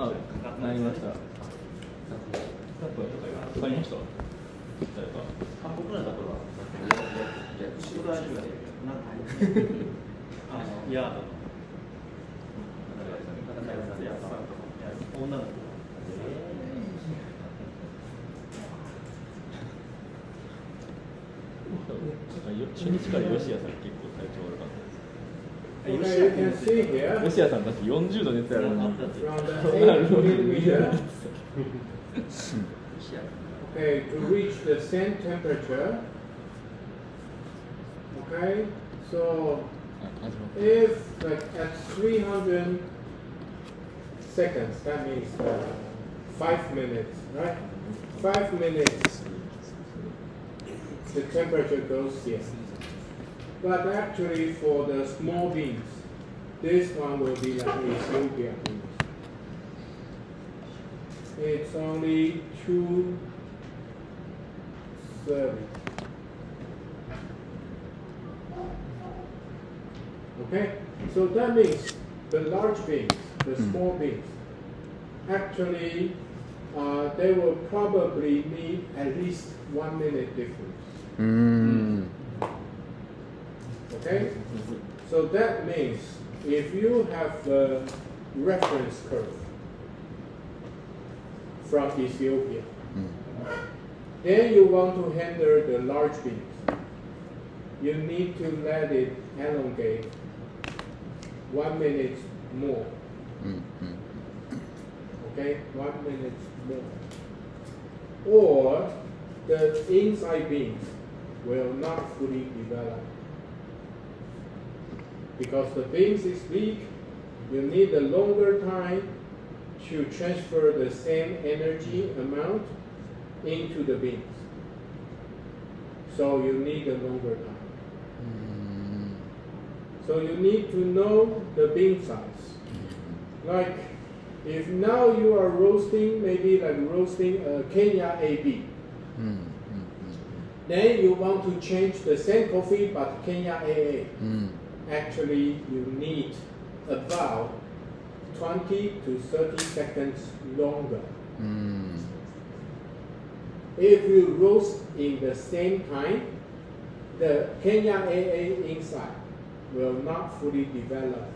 あ、なりました。買いました。僕らだとは後ろ大丈夫だよ。いや、女の子。初日から吉谷さん結構体調悪かったです。Okay, you can see here. 吉谷さんだって40度熱あるのに。Okay, to reach the same temperature. Okay, so if like at 300 seconds, that means 5 minutes, right? 5 minutes, the temperature goes here. But actually for the small beans, this one will be like Ethiopia beans. It's only 230. Okay, so that means the large beans, the small beans, actually they will probably need at least 1 minute difference. Okay, so that means if you have a reference curve from Ethiopia, then you want to handle the large beans, you need to let it elongate 1 minute more. Okay, 1 minute more. Or the inside beans will not fully develop. Because the beans is big, you need a longer time to transfer the same energy amount into the beans. So you need a longer time. So you need to know the bean size. Like if now you are roasting, maybe like roasting a Kenya AB. Then you want to change the same coffee but Kenya AA. Actually, you need about 20 to 30 seconds longer. If you roast in the same time, the Kenya AA inside will not fully develop.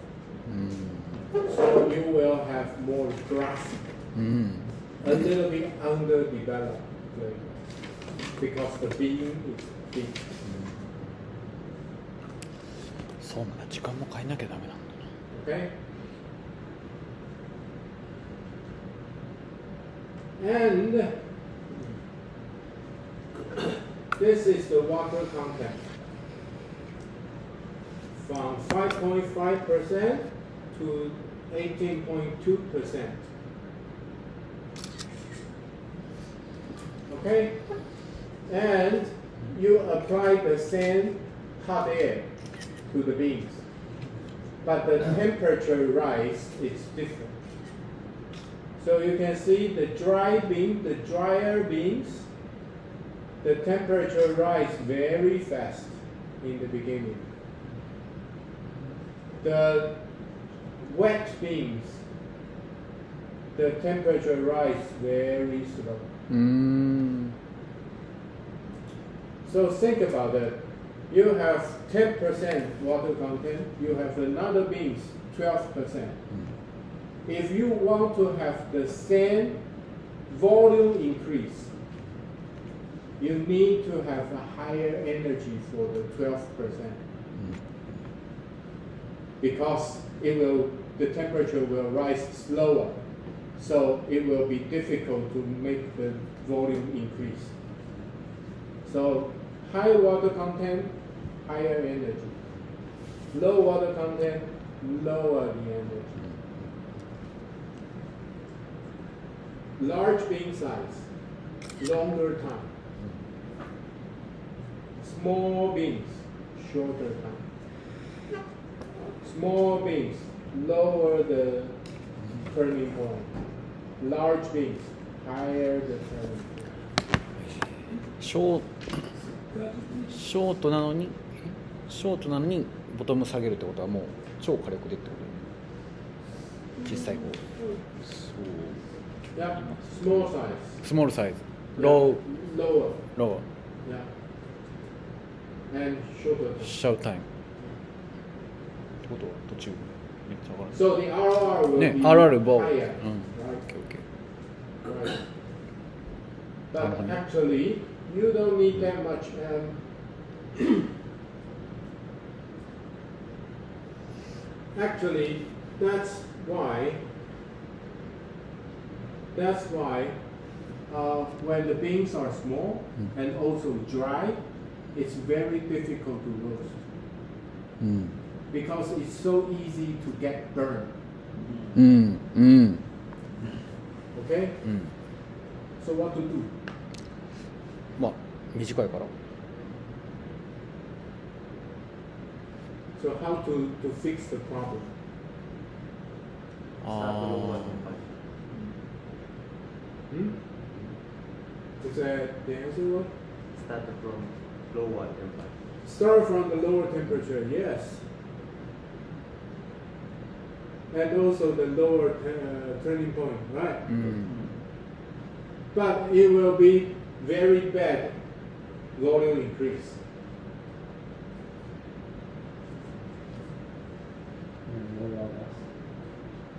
So you will have more grass, a little bit underdeveloped because the bean is big. そうなんだ、時間も変えなきゃダメなんだ。Okay. And this is the water content from 5.5% to 18.2%. Okay, and you apply the same hot air to the beans, but the temperature rise is different. So you can see the dry bean, the drier beans, the temperature rise very fast in the beginning. The wet beans, the temperature rise very slow. So think about it. You have 10% water content, you have another beans 12%. If you want to have the same volume increase, you need to have a higher energy for the 12%. Because the temperature will rise slower, so it will be difficult to make the volume increase. So high water content, higher energy. Low water content, lower the energy. Large bean size, longer time. Small beans, shorter time. Small beans, lower the turning point. Large beans, higher the turning point. ショートなのにボトム下げるってことはもう超火力でってこ小さい方。そう Yeah, small size. スモールサイズ。ロ Lower. ー、ロ Yeah. And shorter. ー、シャウタイム。ってことは途中めっちゃ上がる。 So the RR will ね、 be RR ボー。うん。 higher. オッ Right? ケーオッケー。 Right. But actually, you don't need that much. Actually, that's why. When the beans are small and also dry, it's very difficult to roast うん。 because it's so easy to get burned. うんうん。 Okay? うん。 So what to do? まあ短いから So how to fix the problem? スタートローは Hmm? Is that the answer? What? Start from lower temperature. Start from the lower temperature, yes. And also the lower turning point, right? うん But it will be very bad volume increase.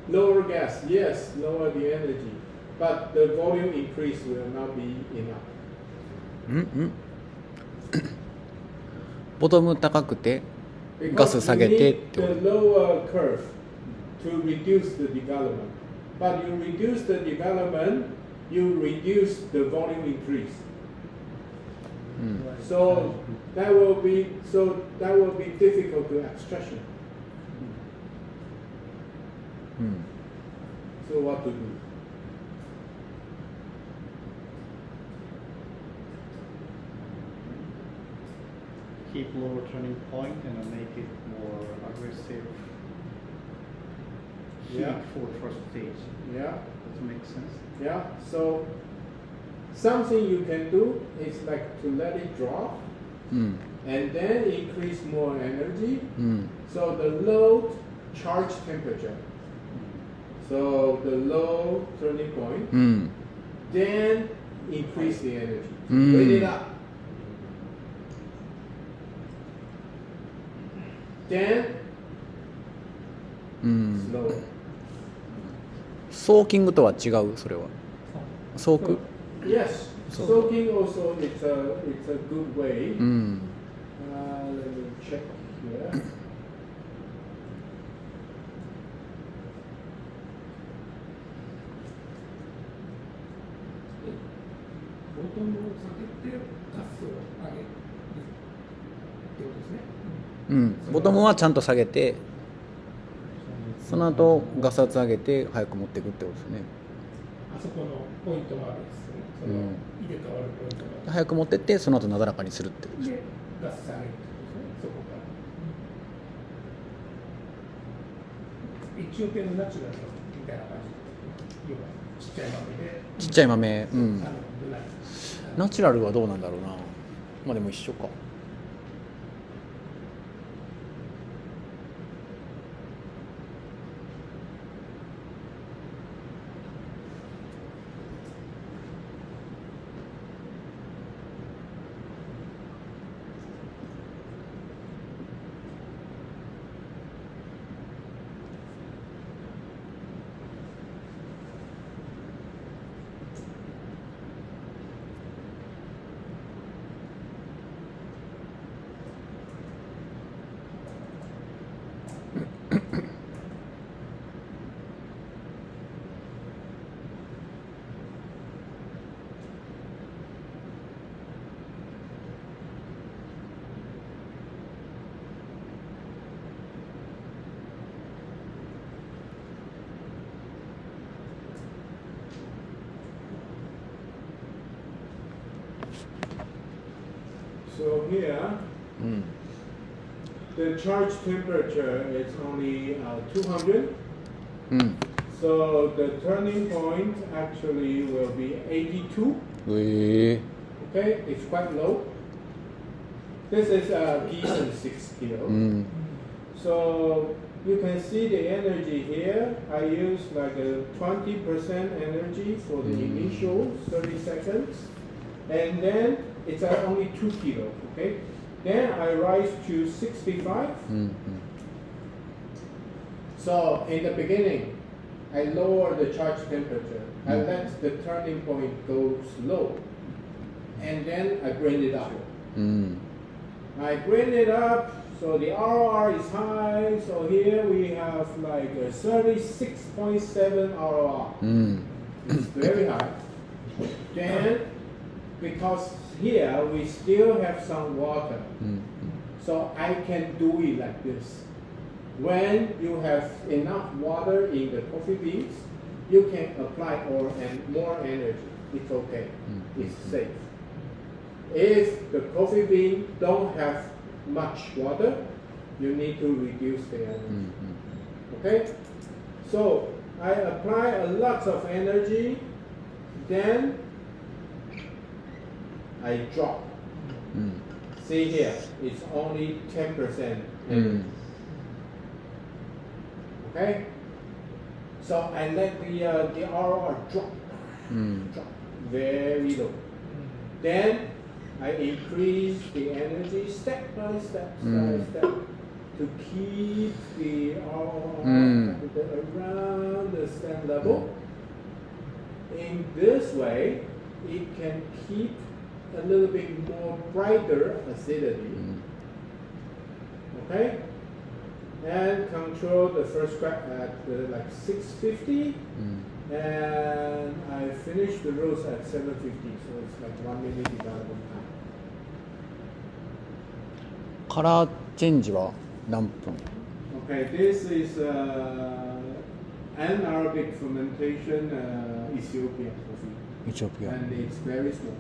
Lower gas, yes, lower the energy. But the volume increase will not be enough. うんうんボトム高くて Because ガス下げて you っ need てこと the lower curve to reduce the development. But you reduce the development, you reduce the volume increase. うん So that will be difficult to extraction. うん So what to do? Keep lower turning point and make it more aggressive heat Yeah. for the first stage. Yeah, That makes sense. yeah. So something you can do is like to let it drop うん and then increase more energy. うん So the low charge temperature. So the low turning point. うん Then increase the energy. Mm. Bring it up. Then うん slow. ソーキングとは違うそれはソーク Yes. So- Soaking also it's a good way. うん Let me check here. Bottom を下げてガスを上げるってことですね。うんボトムはちゃんと下げてその後ガス圧上げて早く持っていくってことですねあそこのポイントがあるんですよね。そのうん入れ替わるポイントが。早く持ってってその後なだらかにするってことですで、ガス下げるってことですね。そこから。エチオピアのナチュラルみたいな感じ。要はちっちゃい豆で。ちっちゃい豆うんあの出ない。ナチュラルはどうなんだろうなまあでも一緒かSo here, うん the charge temperature is only 200. うん So the turning point actually will be 82. え Okay, it's quite low. This is decent 6 kilo. うん So you can see the energy here. I use like a 20% energy for the initial 30 seconds. And then it's only 2 kilo, okay? Then I rise to 65. So in the beginning, I lower the charge temperature. I let the turning point go slow. And then I bring it up. I bring it up, so the ROR is high. So here we have like a 36.7 ROR. It's very high. Then, because here we still have some water, so I can do it like this. When you have enough water in the coffee beans, you can apply more energy. It's okay. It's safe. If the coffee bean don't have much water, you need to reduce the energy. Okay? So I apply a lot of energy, then I drop. See here, it's only 10% energy. Okay? So I let the ROR drop very low. Then I increase the energy step by step, to keep the ROR around the stand level. In this way, it can keep a little bit more brighter acidity. Okay? And control the first crack at like 650. And I finish the roast at 750, so it's like 1 minute development time. カラーチェンジは何分？ Okay, this is anaerobic fermentation Ethiopian coffee. エチオピア。 And it's very small.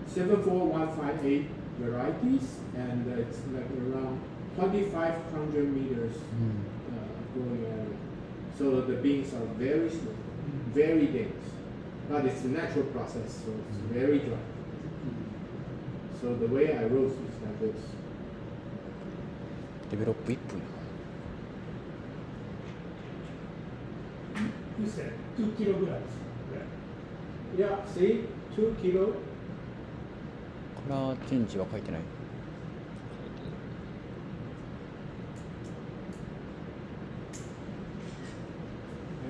It's 74158 varieties, and it's like around 2,500 meters growing area. So the beans are very small, very dense, but it's a natural process, so it's very dry. So the way I roast is like this. デベロップ1分。 You said 2 kilograms. Yeah, see, 2 kilo. カラーチェンジは書いてない。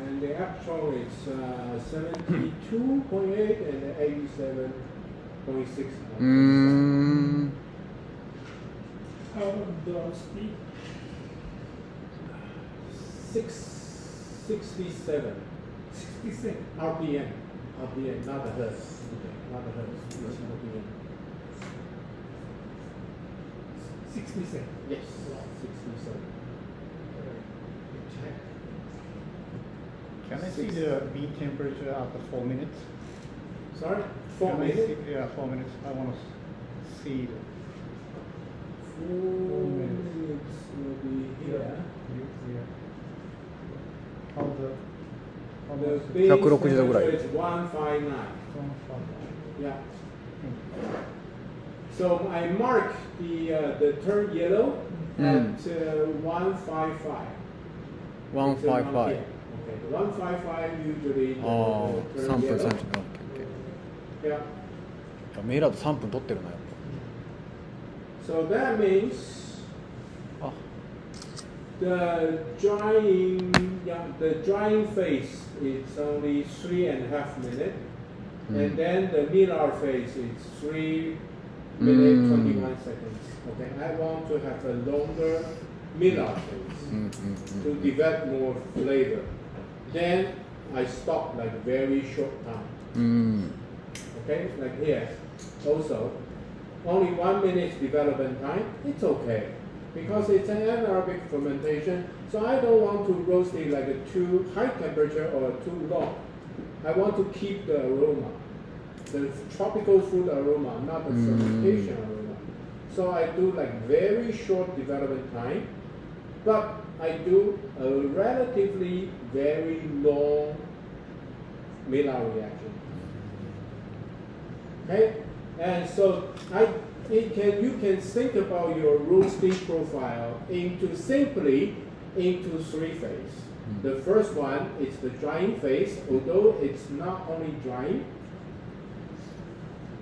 And the actual is 72.8 and 87.6. How about the speed? 667 67. RPM, not the hertz. Not the hertz, it's RPM. 67. Yes, 67. Can I see the bean temperature after 4 minutes? Sorry? 4 Can I minutes? see, yeah, 4 minutes. I want to see the 4 minutes will be here. how the The base 160度ぐらい。 temperature is 159. Yeah. So I mark the turn yellow at 155. 155。 Okay, 155 usually ああ、 turn 3分 yellow. 30分。 Yeah. メイラード3分取ってるなやっ So that means ぱ。 the drying phase is only 3.5 minutes, and then the millar phase is 3 minutes 21 seconds. Okay, I want to have a longer millar phase to develop more flavor. Then I stop like very short time. Okay, like here. Also, only 1 minute development time. It's okay. Because it's an anaerobic fermentation, so I don't want to roast it like a too high temperature or too low. I want to keep the aroma, the tropical fruit aroma, not the fermentation aroma. So I do like very short development time, but I do a relatively very long Maillard reaction. Okay, and so you can think about your roasting profile simply into 3 phases. The first one is the drying phase, although it's not only drying.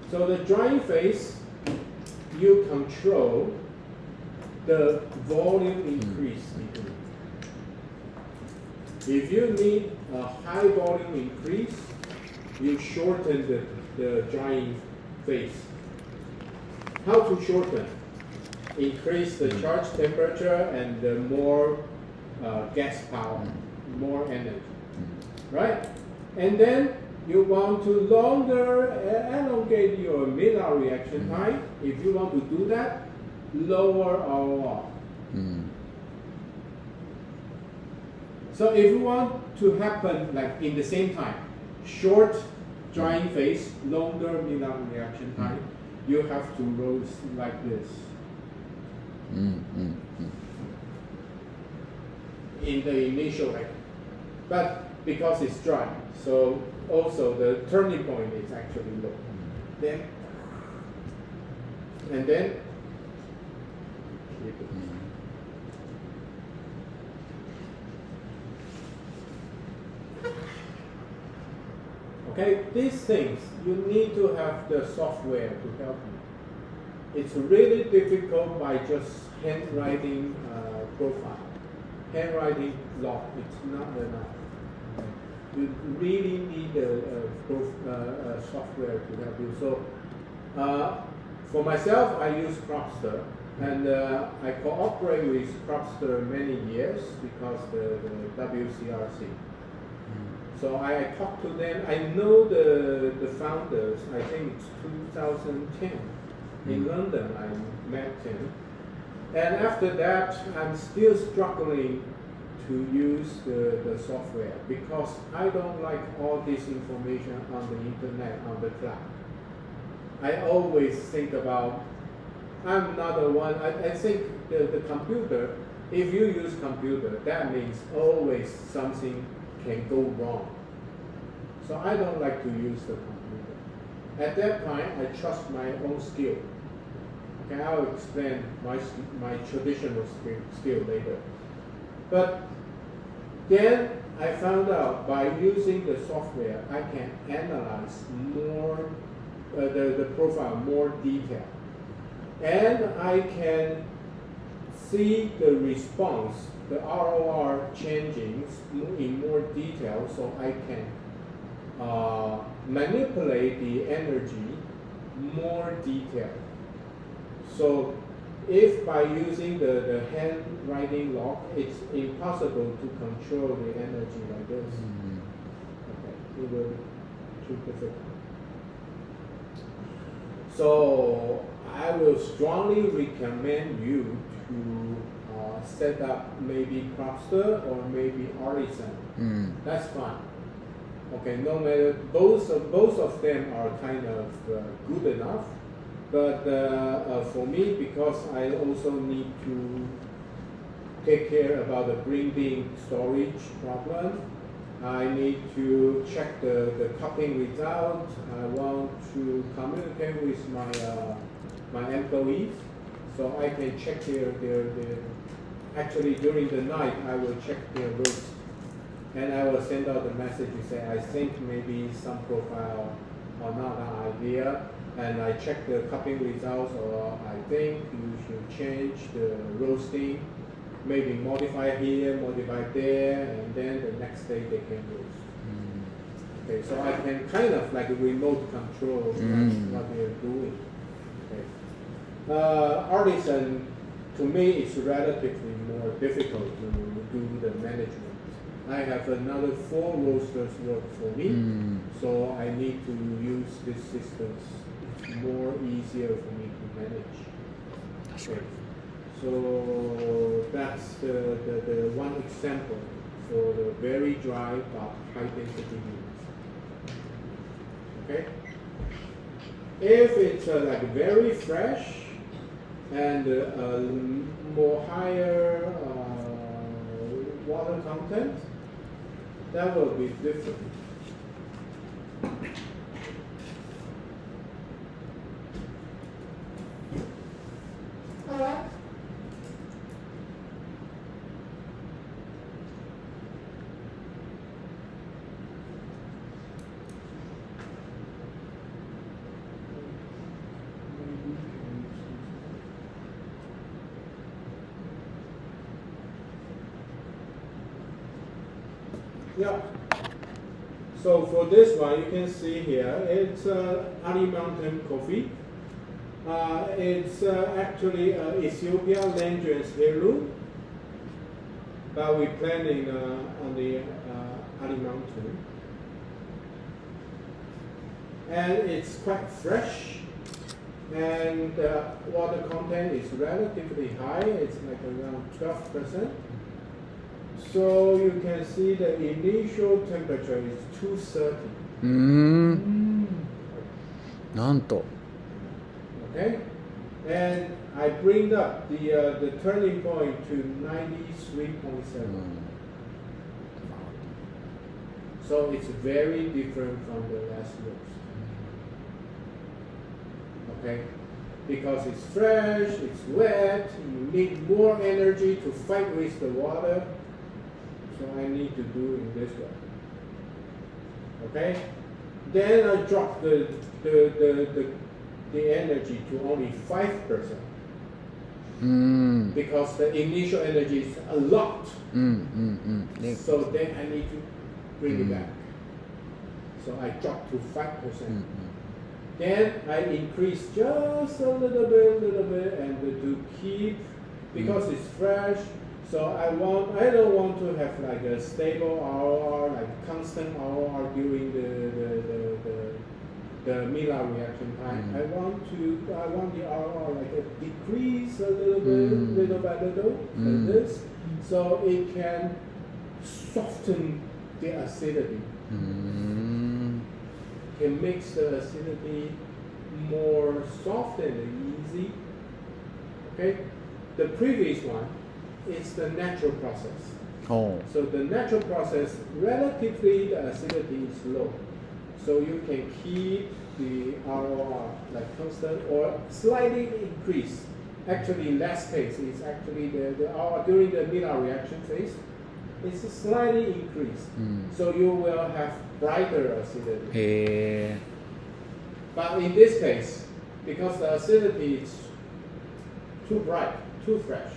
So the drying phase, you control the volume increase between. If you need a high volume increase, you shorten the drying phase. How to shorten? Increase the charge temperature and the more gas power, more energy, right? And then you want to elongate your Maillard reaction time. If you want to do that, lower ROR. So if you want to happen like in the same time, short drying phase, longer Maillard reaction time, you have to roast like this. In the initial way. But because it's dry, so also the turning point is actually low. Then, and then, keep it. Okay, these things, you need to have the software to help you. It's really difficult by just handwriting profile. Handwriting log, it's not enough. You really need a software to help you. So, for myself, I use Cropster, and I cooperate with Cropster many years because the WCRC. So I talked to them. I know the founders. I think it's 2010 in London. I met him. And after that, I'm still struggling to use the software because I don't like all this information on the internet, on the cloud. I always think about, I'm not the one, I think the computer, if you use computer, that means always something can go wrong. So I don't like to use the computer. At that time, I trust my own skill. Okay, I'll explain my traditional skill later. But then I found out by using the software, I can analyze more the profile more detail, and I can see the response, the ROR changing in more detail, so I can manipulate the energy more detail. So if by using the handwriting log, it's impossible to control the energy like this. Okay, it will be too difficult. So I will strongly recommend you to set up maybe Cropster or maybe Artisan. That's fine. Okay, no matter, both of them are kind of good enough. But for me, because I also need to take care about the green bean storage problem, I need to check the cupping result. I want to communicate with my employees, so I can check their actually during the night I will check their roast, and I will send out the message to say I think maybe some profile are not an idea. And I check the cupping results, or I think you should change the roasting, maybe modify here, modify there, and then the next day they can roast. Okay, so I can kind of like remote control what they're doing. Okay. Artisan, to me, it's relatively more difficult to do the management. I have another 4 roasters work for me, so I need to use these systems. More easier for me to manage. Okay. So that's the one example for the very dry but high density beans. Okay. If it's like very fresh and more higher water content, that will be different. Yeah. So for this one, you can see here, it's Ali Mountain coffee. It's actually Ethiopian landrace heirloom, but we're planting on the Ali Mountain. And it's quite fresh, and water content is relatively high. It's like around 12%. So you can see the initial temperature is 230. なんと Okay, and I bring up the turning point to 93.7. So it's very different from the last roast. Okay, because it's fresh, it's wet, you need more energy to fight with the water. So I need to do it this way. Okay, then I drop the energy to only 5%. Because the initial energy is a lot. So then I need to bring it back. So I drop to 5%. Then I increase just a little bit, and to keep, because it's fresh. So I don't want to have like a stable ROR, like constant ROR during the Miller reaction time. I want the ROR like a decrease a little bit, little by little, like this, so it can soften the acidity. It makes the acidity more soft and easy. Okay, the previous one is the natural process. So the natural process, relatively the acidity is low. So you can keep the ROR like constant or slightly increase. Actually, in last case, it's actually the ROR during the Miller reaction phase, it's a slightly increase. So you will have brighter acidity. But in this case, because the acidity is too bright, too fresh,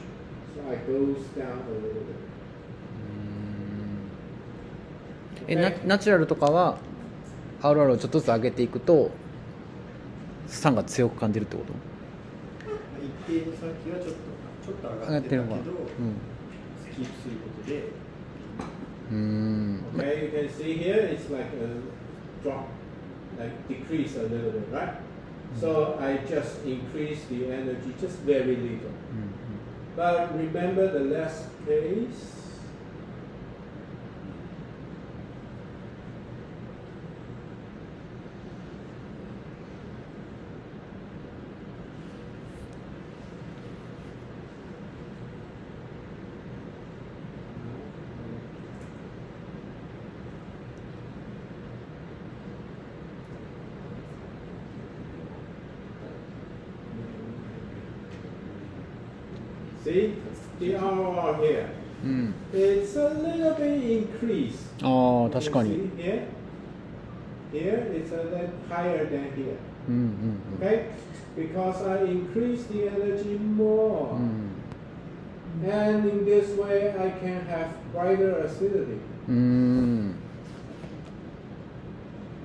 so it goes down a little bit. ナチュラルとかは RR をちょっとずつ上げていくと酸が強く感じるってこと？一定の先はちょっと上がってたけど、スキップすることで。Okay, you can see here it's like a drop, like decrease a little bit, right? So I just increase the energy just very little. But remember the last case. See the ROR here. It's a little bit increased. ああ、確かに。See here, here it's a little higher than here. Okay, because I increase the energy more, and in this way I can have brighter acidity.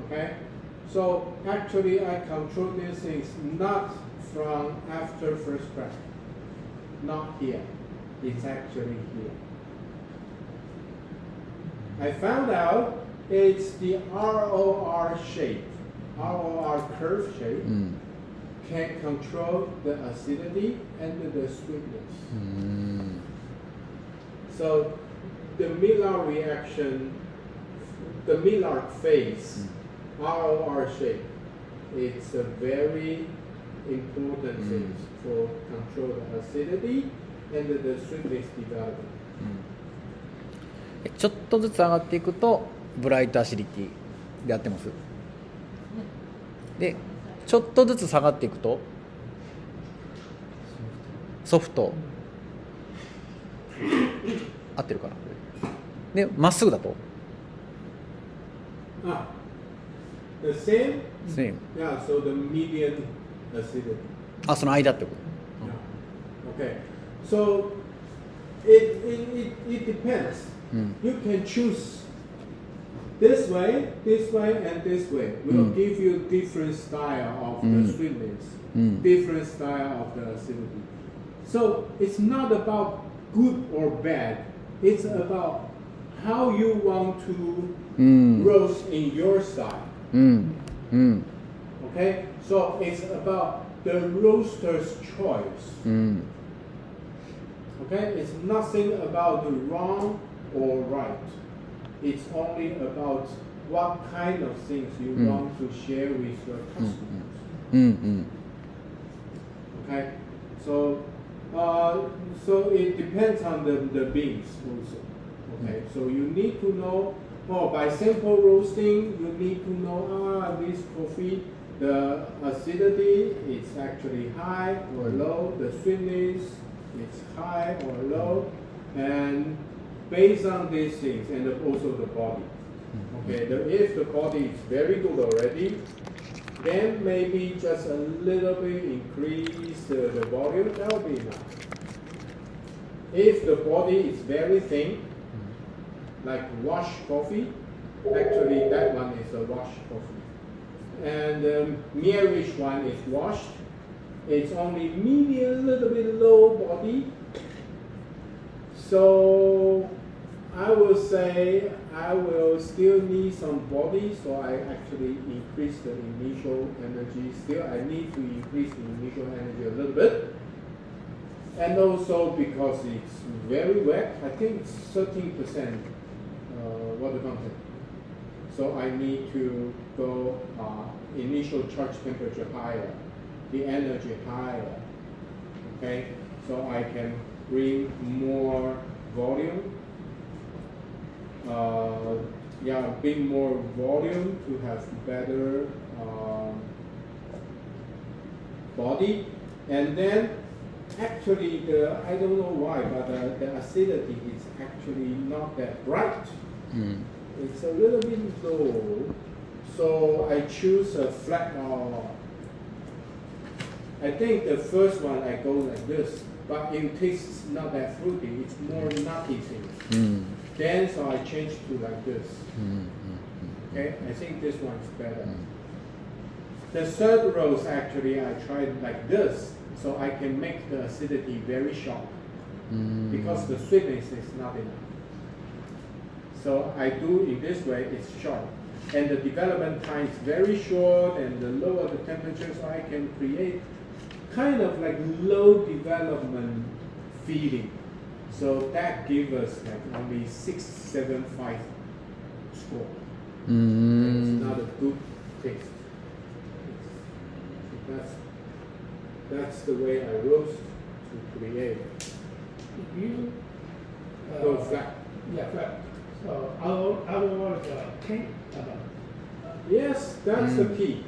Okay, so actually I control these things not from after first crack. Not here, it's actually here. I found out it's the ROR shape, ROR curve shape, can control the acidity and the sweetness. So the Miller reaction, the Miller phase, ROR shape, it's a very important thing for control the acidity and the sweetness development. ちょっとずつ上がっていくとブライトアシディティでやってます。で、ちょっとずつ下がっていくとソフト合ってるかな。で、まっすぐだと。The same? Same. Yeah, so the median acidity. あ、その間ってこと。Okay, so it depends. You can choose this way, and this way will give you different style of the sweetness, different style of the acidity. So it's not about good or bad. It's about how you want to roast in your style. Okay, so it's about the roaster's choice. Okay, it's nothing about the wrong or right. It's only about what kind of things you want to share with your customers. Okay, so it depends on the beans also. Okay, so you need to know. By simple roasting, you need to know this coffee, the acidity is actually high or low, the sweetness is high or low, and based on these things, and also the body. Okay, if the body is very good already, then maybe just a little bit increase the volume, that will be enough. If the body is very thin, like washed coffee, actually that one is a washed coffee. And the Meerish one is washed. It's only medium, a little bit low body. So I will say I will still need some body, so I actually increase the initial energy. Still, I need to increase the initial energy a little bit. And also because it's very wet, I think it's 13% water content. So I need to go initial charge temperature higher, the energy higher. Okay, so I can bring more volume. Bring more volume to have better body, and then actually I don't know why, but the acidity is actually not that bright. It's a little bit low, so I choose a flat. I think the first one I go like this, but it tastes not that fruity. It's more nutty thing. Then so I change to like this. Okay, I think this one's better. The third roast actually I tried like this, so I can make the acidity very sharp because the sweetness is not enough. So I do in this way, it's sharp. And the development time is very short, and the lower the temperature, so I can create kind of like low development feeling. So that gives us like only 6.75 score. It's not a good taste. So that's the way I roast to create. If you Go flat. Yeah, flat. So our words are tank. Yes, that's the key.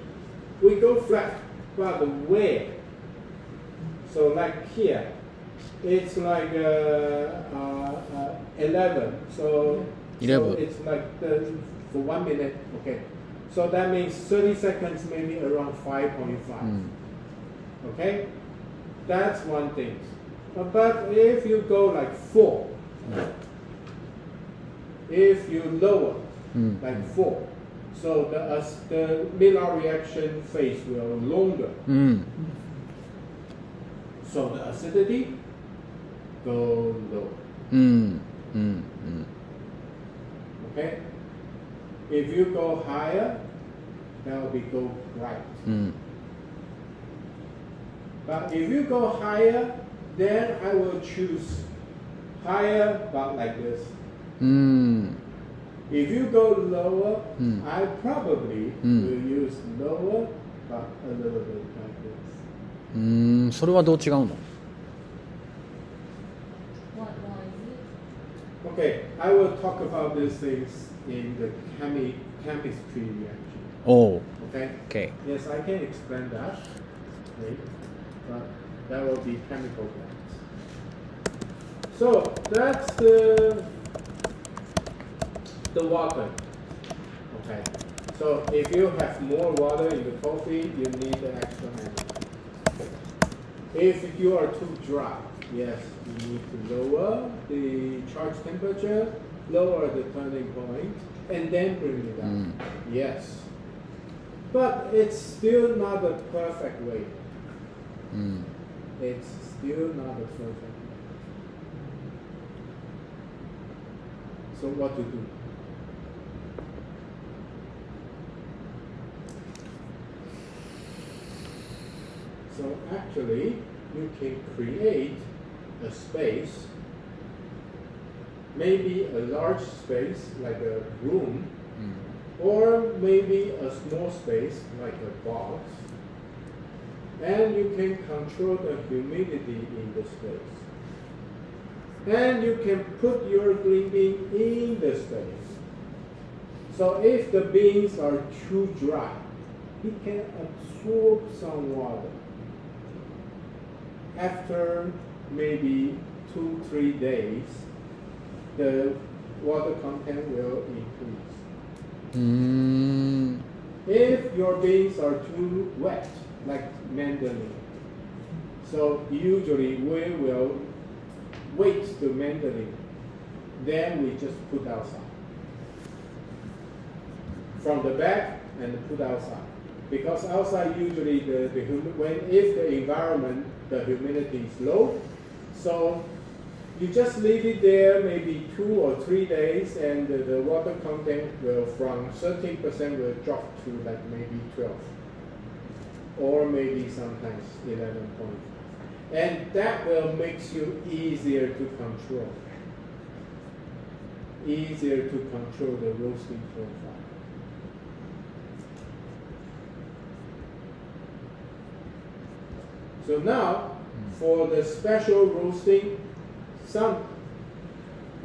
We go flat, but where? So like here, it's like 11. So 11. So it's like for 1 minute. Okay. So that means 30 seconds, maybe around 5.5. Okay. That's one thing. But if you go like 4, if you lower like 4, so the Maillard reaction phase will longer. So the acidity go low. Okay. If you go higher, that will be go bright. But if you go higher, then I will choose higher, but like this. If you go lower, I probably will use lower, but a little bit like this. それはどう違うの？ What is it? Okay, I will talk about these things in the chemistry reaction. Oh, Okay? okay. Yes, I can explain that. Right? But that will be chemical blends. So that's the water. Okay. So if you have more water in the coffee, you need the extra energy. If you are too dry, yes, you need to lower the charge temperature, lower the turning point, and then bring it up. Yes. But it's still not a perfect way. It's still not a perfect way. So what to do? So actually, you can create a space, maybe a large space like a room, or maybe a small space like a box, and you can control the humidity in the space. And you can put your green bean in the space. So if the beans are too dry, it can absorb some water. After maybe 2-3 days, the water content will increase. If your beans are too wet, like mandarin, so usually we will wait the mandarin, then we just put outside. From the back and put outside. Because outside usually if the environment, the humidity is low, so you just leave it there maybe 2 or 3 days, and the water content will from 13% will drop to like maybe 12, or maybe sometimes 11.5. And that will make you easier to control. Easier to control the roasting profile. So now, for the special roasting,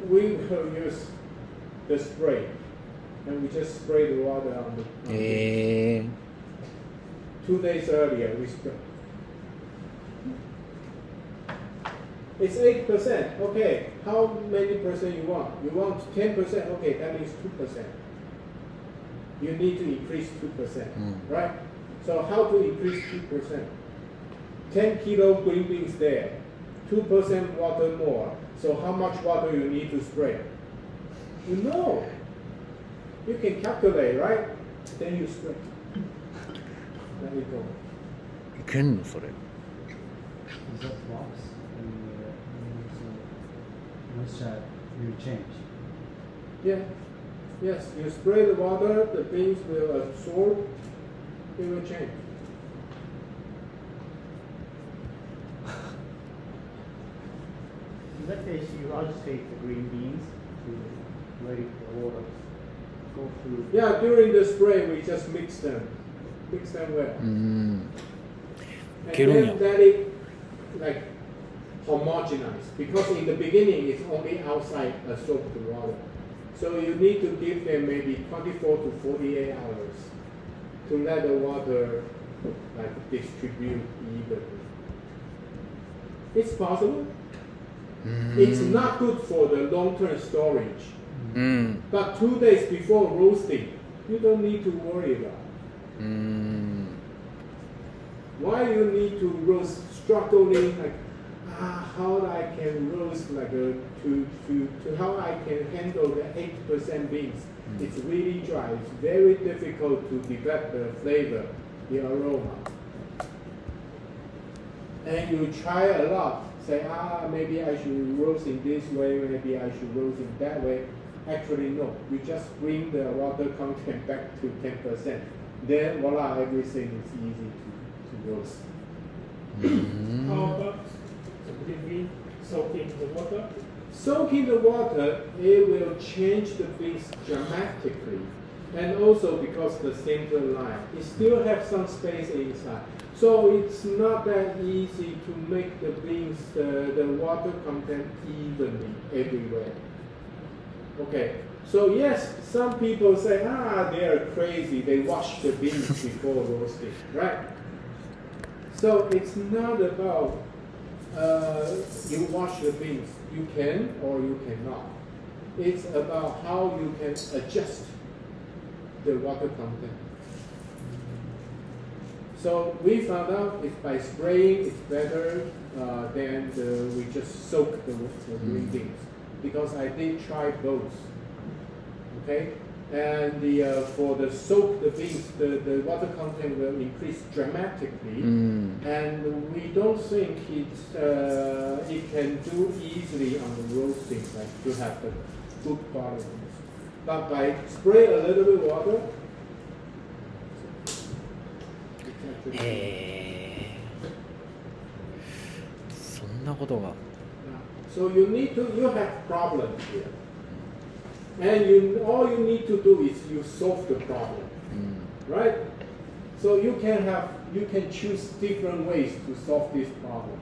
we will use the spray, and we just spray the water on the 2 days earlier we spray. It's 8%. Okay, how many percent you want? You want 10%? Okay, that means 2%. You need to increase 2%, right? So how to increase 2%? 10 kilo green beans there, 2% water more. So how much water you need to spray? You know. You can calculate, right? Then you spray. There you go. いけんのそれ Is that box? Moisture will change. Yeah. Yes, you spray the water, the beans will absorb, it will change. In that case, you agitate the green beans to let the water go through. Yeah, during the spray, we just mix them well. And then let it like homogenize, because in the beginning it's only outside absorb the water. So you need to give them maybe 24 to 48 hours to let the water like distribute evenly. It's possible. It's not good for the long-term storage. But 2 days before roasting, you don't need to worry about it. Why you need to roast struggling like how I can roast like to how I can handle the 8% beans. It's really dry. It's very difficult to develop the flavor, the aroma. And you try a lot. Say, maybe I should roast in this way, maybe I should roast in that way. Actually, no. You just bring the water content back to 10%. Then, voila, everything is easy to roast. How about the green bean soaking the water? Soaking the water, it will change the beans dramatically. And also because the center line, it still has some space inside. So it's not that easy to make the beans, the water content evenly everywhere. Okay, so yes, some people say, they are crazy, they wash the beans before roasting, right? So it's not about you wash the beans, you can or you cannot. It's about how you can adjust the water content. So we found out if by spraying it's better than we just soak the green beans, because I did try both. Okay, and for the soaked beans, the water content will increase dramatically, and we don't think it can do easily on the roasting, like to have the good quality. But by spray a little bit water, it's actuallyそんなことが so you have problems here. And all you need to do is you solve the problem, right? So you can choose different ways to solve this problem.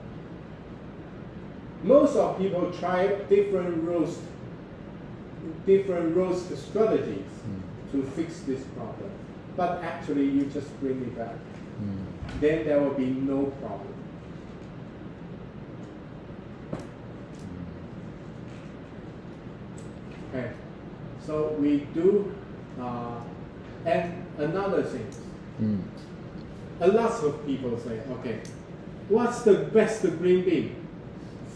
Most of people try different roast strategies to fix this problem, but actually you just bring it back. Then there will be no problem. Okay. So we do, and another thing, a lot of people say, okay, what's the best green bean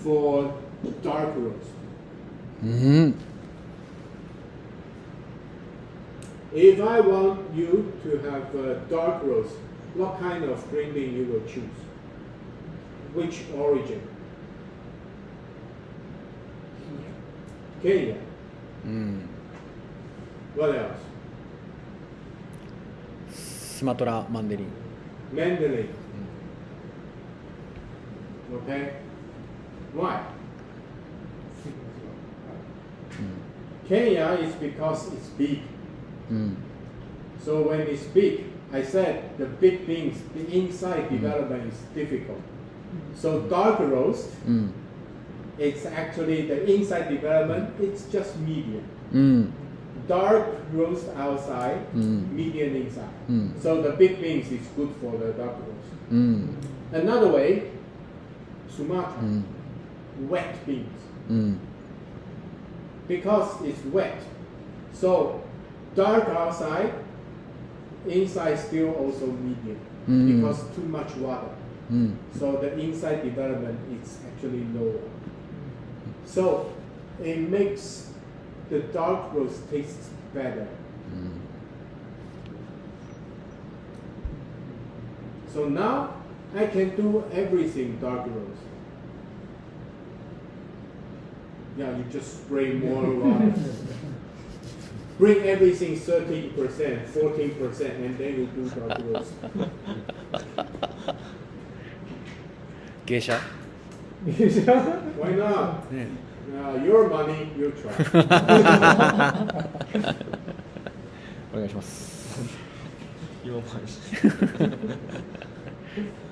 for dark roast? If I want you to have a dark roast, what kind of green bean you will choose? Which origin? Kenya. What else? スマトラマンデリン Mandarin. Okay. Why? Kenya is because it's big. So when it's big, I said the big beans, the inside development is difficult. So dark roast, it's actually the inside development, it's just medium. Dark roast outside, medium inside. So the big beans is good for the dark roast. Another way, Sumatra, wet beans. Because it's wet, so dark outside, inside still also medium. Because too much water. So the inside development is actually lower. So it makes the dark roast taste better. So now I can do everything dark roast. Yeah, you just spray more water. Bring everything 13%, 14%, and then you do dark roast. 芸者 Why not? Your money, you try. お願いします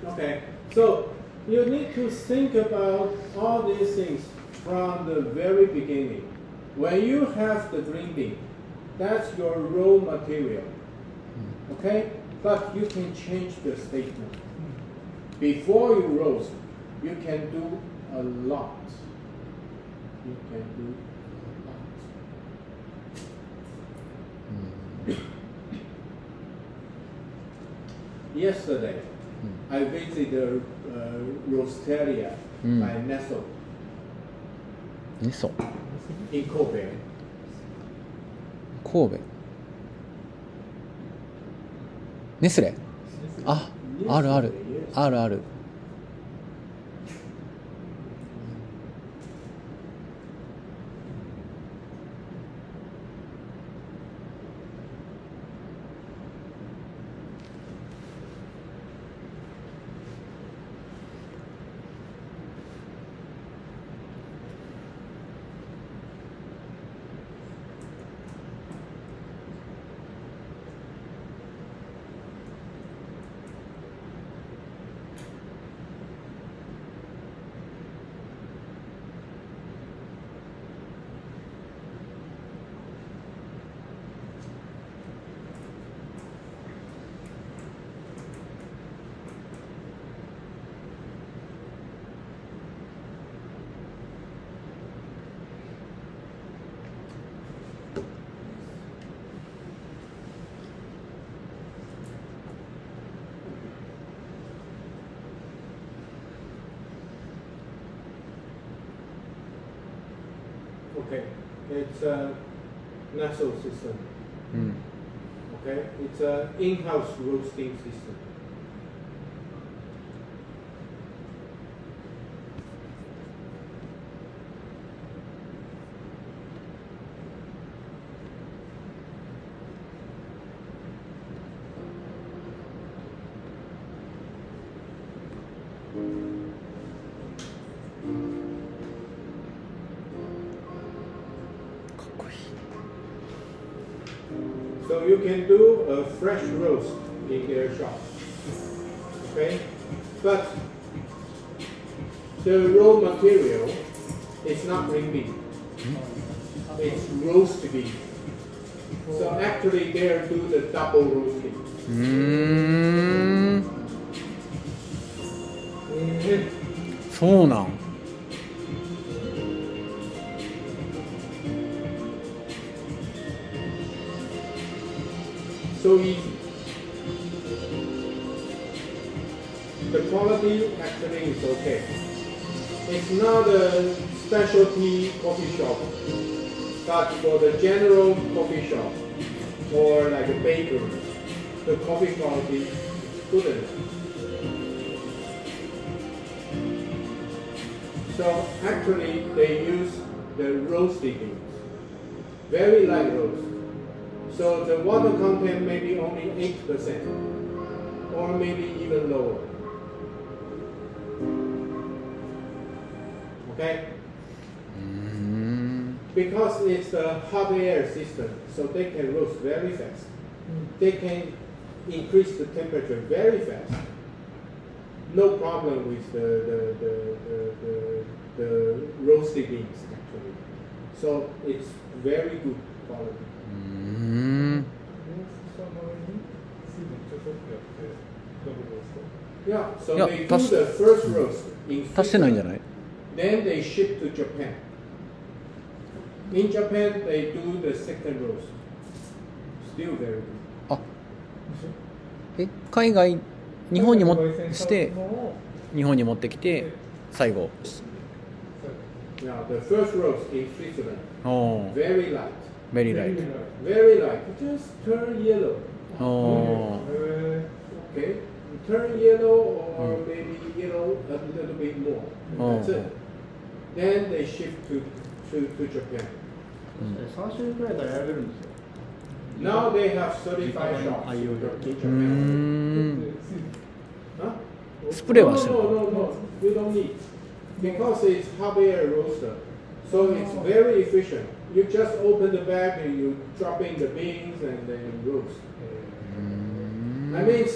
Okay, so you need to think about all these things from the very beginning. When you have the green bean, that's your raw material. Okay? But you can change the statement. Before you roast, you can do a lot. You can do a lot. Yesterday, I visited Roasteria by Nestle 味噌 in Kobe. 神戸ネスレあ、あるあるあるあるOkay, it's a Nestle system. Okay, it's an in-house roasting system. So you can do a fresh roast in their shop. Okay? But the raw material is not green bean. It's roast bean. So actually they do the double roasting. そうなん。 So easy. The quality actually is okay. It's not a specialty coffee shop, but for the general coffee shop or like a bakery, the coffee quality is good enough. So actually they use the roasted beans, very light roast. So the water content may be only 8% or maybe even lower. Okay? Because it's a hot air system, so they can roast very fast. They can increase the temperature very fast. No problem with the roasted beans actually. So it's very good quality. Yeah, so Yeah, they do the first roast in 足してないんじゃ Switzerland. ない？ Then they ship to Japan. In Japan, they do the second roast. Still very good. あ、海外日本にもして日本に持ってきて最後。 Now, the first roast in Switzerland, おー、 very light. very light. Very light. Just turn yellow. おー、 Okay? Turn yellow or maybe yellow a little bit more. That's it. Then they ship to Japan. 3種類くらいから選べるんですよ。 Now they have 35 shops in うー Japan. ん。 Huh? Spray no, was- no, no, no. You don't need. Because it's hot air roaster. So it's very efficient. You just open the bag and you drop in the beans and then roast. I mean,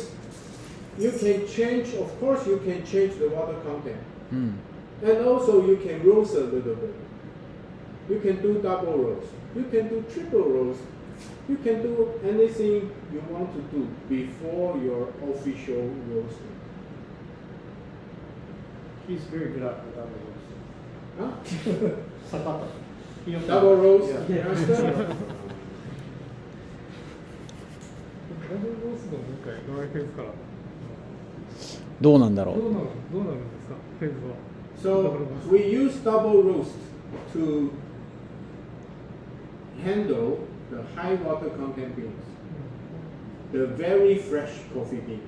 you can change, of course you can change the water content. うん。 And also you can roast a little bit. You can do double roast. You can do triple roast. You can do anything you want to do before your official roasting. He's very good at the double Huh? roast. 坂田。Double roast, Yeah. master? ダブルロースの今回どういうフェーズからどうなんだろう。どうなるんですかフェーズは So we use double roast to handle the high water content beans, the very fresh coffee beans.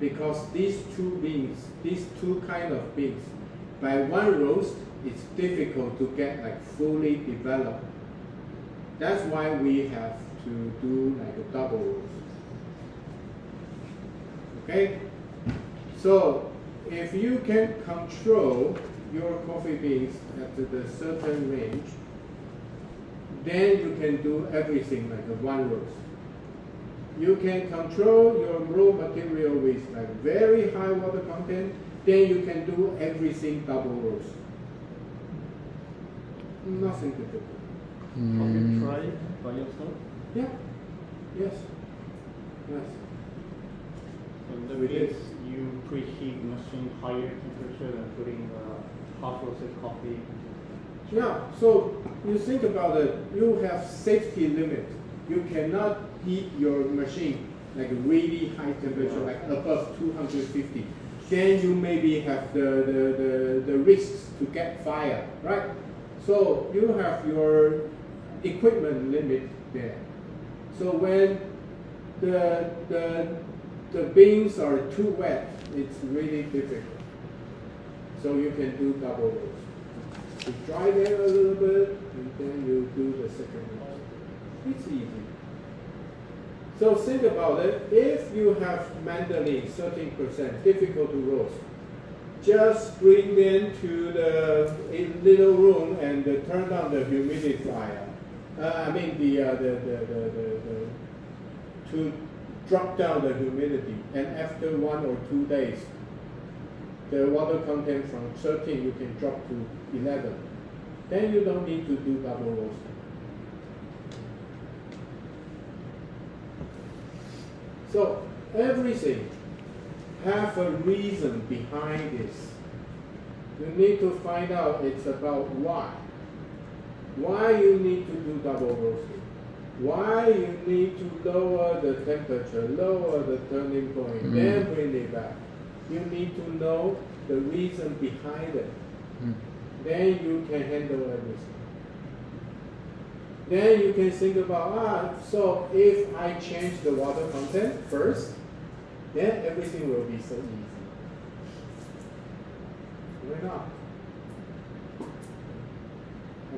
Because these two kind of beans, by one roast, it's difficult to get like fully developed. That's why we have to do like a double roast. Okay? So if you can control your coffee beans at the certain range, then you can do everything like a one roast. You can control your raw material with like very high water content, then you can do everything double roast. Nothing to do. Have you tried by yourself? Yeah. Yes. Yes. So We that did. means you preheat machine higher temperature than putting half roasted coffee. Yeah, so you think about it, you have safety limit. You cannot heat your machine like really high temperature, like above 250. Then you maybe have the risks to get fire, right? So you have your equipment limit there. So when the beans are too wet, it's really difficult. So you can do double roast. You dry them a little bit, and then you do the second roast. It's easy. So think about it. If you have mandarine 13%, difficult to roast, just bring them to the little room and turn on the humidifier. To drop down the humidity, and after 1 or 2 days, the water content from 13 you can drop to 11. Then you don't need to do double roasting. So everything have a reason behind this. You need to find out it's about why. Why you need to do double roasting. Why you need to lower the temperature, lower the turning point, then bring it back. You need to know the reason behind it. Then you can handle everything. Then you can think about, so if I change the water content first, then everything will be so easy. Why not?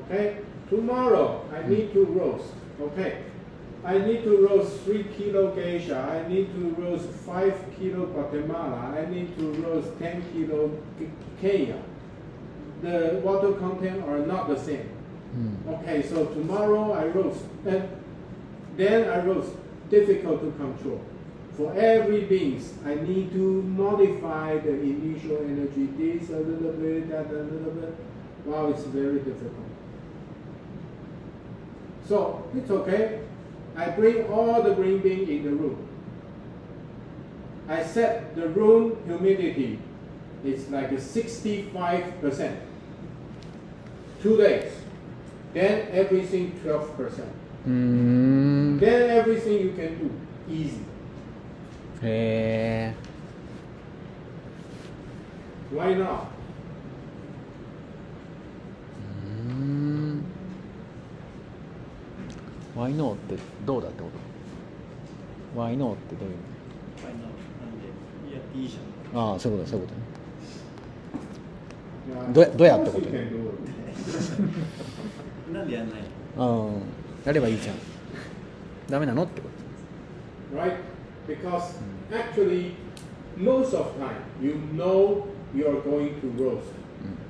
Okay, tomorrow I need to roast. Okay, I need to roast 3 kilo geisha. I need to roast 5 kilo Guatemala. I need to roast 10 kilo Kenya. The water content are not the same. Okay, so tomorrow I roast, and then I roast. Difficult to control. For every beans, I need to modify the initial energy. This a little bit, that a little bit. Wow, it's very difficult. So it's okay. I bring all the green beans in the room. I set the room humidity. It's like 65%. 2 days. Then everything 12%. Then everything you can do easy. Why not? Why not ってどうだってこと Why not ってどういうファイナルなんでやっていいじゃん。ああそういうことそういうことね Yeah, どうやって of こ course と you can do it. なんでやんないの？やればいいじゃんダメなのってこと Right? Because actually, most of the time, you know you're going to roast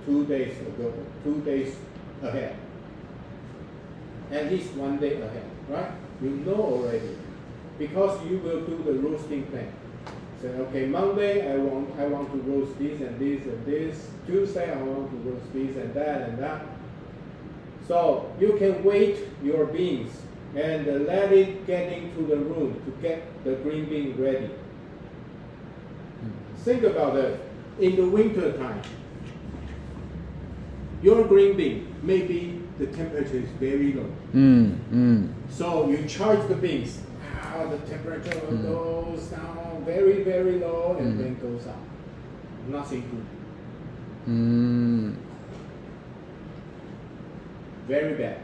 2 days ago, 2 days ahead. At least 1 day ahead, right? You know already. Because you will do the roasting plan. Say, okay, Monday I want to roast this and this and this. Tuesday I want to roast this and that. So you can weight your beans and let it get into the room to get the green bean ready. Think about it. In the winter time, your green bean, maybe the temperature is very low. So you charge the beans. The temperature goes down very, very low and then goes up. Nothing good. Very bad.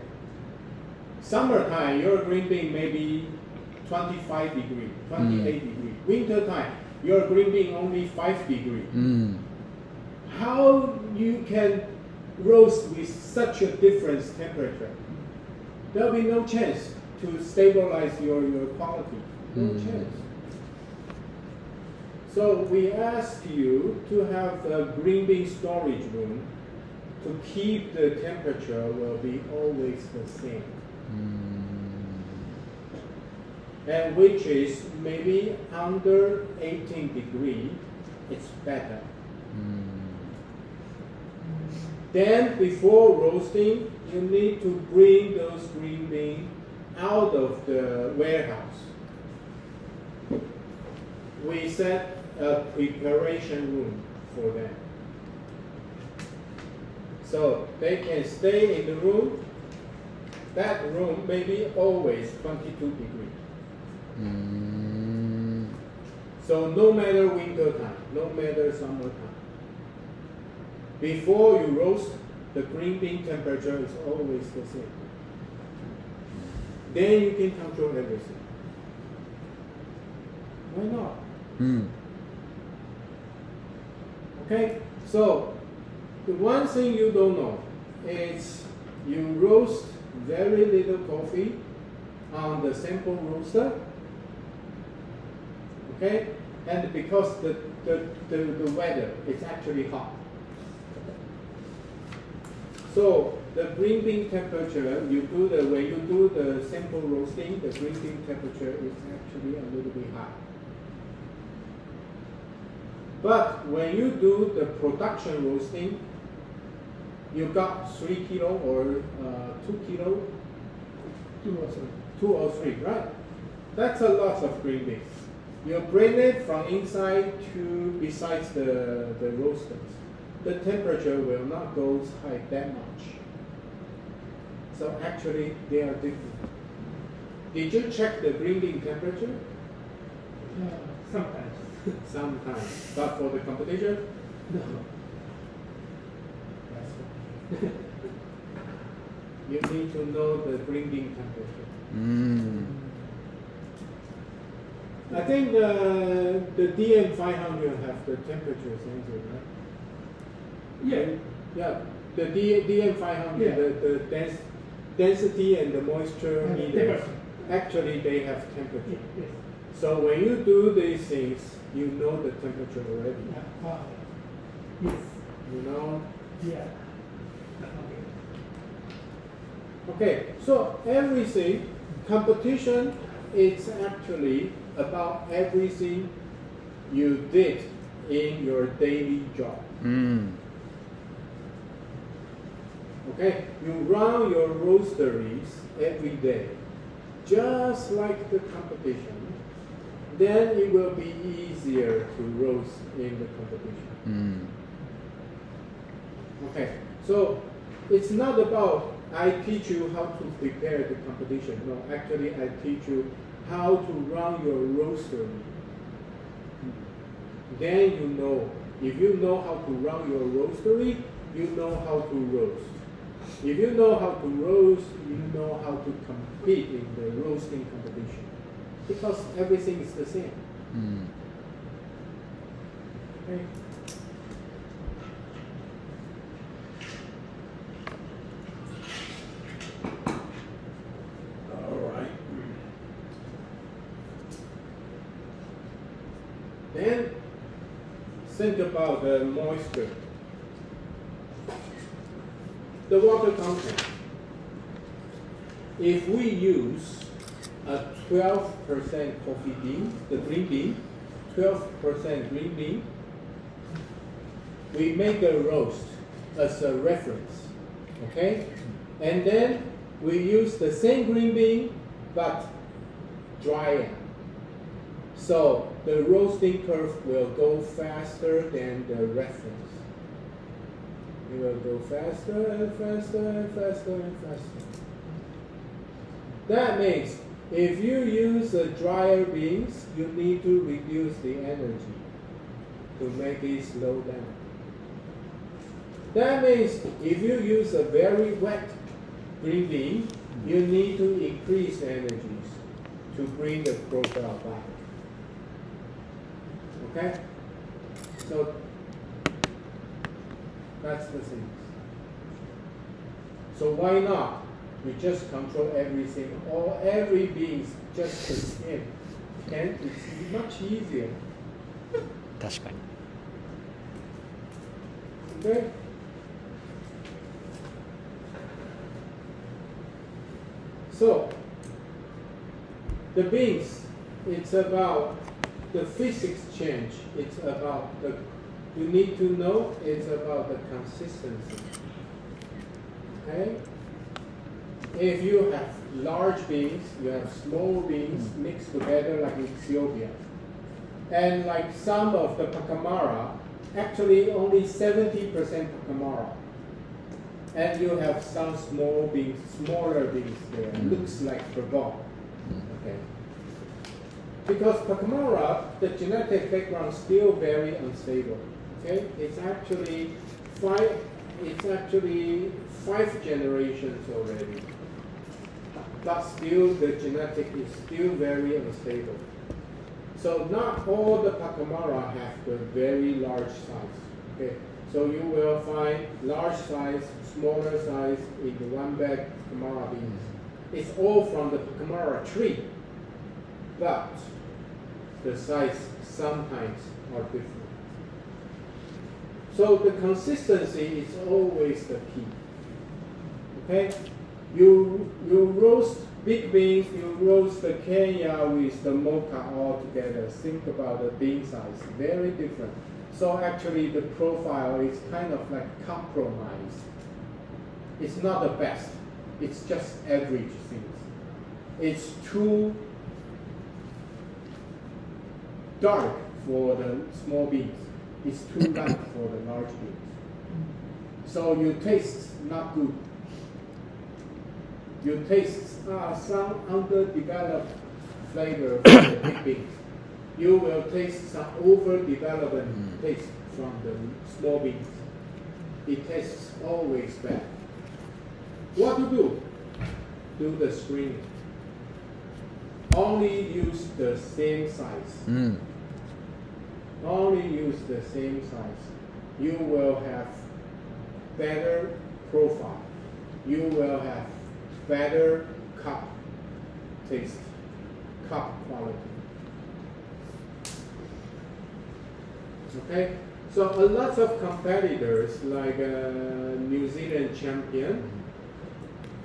Summertime, your green bean may be 25 degrees, 28 degrees. Winter time, your green bean only 5 degrees. How you can roast with such a different temperature? There'll be no chance to stabilize your quality. No chance. So we ask you to have a green bean storage room to keep the temperature will be always the same. And which is maybe under 18 degrees, it's better. Then before roasting, you need to bring those green beans out of the warehouse. We set a preparation room for them. So they can stay in the room. That room may be always 22 degrees. So no matter winter time, no matter summer time. Before you roast, the green bean temperature is always the same. then you can control everything. Why not? うん Okay, so the one thing you don't know is you roast very little coffee on the sample roaster. Okay, and because the weather is actually hot. So the green bean temperature, when you do the sample roasting, the green bean temperature is actually a little bit high. But when you do the production roasting, you got 3 kilo or 2 kilo, 2 or 3, right? That's a lot of green beans. You bring it from inside to besides the roasters. The temperature will not go high that much. So actually they are different. Did you check the green bean temperature? Sometimes. Sometimes. But for the competition? No. You need to know the green bean temperature. うん I think the DM500 have the temperature sensor, right? Yeah. Yeah, the DM500, Yeah. the density and the moisture And meters, temperature. actually they have temperature. Yes. So when you do these things, you know the temperature already. Yes. You know? Yeah. Okay, so everything, competition, it's actually about everything you did in your daily job. うん Okay, you run your roasteries every day, just like the competition. Then it will be easier to roast in the competition. うん Okay, so it's not about I teach you how to prepare the competition. No, actually I teach you how to run your roastery. Then you know, if you know how to run your roastery, you know how to roast. If you know how to roast, you know how to compete in the roasting competition. Because everything is the same. うん Okay? All right. Then think about the moisture. The water content. If we use a 12% coffee bean, the green bean, 12% green bean, we make a roast as a reference, okay? And then we use the same green bean, but drier. So the roasting curve will go faster than the reference. It will go faster and faster and faster and faster. That means if you use drier beans, you need to reduce the energy to make it slow down. That means if you use a very wet green bean, you need to increase energies to bring the profile back. Okay? So that's the thing. So why not? We just control everything, or every beans just the same. And it's much easier. 確かに Okay? So the beans, it's about the physics change. It's about the, you need to know it's about the consistency. Okay? If you have large beans, you have small beans mixed together like Ethiopia. And like some of the Pacamara, actually only 70% Pacamara. And you have some small beans, smaller beans there. Looks like Bourbon. Okay. Because Pacamara, the genetic background is still very unstable. Okay? It's actually five generations already. but still the genetic is still very unstable. So not all the Pacamara have the very large size. Okay, so you will find large size, smaller size in the one bag Pacamara beans. It's all from the Pacamara tree, but the size sometimes are different. So the consistency is always the key. Okay, you roast big beans, you roast the Kenya with the mocha all together. Think about the bean size, very different. So actually the profile is kind of like compromise. It's not the best, it's just average things. It's too dark for the small beans. It's too light for the large beans. So you taste not good. You taste some underdeveloped flavor from the big beans. You will taste some overdeveloped taste from the small beans. It tastes always bad. What to do? Do the screening. Only use the same size. Only use the same size. You will have better profile. You will have better cup taste, cup quality. Okay, so a lot of competitors like New Zealand champion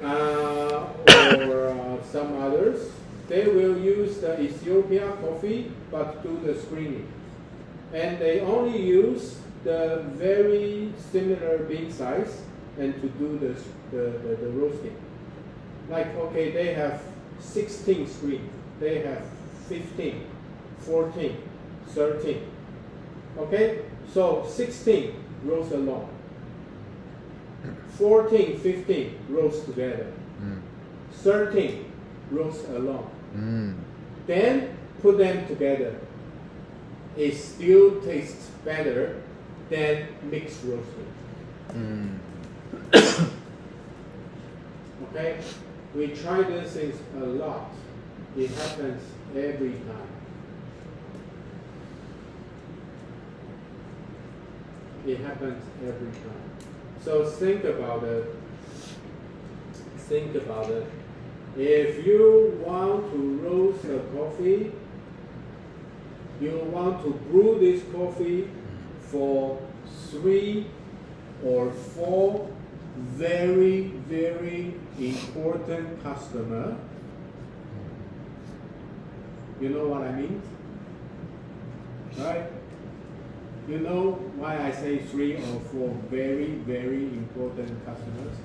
or some others, they will use the Ethiopia coffee but do the screening. And they only use the very similar bean size and to do the roasting. Like, okay, they have 16 screen, they have 15, 14, 13. Okay, so 16 roast alone, 14, 15 roast together, 13 roast alone. Then put them together. It still tastes better than mixed roasting. Okay, we try these things a lot. It happens every time. It happens every time. So think about it. Think about it. If you want to roast a coffee, you want to brew this coffee for 3 or 4 very, very important customers. You know what I mean? Right? You know why I say 3 or 4 very, very important customers?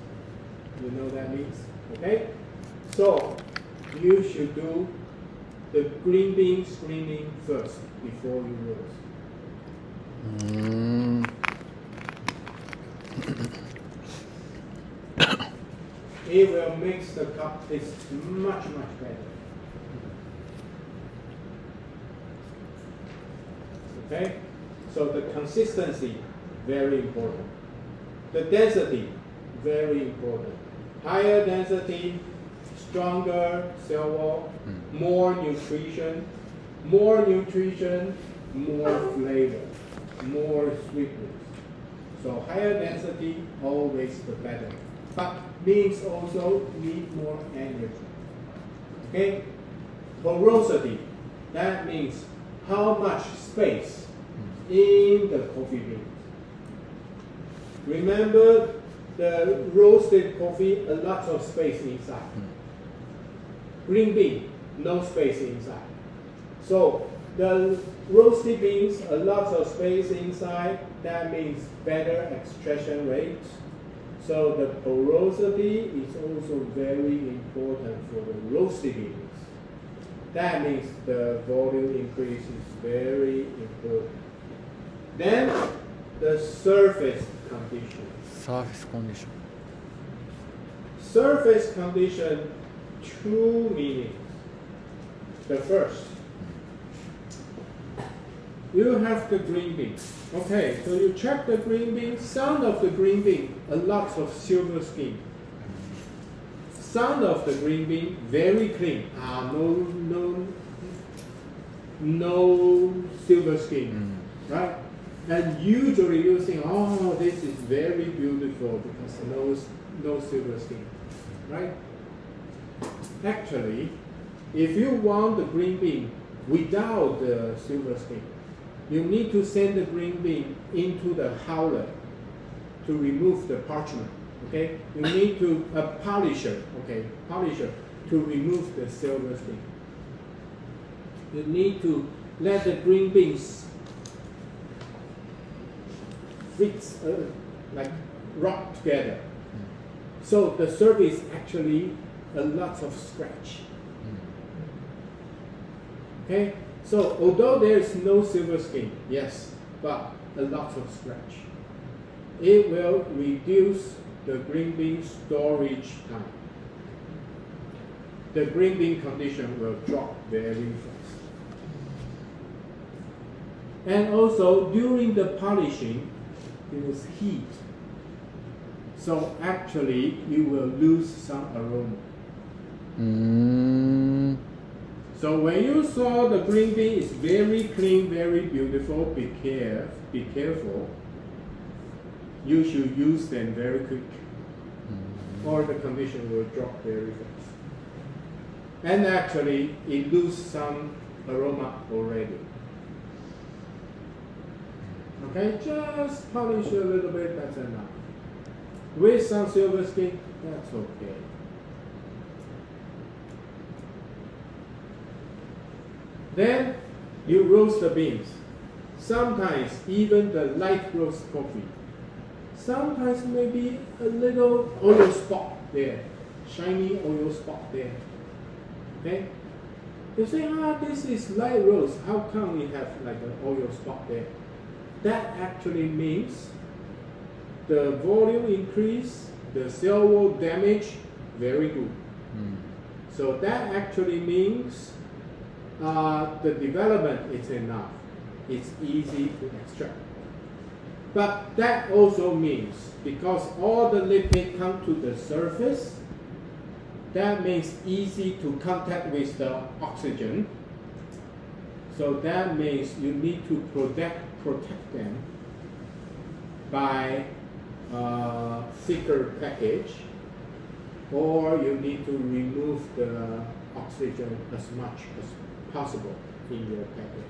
You know what that means? Okay? So, you should do the green bean screening first before you roast. It will make the cup taste much, much better. Okay? So the consistency, very important. The density, very important. Higher density, stronger cell wall, more nutrition, more flavor, more sweetness. So higher density, always the better. But means also need more energy. Okay? Porosity, that means how much space in the coffee beans. Remember, the roasted coffee, a lot of space inside. Green bean, no space inside. So the roasted beans, a lot of space inside, that means better extraction rate. So the porosity is also very important for the roasted beans. That means the volume increase is very important. Then the surface condition. Surface condition, 2 meanings. The first, you have the green bean. Okay, so you check the green bean. Some of the green bean, a lot of silver skin. Some of the green bean very clean. No silver skin, right? And usually you think, oh, this is very beautiful because no silver skin, right? Actually, if you want the green bean without the silver skin, you need to send the green bean into the howler to remove the parchment. Okay, you need to a polisher to remove the silver skin. You need to let the green beans fix like rub together. So the surface actually a lot of scratch. Okay, so although there is no silver skin, yes, but a lot of scratch. It will reduce the green bean storage time. The green bean condition will drop very fast. And also during the polishing, it was heat. So actually you will lose some aroma. So when you saw the green bean is very clean, very beautiful, be careful. You should use them very quick, or the condition will drop very fast. And actually, it loses some aroma already. Okay, just polish a little bit, that's enough. With some silver skin, that's okay. Then you roast the beans. Sometimes even the light roast coffee. Sometimes maybe a little oil spot there, shiny oil spot there. Okay? You say, this is light roast. How come we have like an oil spot there? That actually means the volume increase, the cell wall damage, very good. So that actually means the development is enough. It's easy to extract. But that also means because all the lipid come to the surface, that means easy to contact with the oxygen. So that means you need to protect them by thicker package, or you need to remove the oxygen as much as possible in your package.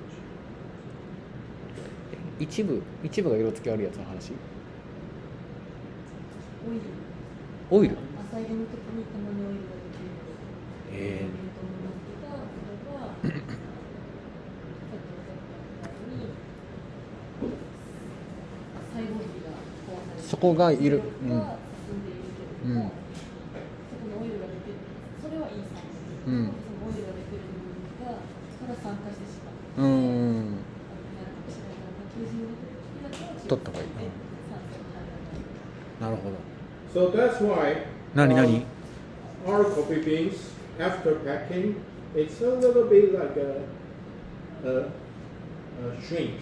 一部が色付きあるやつの話。オイル。浅いの時にたまにオイルができる。と思いますけど、それはさっきおっしゃったように細胞壁が壊されて、そこがいる。進んでいるけれども、そこのオイルが出てる。それはいい酸素。そのオイルが出てる部分がただ酸化してしまう。取った方がいい。なるほど。So that's why our coffee beans after packing, it's a little bit like a shrink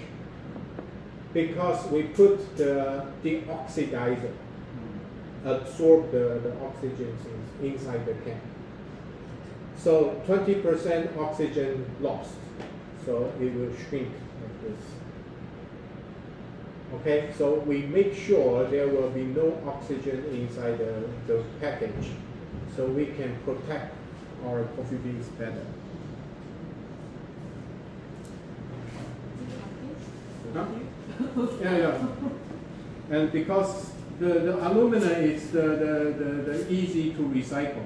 because we put the oxidizer absorb the oxygen inside the can. So 20% oxygen lost, so it will shrink like this. Okay, so we make sure there will be no oxygen inside the package, so we can protect our coffee beans better. Huh? Yeah. And because the alumina is the easy to recycle.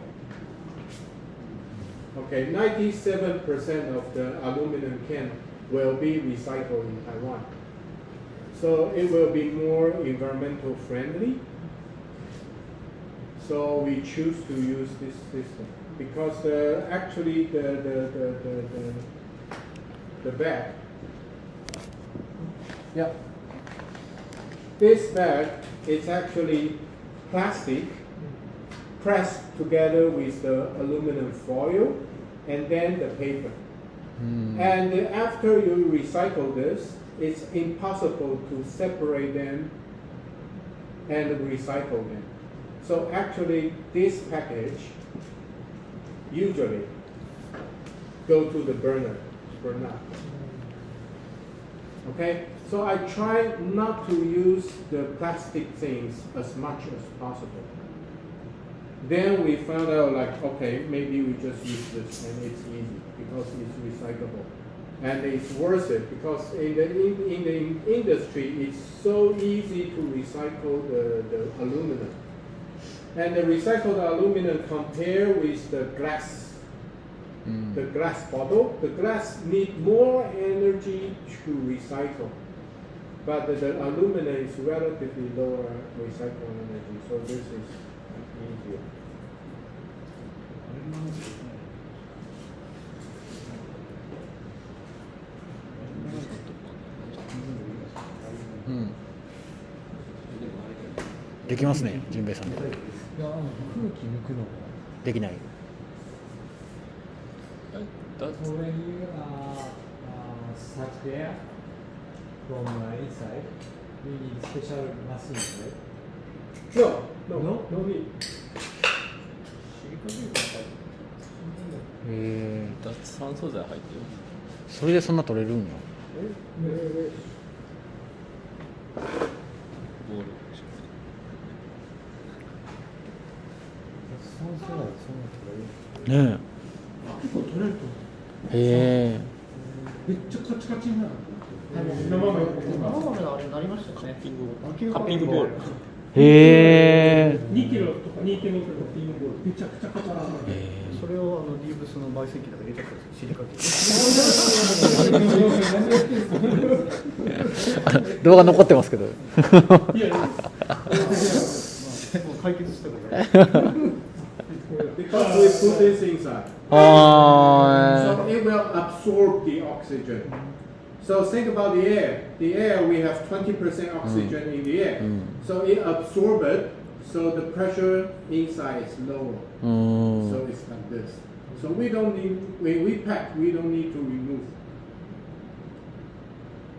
Okay, 97% of the aluminum can will be recycled in Taiwan. So it will be more environmental friendly. So we choose to use this system because actually the bag. Yeah. This bag is actually plastic pressed together with the aluminum foil and then the paper. And after you recycle this, it's impossible to separate them and recycle them. So actually, this package usually go to the burner, burn up. Okay, so I try not to use the plastic things as much as possible. Then we found out like, okay, maybe we just use this and it's easy because it's recyclable. And it's worth it because in the industry, it's so easy to recycle the aluminum. And the recycled aluminum compared with the glass, the glass bottle, the glass need more energy to recycle. But the aluminum is relatively lower recycle energy, so this is easier. Mm. できますね、純平さんで。いや、空気抜くの。できない。So when you suck air from inside, you need special machine, right? No need. 脱酸素剤入ってる。それでそんな取れるんや。ボール。ねえ。結構取れると思う。へえ。めっちゃカチカチになる。生豆のあれになりましたよね。カッピングボール。へえ。2キロとか 2.5 キロのピンボールめちゃくちゃカチャカチャ。それをリーブスの焙煎機だけ入れちゃったんですよ、尻かけ。動画残ってますけど。いやいや。もう解決したから。Because we put this inside. あ So it will absorb the oxygen. So think about the air. The air, we have 20% oxygen in the air. So it absorbs it, so the pressure inside is lower. So it's like this. So we don't need, when we pack, we don't need to remove.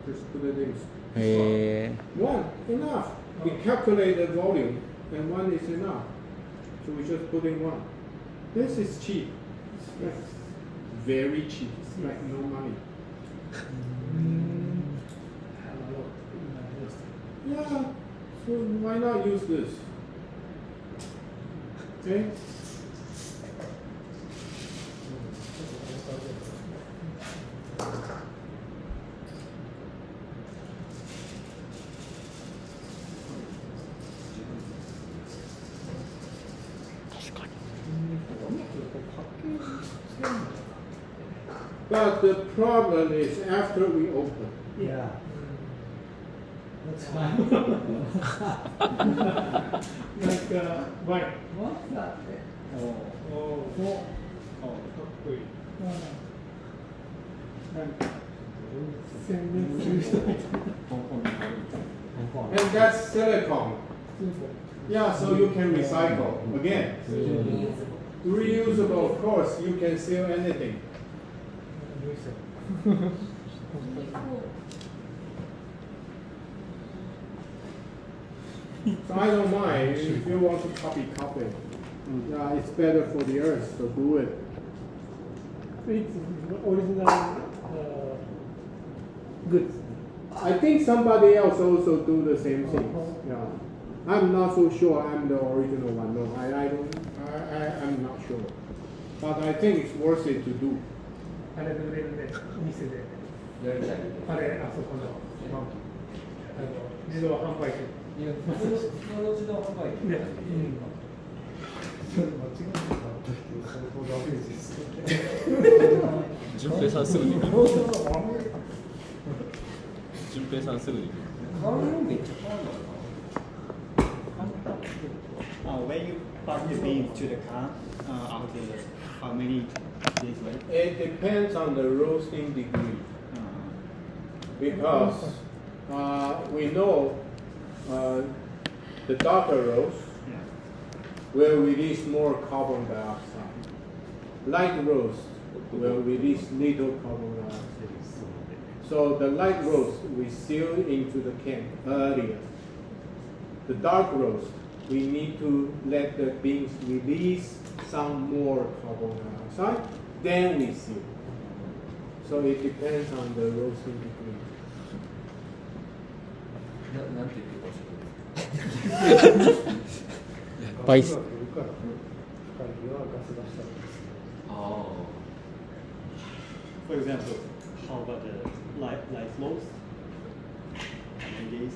Just put it in. へえ。 One, enough. We calculate the volume, and one is enough. So we just put in one. This is cheap. It's like very cheap. It's like no money. Yeah, so why not use this? Okay? But the problem is after we open. Yeah. That's fine. Like white. What's that? Oh,かっこいい。なんか宣伝する人みたいな。 And that's silicone. Yeah, so you can recycle. Again, reusable, of course, you can seal anything. So I don't mind if you want to copy. Yeah, it's better for the earth, so do it. It's original goods. I think somebody else also do the same thing. Yeah, I'm not so sure I'm the original one. No, I'm not sure. But I think it's worth it to do. あれの売れるね、店で。あれ、あそこの、自動販売機。いや、自動販売機。ね。順平さんすぐに。順平さんすぐに。When you pack the beans to the can, after how many days later? It depends on the roasting degree. Because we know the darker roast will release more carbon dioxide. Light roast will release little carbon dioxide. So the light roast we seal into the can earlier. The dark roast we need to let the beans release some more carbon dioxide, then we seal. So it depends on the roasting degree. なんて言ってました？バイス。For example, how about the light flows? How many days?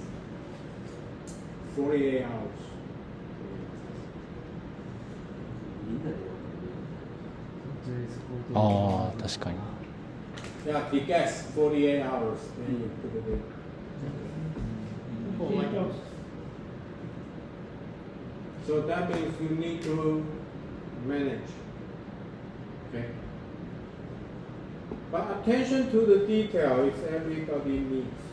48 hours. Ah, 確かに。 Yeah, the gas 48 hours. Then you put it in. So that means you need to manage. Okay. But attention to the detail is everybody needs.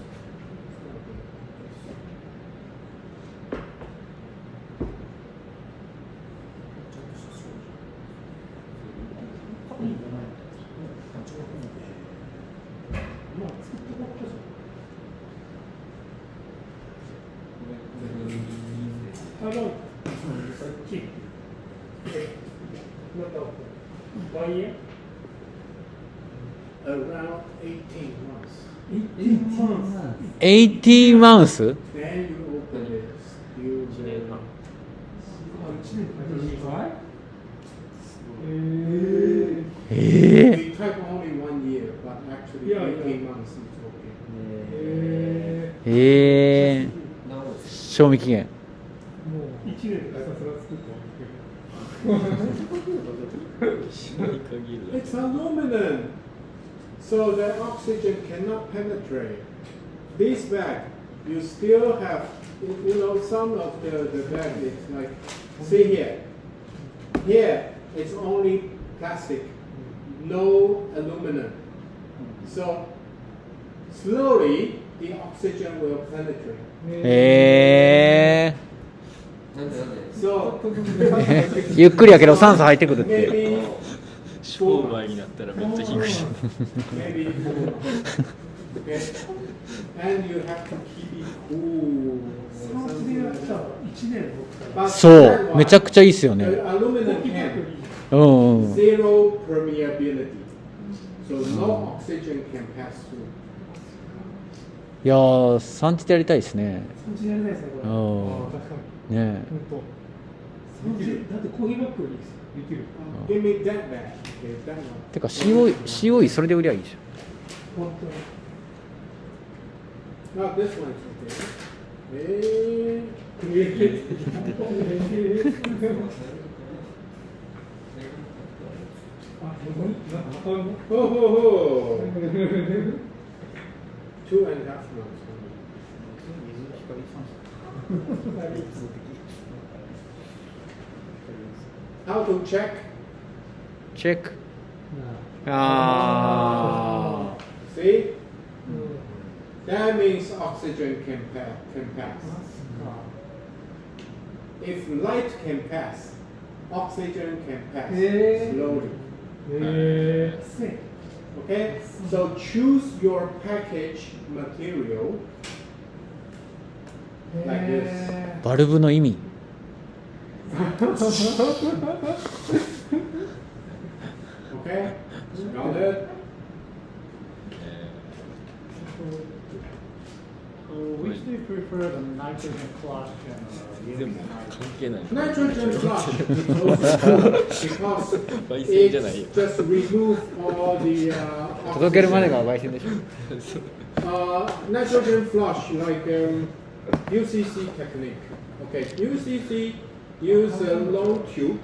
How long? Keep. Not open. 1 year? Around 18 months. 18 months. 18 マウス Then you open it. You will. え We type only 1 year, but actually Yeah, 18 yeah. months is okay. え賞味期限。もう1年でさすが作った島に限る。 It's aluminum, so the oxygen cannot penetrate. This bag, you still have, you know, some of the bag is like, see here. Here, it's only plastic, no aluminum. So, slowly, the oxygen will penetrate. So, ゆっくりやけど酸素入ってくるって。 maybe 商売になったらめっちゃ低い。 maybe 4 months. Okay? And you have to keep it cool. 産地でやったら1年持ったら But そう that one, めちゃくちゃいいっすよ the ね。 aluminum can, うんうん zero permeability. So no oxygen can pass through. いやー産地でやりたいですね。産地でやりたいですね、これ。うんああ、確かに。ね本当。産地だってコーヒーバッグよりできる。 Give me that bag. Okay, that one. てか COE それで売りゃいいじ本当に。 Now this one is okay. Oh, ho, ho. 2.5 months. How to check? チェック。あ See? That means oxygen can pass. If light can pass, oxygen can pass slowly. せい。 Okay? So choose your package material like this. ーバルブの意味。 Okay? Got it? Which do you prefer, the nitrogen flush and 全部関係ない。 Nitrogen flush is also good because 焙煎じゃないよ。 it just remove all the 届けるまで oxygen. が焙煎でしょ。 Nitrogen flush like UCC technique. Okay, UCC use a long tube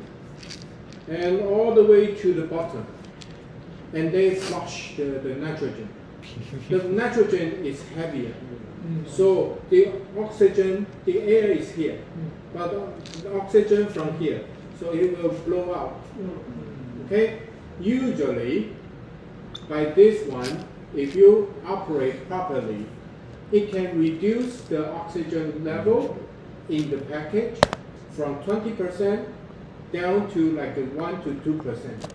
and all the way to the bottom, and they flush the nitrogen. The nitrogen is heavier, so the oxygen, the air is here, but the oxygen from here, so it will blow out. Okay, usually by this one, if you operate properly, it can reduce the oxygen level in the package from 20% down to like 1 to 2%.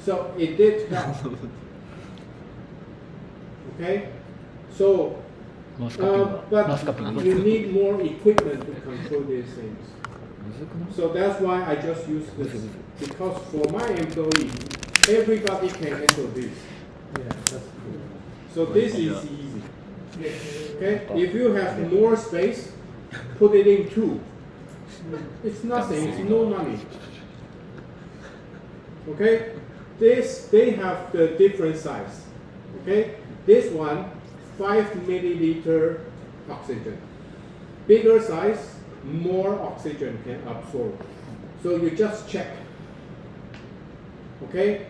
So it did help. Okay, so マスカピング but マスカピング you need more equipment to control these things. むずくない So that's why I just use this. Because for my employee, everybody can handle this. Yeah, that's good. So this is easy. Okay? If you have more space, put it in two. It's nothing, it's no money. Okay? This, they have the different size. Okay? This one, 5 milliliter oxygen. Bigger size, more oxygen can absorb. So you just check. Okay?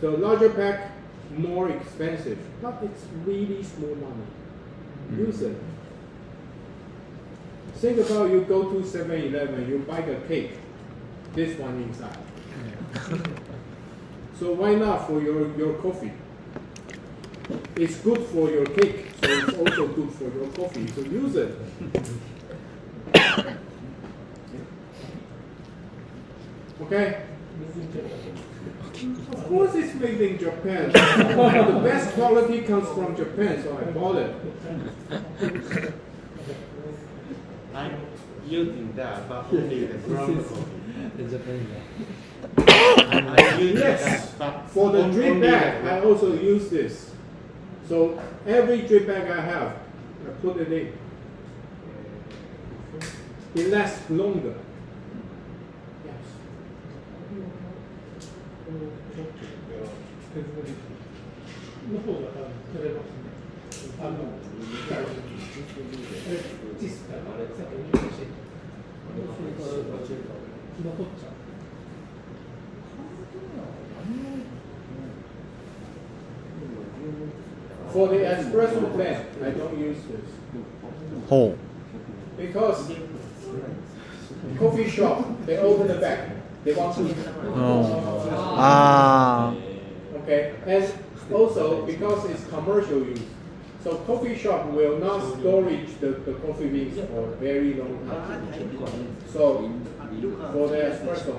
So larger pack, more expensive, but it's really small money. Use it. Think about you go to 7-Eleven, you buy a cake, this one inside. So why not for your coffee? It's good for your cake, so it's also good for your coffee, so use it. Okay? Of course it's made in Japan. The best quality comes from Japan, so I bought it. I'm using that, but only the ground coffee. Yes, for the drip bag, I also use this. So every drip bag I have, I put it in. It lasts longer. Yes. の方が取れますね。チスかあれさっきお見せして。残っちゃう。For the espresso blend, I don't use this. ほ Because coffee shop, they open the bag. They want to. うあ Okay, and also because it's commercial use, so coffee shop will not storage the coffee beans for a very long time. So for the espresso,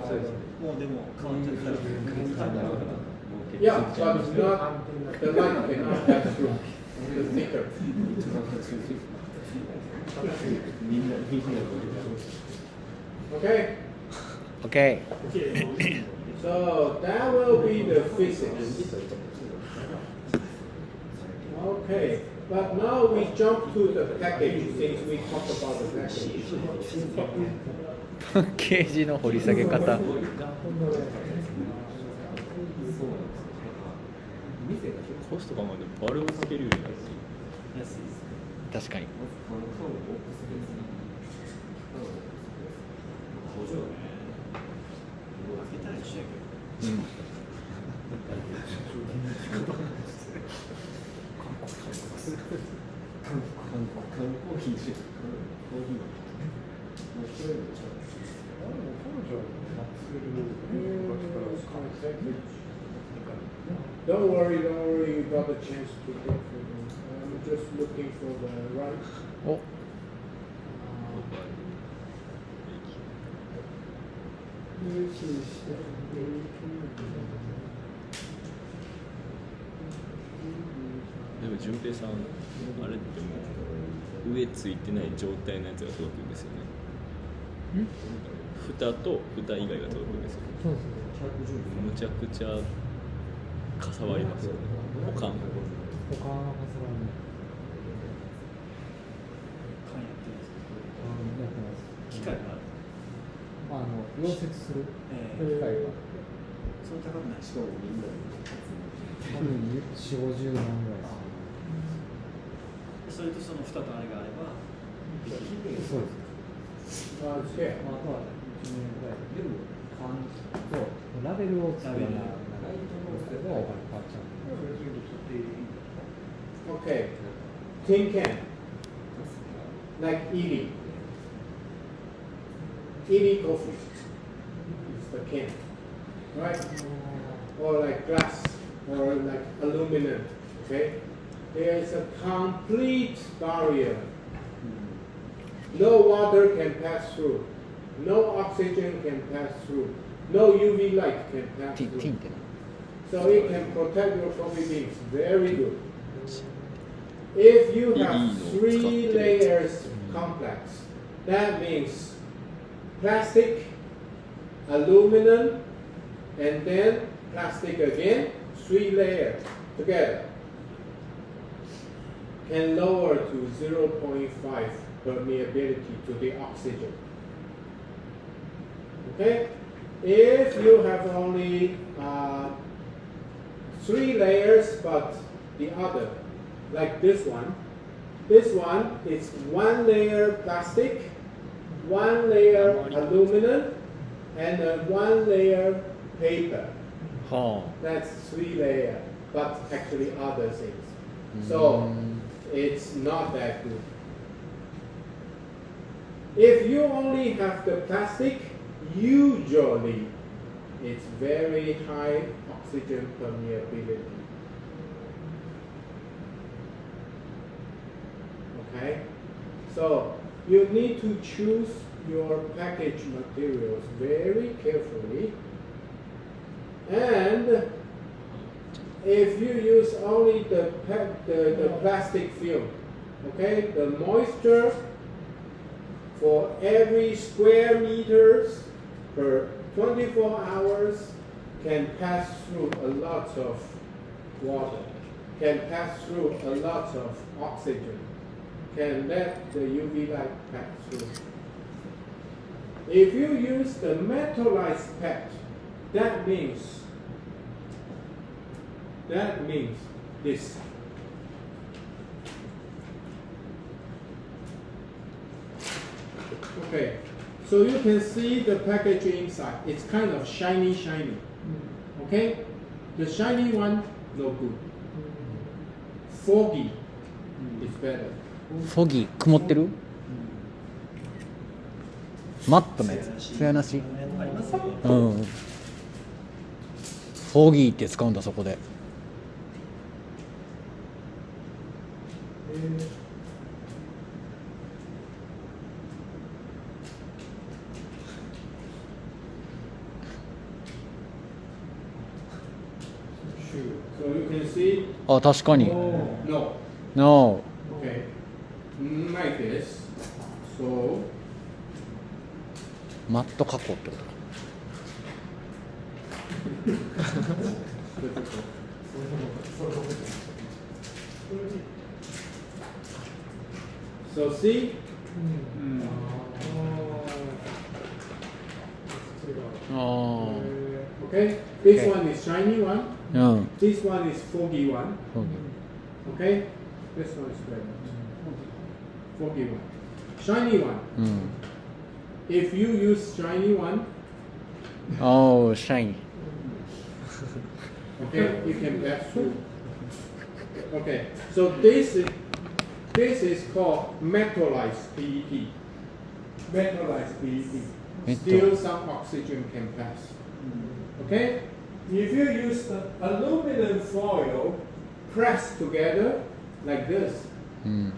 yeah, but it's not the light cannot pass through the thicker. Okay. あ OK So that will be the physics. Okay, but now we jump to the package since we talked about the package. パッケージの掘り下げ方コスト考えてバルブかけるより安い。確かにDon't worry, you got a chance to get for them. I'm just looking for the right. お でも順平さんあれってもう上ついてない状態のやつが届くんですよね。蓋と蓋以外が届くんですよ。そうですね。むちゃくちゃかさばりますよね。保管。他のはずはね。やってます。機械が溶接する機械が。その高くないしかもみんな多分4、50万ぐらいそれとその蓋とあれがあればそうですIt's here. あとは1年ぐらいでもそうラベルを作るようなライトのお金変わっちゃう Okay, tin can, like Ely coffee. It's the can, right? Or like glass, or like aluminum. Okay, there is a complete barrier. No water can pass through. No oxygen can pass through. No UV light can pass ティン through. So it can protect your coffee beans very good. if you have いいのを使ってる。 3 layers complex, that means plastic, aluminum, and then plastic again, 3 layers together can lower to 0.5 permeability to the oxygen. Okay? If you have only 3 layers, but the other, like this one is 1 layer plastic, 1 layer aluminum, and then 1 layer paper. は That's 3 layer, but actually other things. So it's not that good. If you only have the plastic, usually it's very high oxygen permeability. Okay? So you need to choose your package materials very carefully. And if you use only the plastic film, okay, the moisture for every square meters per 24 hours can pass through a lot of water, can pass through a lot of oxygen, can let the UV light pass through. If you use the metallized PET, that means this. Okay, so you can see the package inside. It's kind of shiny. Okay, the shiny one no good. Foggy is better. フォギー曇ってるマットのやつ艶なしありますよね。うんフォギーって使うんだそこでSo you can see. あ確かに No. No Okay. Like this. So マット加工ってことか So see. Okay. This one is shiny one. うん This one is foggy one. フォギ Okay. This one is red. Foggy one. Shiny one. ーうん If you use shiny one, おーシャイン okay, you can pass through. Okay. So this is called metallized PET. Metallized PET. Still some oxygen can pass. Okay? If you use the aluminum foil pressed together like this, うん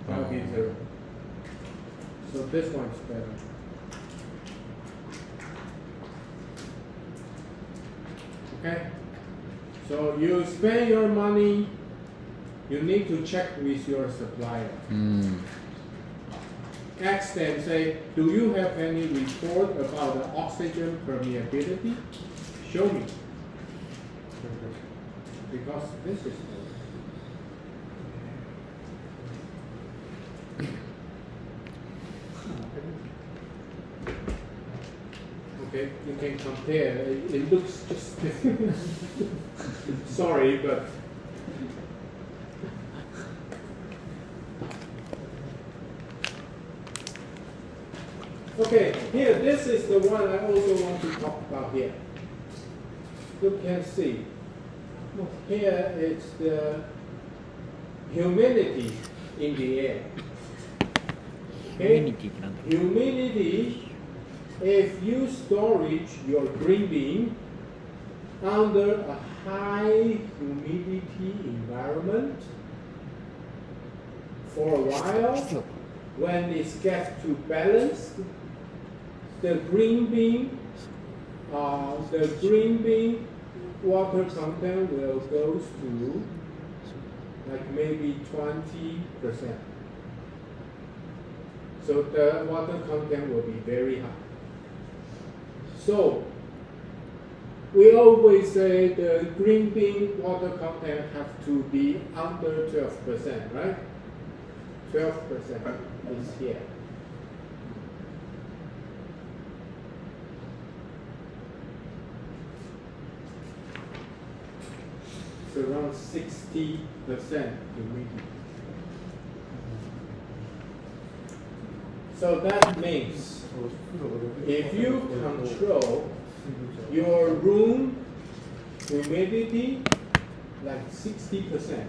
that'll be zero. So this one's better. Okay? So you spend your money, you need to check with your supplier. うん Ask them, say, do you have any report about the oxygen permeability? Show me. Because this is okay, you can compare. It looks just different. Sorry, but okay, here, this is the one I also want to talk about here. You can see, here it's the humidity in the air. Okay? Humidity ってなんだ Humidity, if you storage your green bean under a high humidity environment for a while, when it gets to balance, the green bean water content will go to like maybe 20%. So the water content will be very high. So we always say the green bean water content have to be under 12%, right? 12% is here. It's around 60% humidity. So that means if you control your room humidity like 60%.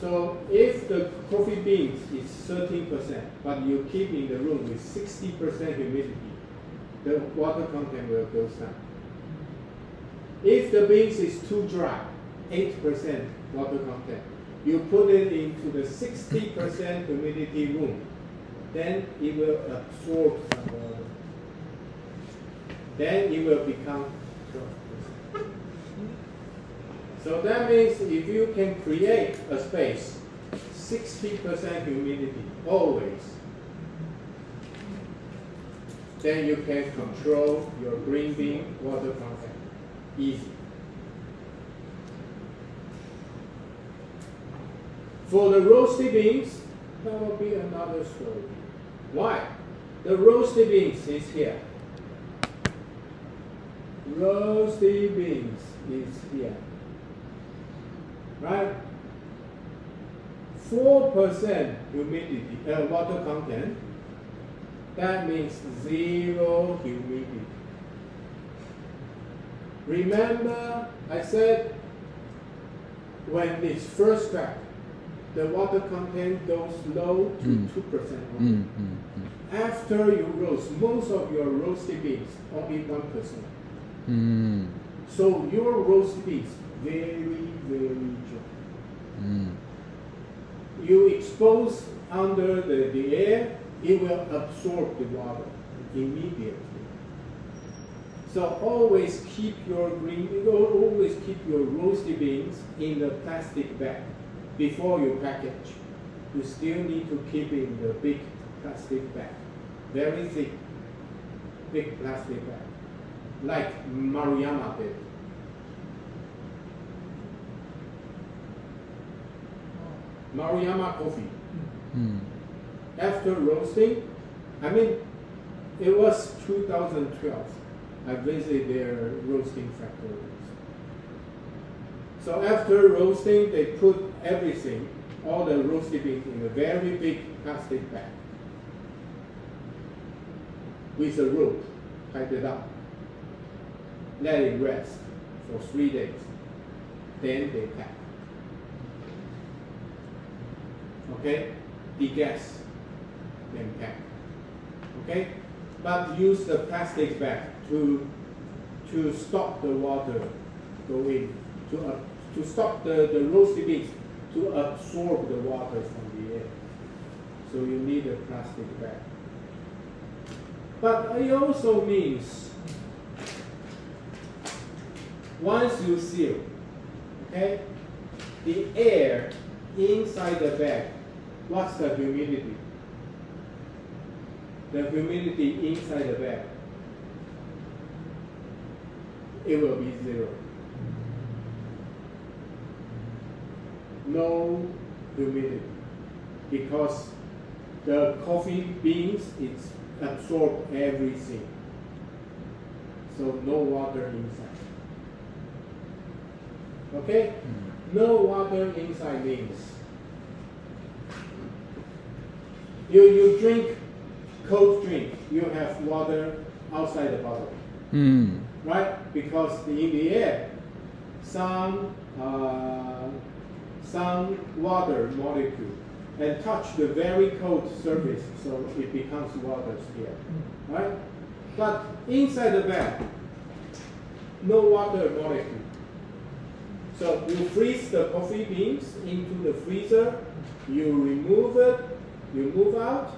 So if the coffee beans is 13%, but you keep in the room with 60% humidity, the water content will go down. If the beans is too dry, 8% water content, you put it into the 60% humidity room, then it will absorb some water. Then it will become 12%. So that means if you can create a space, 60% humidity, always, then you can control your green bean water content. Easy. For the roasted beans, that will be another story. Why? The roasted beans is here. Roasted beans is here. Right? 4% humidity, water content. That means 0 humidity. Remember, I said when it's first cracked, the water content goes low to 2%. After you roast, most of your roasted beans, only 1%. So your roasted beans, very, very dry. You expose under the air, it will absorb the water immediately. So always keep your roasted beans in the plastic bag before you package. You still need to keep it in the big plastic bag, very thick, big plastic bag, like Maruyama did. Maruyama coffee. After roasting, I mean, it was 2012. I visited their roasting factories. So after roasting, they put everything, all the roasted beans in a very big plastic bag with a rope, tied it up, let it rest for 3 days. Then they pack. Okay? Degas, then pack. Okay? But use the plastic bag to stop the water going, to stop the roasted beans to absorb the water from the air. So you need a plastic bag. But it also means once you seal, okay, the air inside the bag, what's the humidity? The humidity inside the bag, it will be 0. No humidity, because the coffee beans, it's absorb everything. So no water inside. Okay? No water inside means you drink cold drink, you have water outside the bottle. Right? Because in the air, some water molecule and touch the very cold surface, so it becomes water here. Right? But inside the bag, no water molecule. So you freeze the coffee beans into the freezer, you remove it, you move out,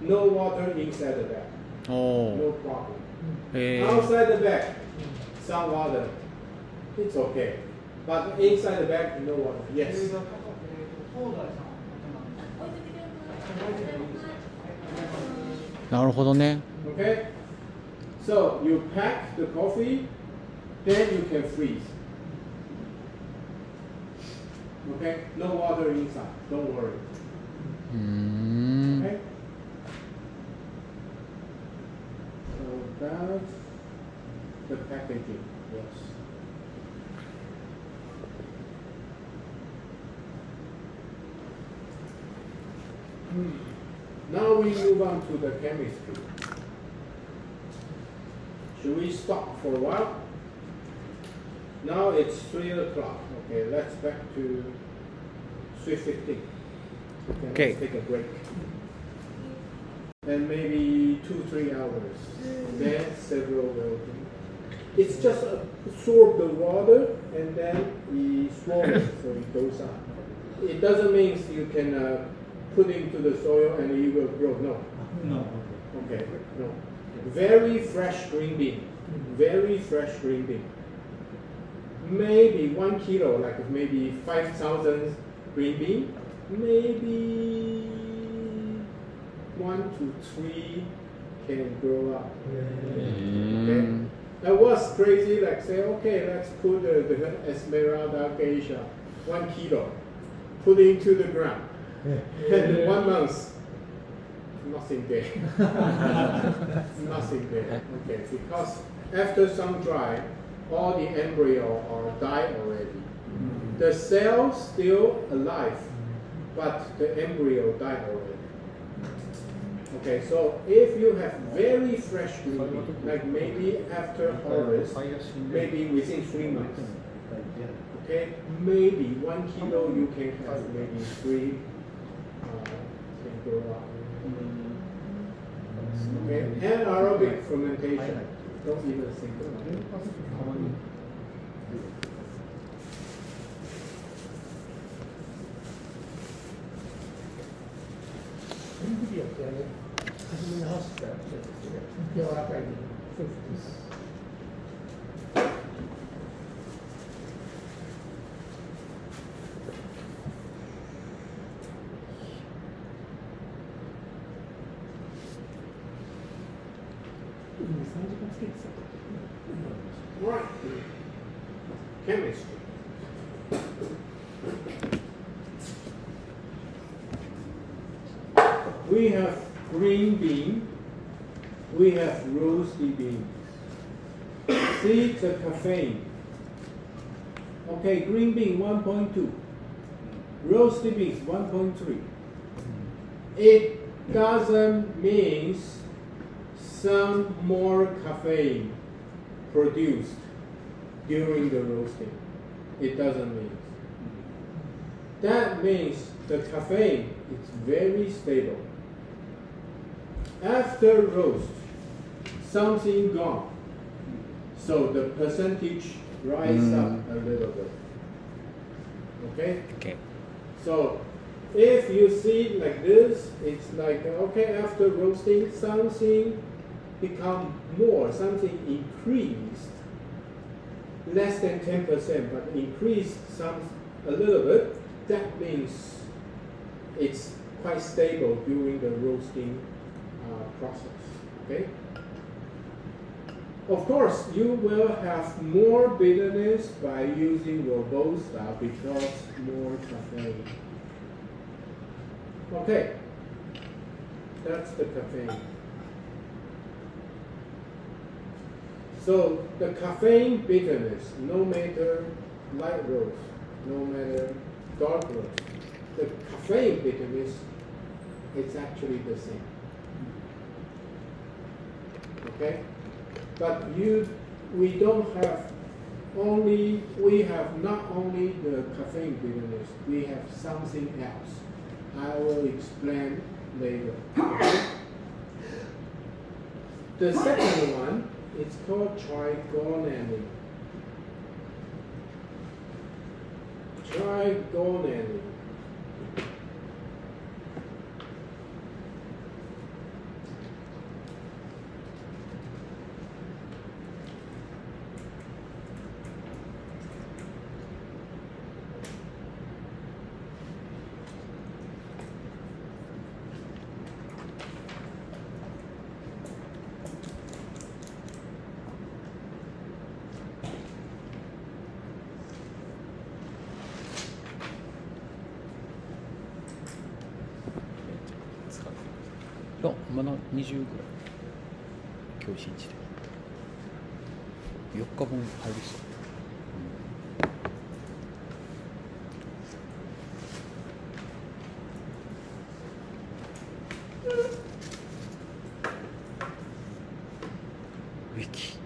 no water inside the bag. No problem. Outside the bag, some water, it's okay. But inside the bag, no water. Yes. 置いといてください。なるほどね。 Okay? So you pack the coffee, then you can freeze. Okay? No water inside. Don't worry. うーん。 Okay? So that's the packaging. Yes. Now we move on to the chemistry. Should we stop for a while? Now it's 3 o'clock. Okay, let's back to 3:15. Okay. Let's take a break. And maybe 2-3 hours. Then several will be. It's just absorb the water and then we swallow it so it goes up. It doesn't mean you can put into the soil and it will grow. No. No. Okay. No. Very fresh green bean. Very fresh green bean. Maybe 1 kilo, like maybe 5,000 green bean. Maybe 1 to 3 can grow up. Okay. I was crazy, like say, okay, let's put the Esmeralda geisha, 1 kilo, put it into the ground. And 1 month, nothing there. Nothing there. Okay, because after sun dry, all the embryo are died already. The cells still alive, but the embryo died already. Okay, so if you have very fresh green bean, like maybe after harvest, maybe within 3 months, okay, maybe 1 kilo you can have maybe 3 can grow up. Okay, anaerobic fermentation. Don't even think about it. Right. Chemistry. We have green bean. We have roasty beans. See the caffeine. Okay, green bean 1.2. Roasty beans 1.3. It doesn't mean some more caffeine produced during the roasting. It doesn't mean. That means the caffeine is very stable. After roast, something gone. So the percentage rise up a little bit. Okay? Okay. So if you see like this, it's like, okay, after roasting, something become more, something increased, less than 10%, but increased a little bit. That means it's quite stable during the roasting process. Okay. Of course, you will have more bitterness by using Robusta because more caffeine. Okay, that's the caffeine. So the caffeine bitterness, no matter light roast, no matter dark roast, the caffeine bitterness, it's actually the same. Okay, but we have not only the caffeine bitterness, we have something else. I will explain later. The second one is called trigonelline. Trigonelline. まだ20ぐらい今日1日で4日分入りそう。ウィキ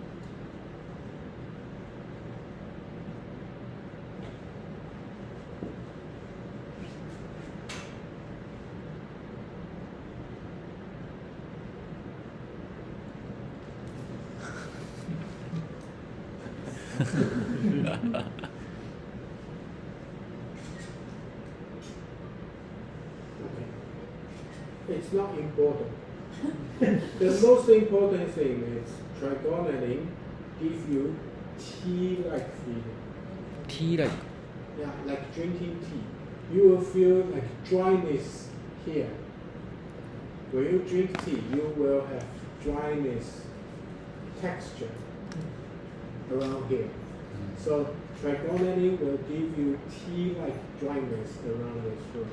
It's not important. The most important thing is trigonally give you tea-like feeling. Tea like Yeah, like drinking tea. You will feel like dryness here. When you drink tea, you will have dryness texture around here. So trigonally will give you tea-like dryness around your throat.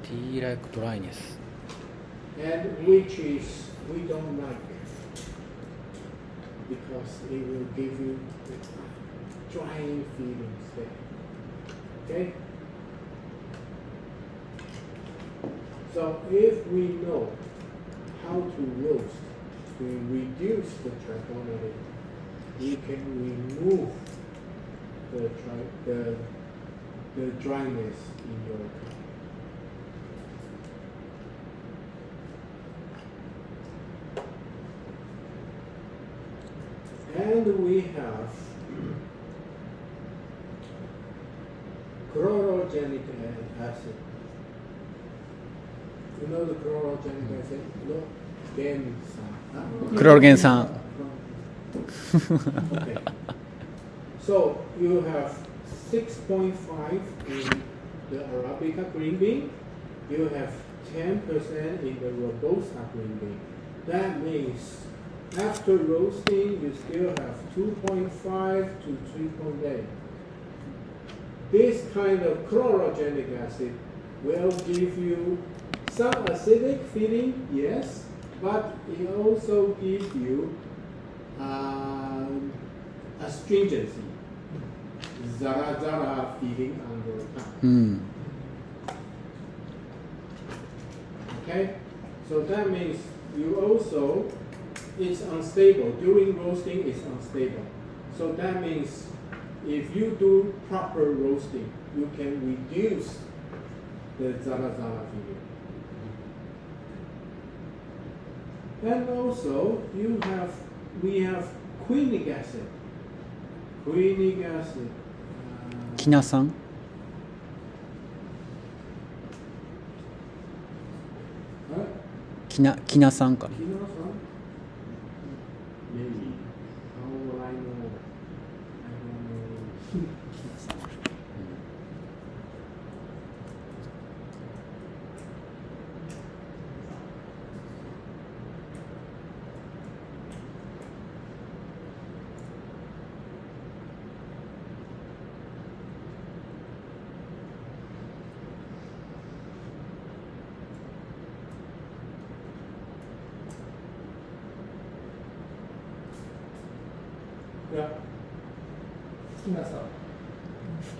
Tea like dryness. And which is we don't like because it will give you drying feelings there. Okay? So if we know how to roast to reduce the trigonally, we can remove the dryness in your cup. And we have chlorogenic acid. You know the chlorogenic acid? No, Chlorogensan. Okay. So you have 6.5 in the Arabica green bean. You have 10% in the Robusta green bean. That means after roasting, you still have 2.5 to 3.8. This kind of chlorogenic acid will give you some acidic feeling, yes, but it also gives you astringency, zara feeling on your tongue. Okay, so that means you also, it's unstable. During roasting, it's unstable. So that means if you do proper roasting, you can reduce the zara feeling. And also, we have quinic acid. Quinic acid. キナ酸キナ酸かな Maybe. How will I know? I don't know. Yeah. きなさん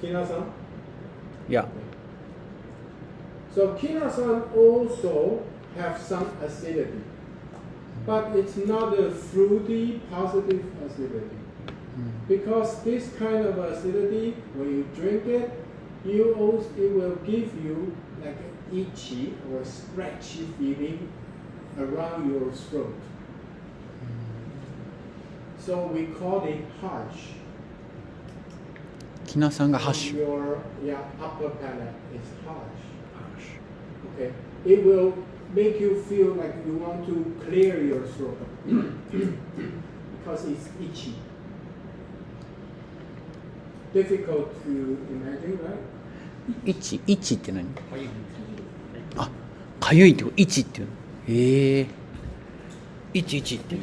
Kinasan? Yeah. So kinasan also have some acidity, but it's not a fruity positive acidity. Because this kind of acidity, when you drink it, it will give you like an itchy or scratchy feeling around your throat. So we call it harsh. キナ酸がハッシュ Your upper palate is harsh. Okay. It will make you feel like you want to clear your throat because it's itchy. Difficult to imagine, right? イチって何あ、かゆいってことイチっていうのイチって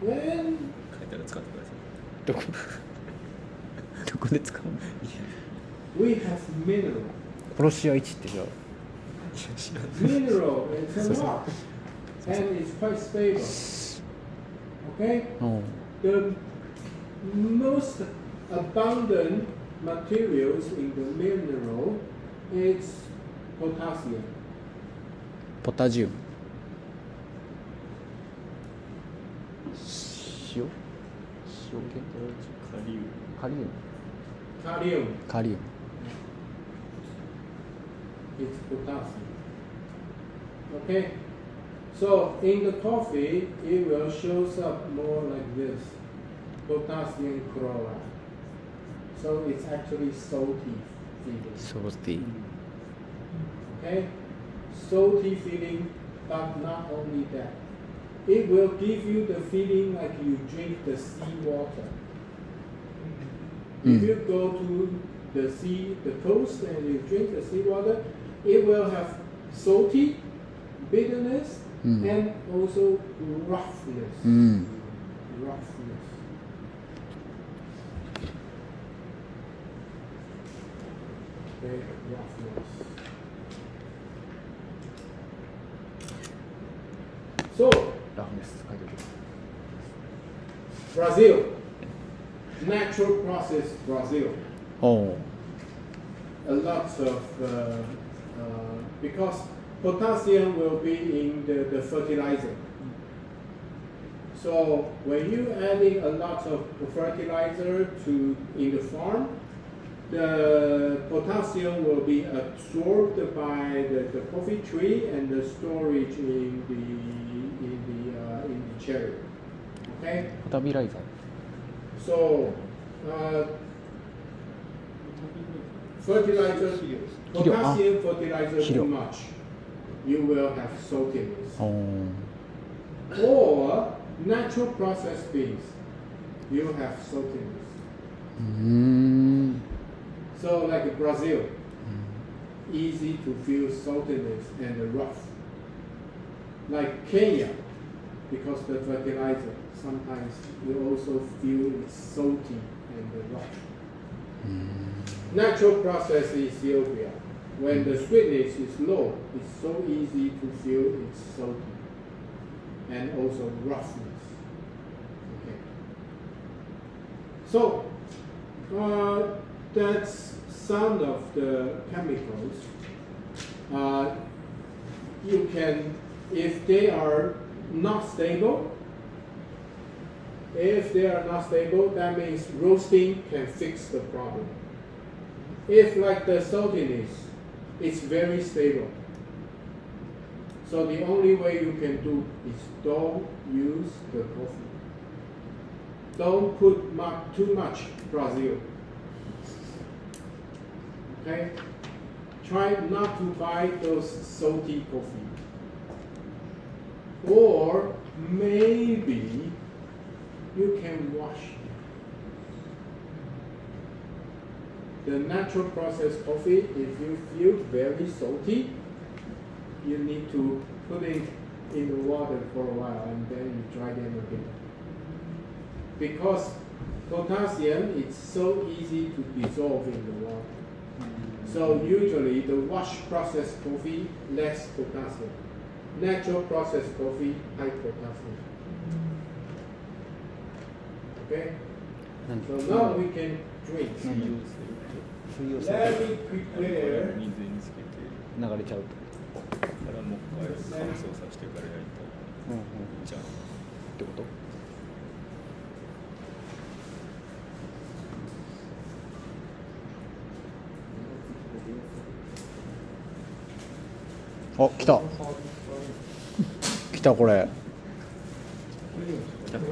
When 書いたら使ってください。どこで使うの we have mineral プロシア1ってじゃあ Mineral, it's a rock. And it's quite stable. Okay? うん The most abundant materials in the mineral is potassium. ポタジウム塩系カリウムカリウム Calcium, カリウム it's potassium. Okay? So in the coffee, it will shows up more like this, potassium chloride. So it's actually salty feeling. ソーティー Okay? Salty feeling, but not only that. It will give you the feeling like you drink the seawater. If you go to the sea, the coast, and you drink the seawater, it will have salty, bitterness, and also roughness. うん Roughness. Okay, roughness. So, ラフネス書いておく Brazil. Natural process Brazil. おう A lot of, because potassium will be in the fertilizer. So when you adding a lot of fertilizer in the farm, the potassium will be absorbed by the coffee tree and the storage in the cherry. Okay. ポタビライザー So fertilizer, potassium fertilizer too much, you will have saltiness. おう Or natural processed beans, you have saltiness. うーん So like Brazil, easy to feel saltiness and rough. Like Kenya, because the fertilizer, sometimes you also feel it's salty and rough. Natural process Ethiopia, when the sweetness is low, it's so easy to feel it's salty and also roughness. Okay. So that's some of the chemicals. You can, if they are not stable, that means roasting can fix the problem. If like the saltiness, it's very stable. So the only way you can do is don't use the coffee. Don't put too much Brazil. Okay? Try not to buy those salty coffee. Or maybe you can wash it. The natural processed coffee, if you feel very salty, you need to put it in the water for a while and then you dry them again. Because potassium is so easy to dissolve in the water. So usually the wash processed coffee, less potassium. Natural processed coffee, high potassium. Okay? So now we can drink. 水溶性 Let me prepare 水につけて流れちゃうとからもう一回乾燥させてから焼いたじゃあってことあ、来た来たこれこ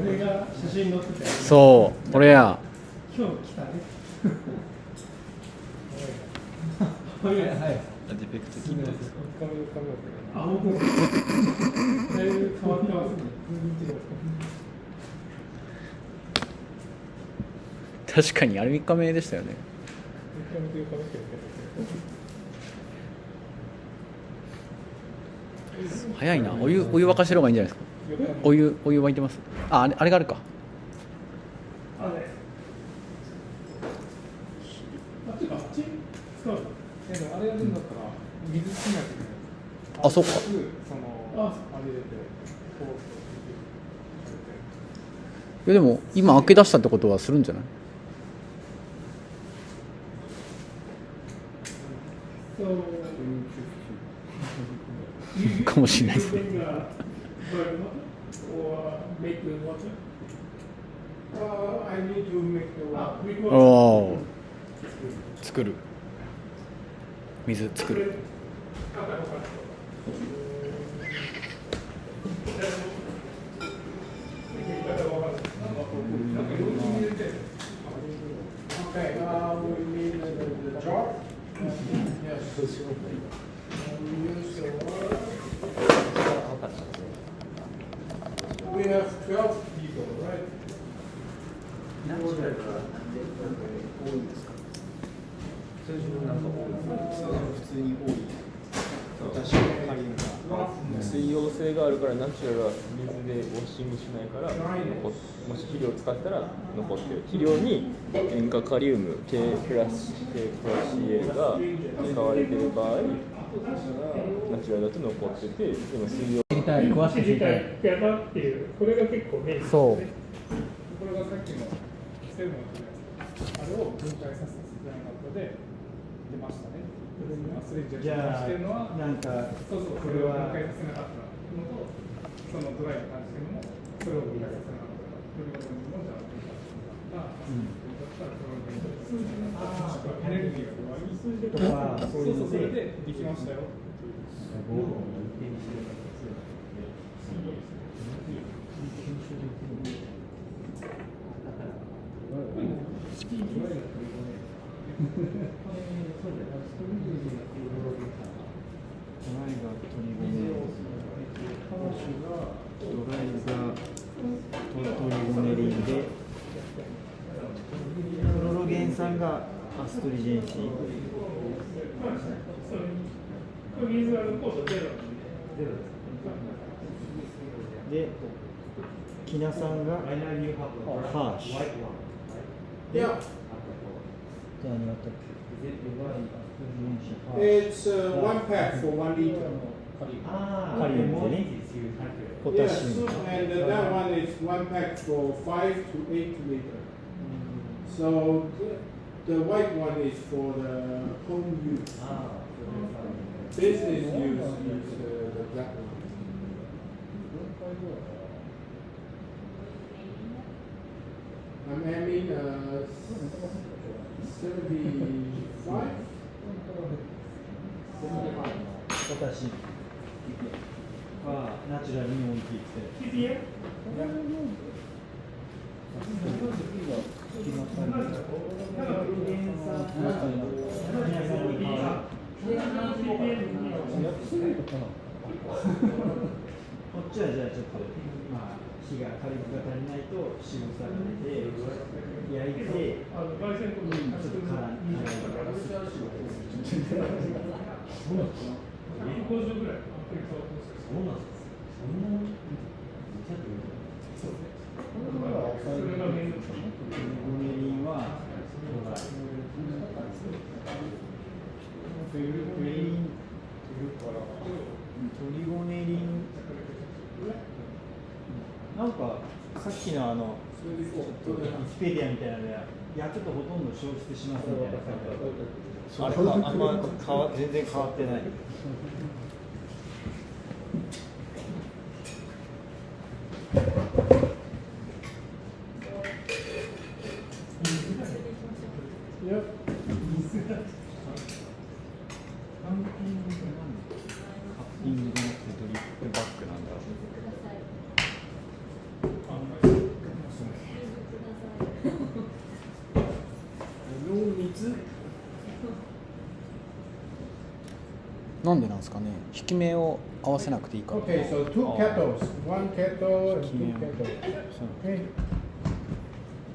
れが写真載ってたよね。そうこれや今日来たね。早い早い。ディフェクト機能ですかあ、僕もだいぶ変わってますね。確かにあれ3日目でしたよね早いなお湯沸かしてる方がいいんじゃないですかお湯沸いてますあれがあるかあれ。あっち使うの？あれやるんだったら水つけなきゃいけない。あ、そっか。そのあれ入れてこう。いやでも今開け出したってことはするんじゃない？ かもしれないですね。おお、作る。水作る。Okay, we need the jar. Yes. We have 12 people, right? ナチュラルはなんで多いんですか？それともなんか普通に多い。私のカリウムが水溶性があるからナチュラルは水でウォッシングしないからもし肥料を使ったら残ってる。肥料に塩化カリウム K プラス CA が使われている場合、ナチュラルだと残ってて、でも水溶詳しく知りたい。ピャタっていうこれが結構メインですね。そう。これがさっきのセルのあれを分解させたスライナーで出ましたね。じゃあなんかそうそう、これは分解させなかったのと、そのドライの感じでもそれを分解させなかった。プリゴニもじゃあ分解させなかった。だったら数字のエネルギーが弱い数字でとか、そうそう、それでできましたよ。トリゴネリンで、クロロゲン酸がアストリジェンシン。で、キナ酸がハーシュ。Yeah, じゃあ何があったっけ？ it's one pack for 1 liter. カリウムでね。ポタ Yes, シウム。 and that one is one pack for 5 to 8 liter. So the white one is for the home use. Business use is the black one. I'm aiming 75. ポタシはナチュラルに置いていって。こっちはじゃあちょっと、まあ、火が火力が足りないと渋さが出て焼いて、ちょっと辛い。150ぐらい。そうなんですか。そんなにそれがメインですかね。ゴネリンはトリゴネリンなんかさっきのウィキペディアみたいなので焼くとほとんど消失しますみたいなあれはあんま全然変わってない。なんでなんですかね。引き目を合わせなくていいから。 Okay, so 2 kettles. 1 kettle and 2 kettles. Okay.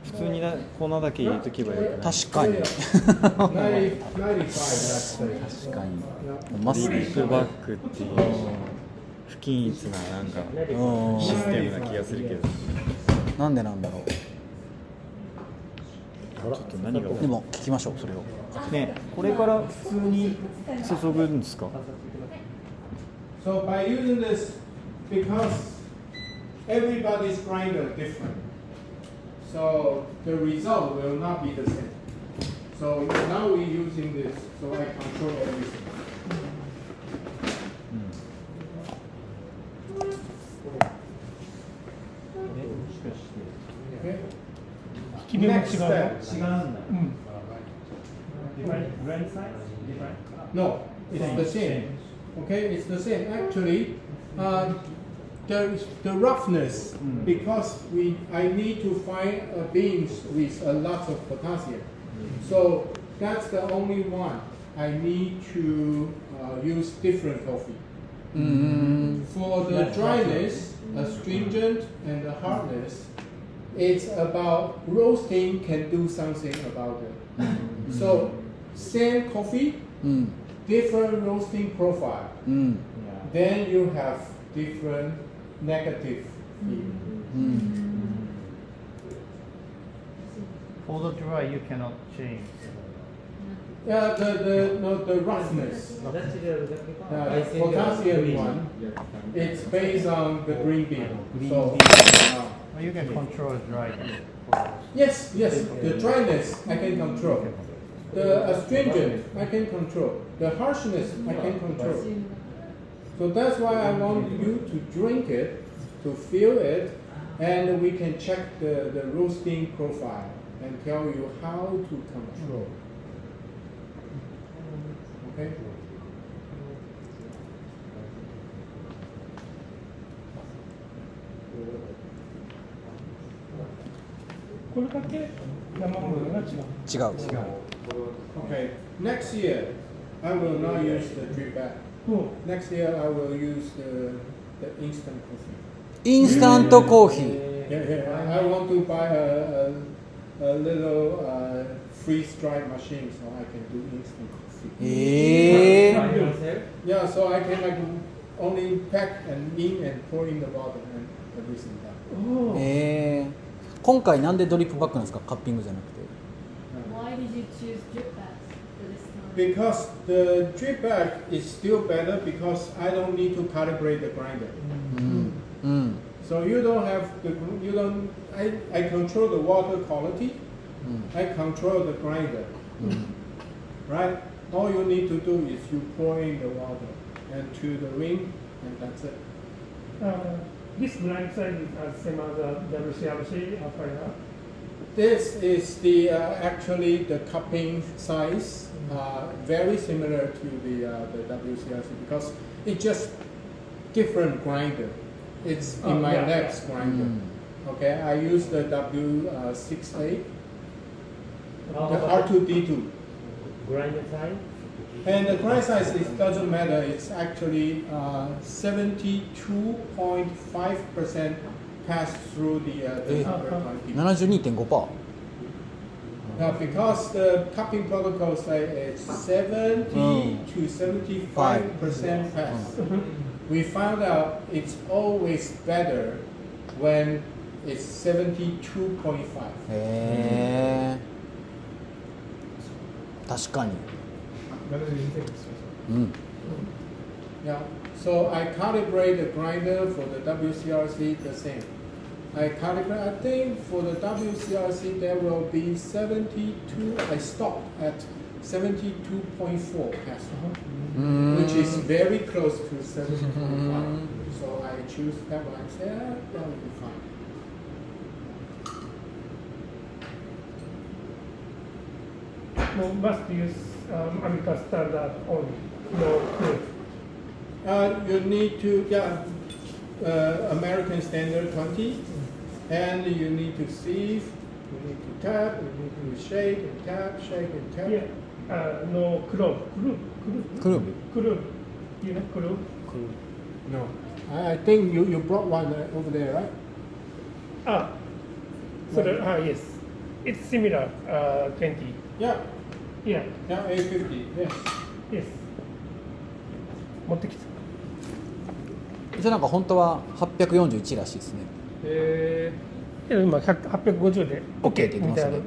普通に粉だけ入れとけばよくない。確かに。 95, let's say. 確かに。マスマスリップバックっていう不均一ななんかシステムな気がするけど。なんでなんだろう。何がでも聞きましょうそれを。ね、これから普通に注ぐんですか？ So by using this, because everybody's grinder is different, so the result will not be the same. So now we're using this, so I control everything. Okay. 決めも違う Next step. No, it's the same. Okay, it's the same. Actually, the roughness, because I need to find beans with a lot of potassium. So that's the only one. I need to use different coffee. For the dryness, astringent, and the hardness, it's about roasting can do something about it. So same coffee, different roasting profile. Then you have different negative feeling. For the dry, you cannot change. Yeah, the roughness. The potassium one, it's based on the green bean. So, You can control dry. yes, the dryness I can control. The astringent I can control. The harshness I can control. So that's why I want you to drink it, to feel it, and we can check the roasting profile and tell you how to control. Okay? これだけ生ものが違う。違う。 Okay. Next year, I will not use the drip bag. Next year, I will use the instant coffee. インスタントコーヒー。 Yeah. I want to buy a little freeze-dried machine so I can do instant coffee. Yeah, so I can only pack and in and pour in the water and everything done. 今回なんでドリップバッグなんですか？カッピングじゃなくて。 Why did you choose drip bags for this time? Because the drip bag is still better because I don't need to calibrate the grinder. So you don't have I control the water quality. I control the grinder. Right? All you need to do is you pour in the water and to the ring and that's it. This grind size is as same as the WCRC fire. This is the actually the cupping size, very similar to the WCRC because it's just different grinder. It's in my next grinder. Okay, I use the W68, the R2D2. Grinder size? And the grind size it doesn't matter. It's actually 72.5% pass through the upper quantity. 72.5%。 Because the cupping protocol say it's 70 to 75% pass. We found out it's always better when it's 72.5. 確かに。 Yeah. So I calibrate the grinder for the WCRC the same. I think for the WCRC there will be 72. I stopped at 72.4 pascal, which is very close to 70.5. So I choose that one. I said that will be fine. No, must use American standard only. No proof. You need to American standard 20, and you need to sieve, you need to tap, you need to shake and tap, shake and tap. Yeah. No clove. Clove. Clove. You know clove? No, I think you brought one over there, right? Yes. It's similar. 20. Yeah. Yeah. Yeah, A50. Yes. Yes. 持ってきた。一応なんか本当は841らしいですね。今850で OK って言ってましたね。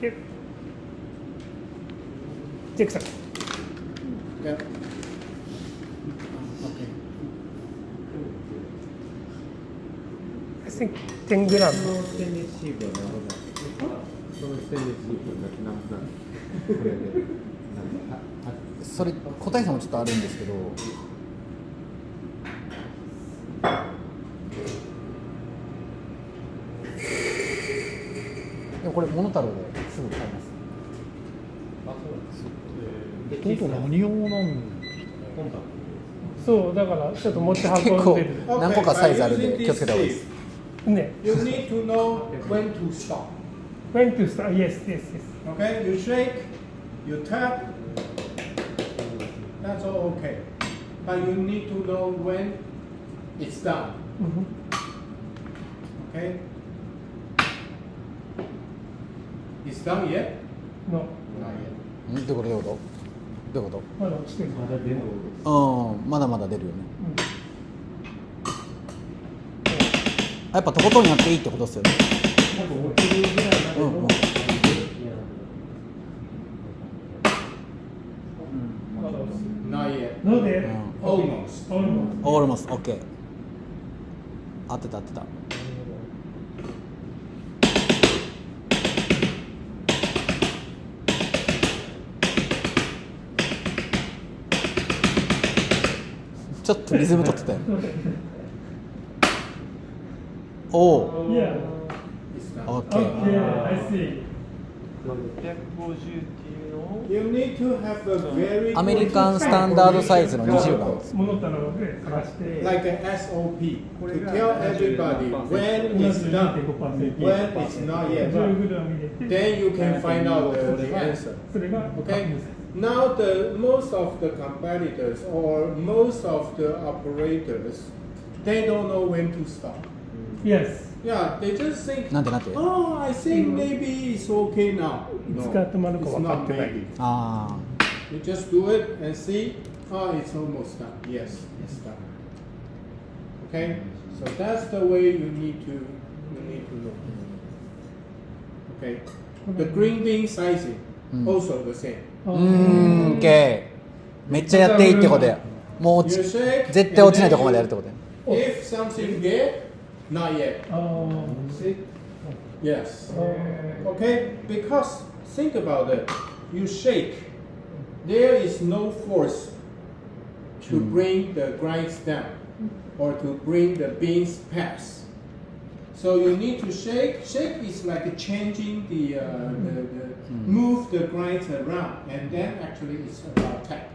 ジェイクさん。 Yeah. I think 10 グラム。そのステンレスシールは何なんですか？そのステンレスシールは何なんですか？これでそれ答えさんもちょっとあるんですけど、でもこれモノタロウですぐ買えます。とうとう何用なんそうだからちょっと持ち結構運んでる。何個かサイズあるんで気をつけた方がいいです。ね。 You need to know when to stop. When to start? Yes, yes, yes. Okay, you shake, you tap. That's all okay. But you need to know when it's done. Okay? It's done yet? No. Not yet. どういうことどういうこまだ落ちてる。と？まだまだ出るよね。やっぱとことんやっていいってことですよね。Not yet. ので、 Almost. オールモス、オッケー。合ってた合ってた。ちょっとリズム取ってたよ。おお、 Yeah. It's done. オッケー。 Yeah, I see. 650っていうのを You need to have a very アメリカンスタンダードサイズの20番です。モノタロウで探して。 like an SOP to tell everybody when it's done, when it's not yet. 10グラム入れて。 Then you can find out the answer. それが Okay. Now most of the competitors or most of the operators, they don't know when to stop. Yes. Yeah, they just think, なんてなんて。 oh, I think maybe it's okay now. い No, つから止まるか it's 分か not ってない。 maybe. あ You just do it and see, oh, it's almost done. Yes, it's done. Okay, so that's the way you need to know. Okay, the green bean sizing also the same. あ。オッケー。めっちゃやっていいってことや。もう落 You ち shake, 絶対落ちないとこまでやるってことや。 if something get, not yet. ああ。 See? Yes. Okay, because think about it. You shake. There is no force to bring the grinds down or to bring the beans past. So you need to shake. Shake is like changing the move the grinds around, and then actually it's about tap.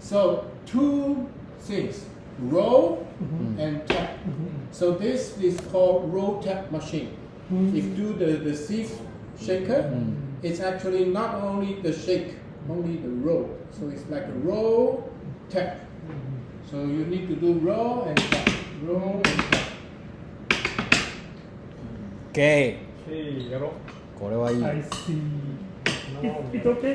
So two things: roll and tap. So this is called roll tap machine. If you do the sieve shaker, it's actually not only the shake, only the roll. So it's like a roll tap. So you need to do roll and tap, roll and tap. オッケやろう。ー。これはいい。 I see. It's okay.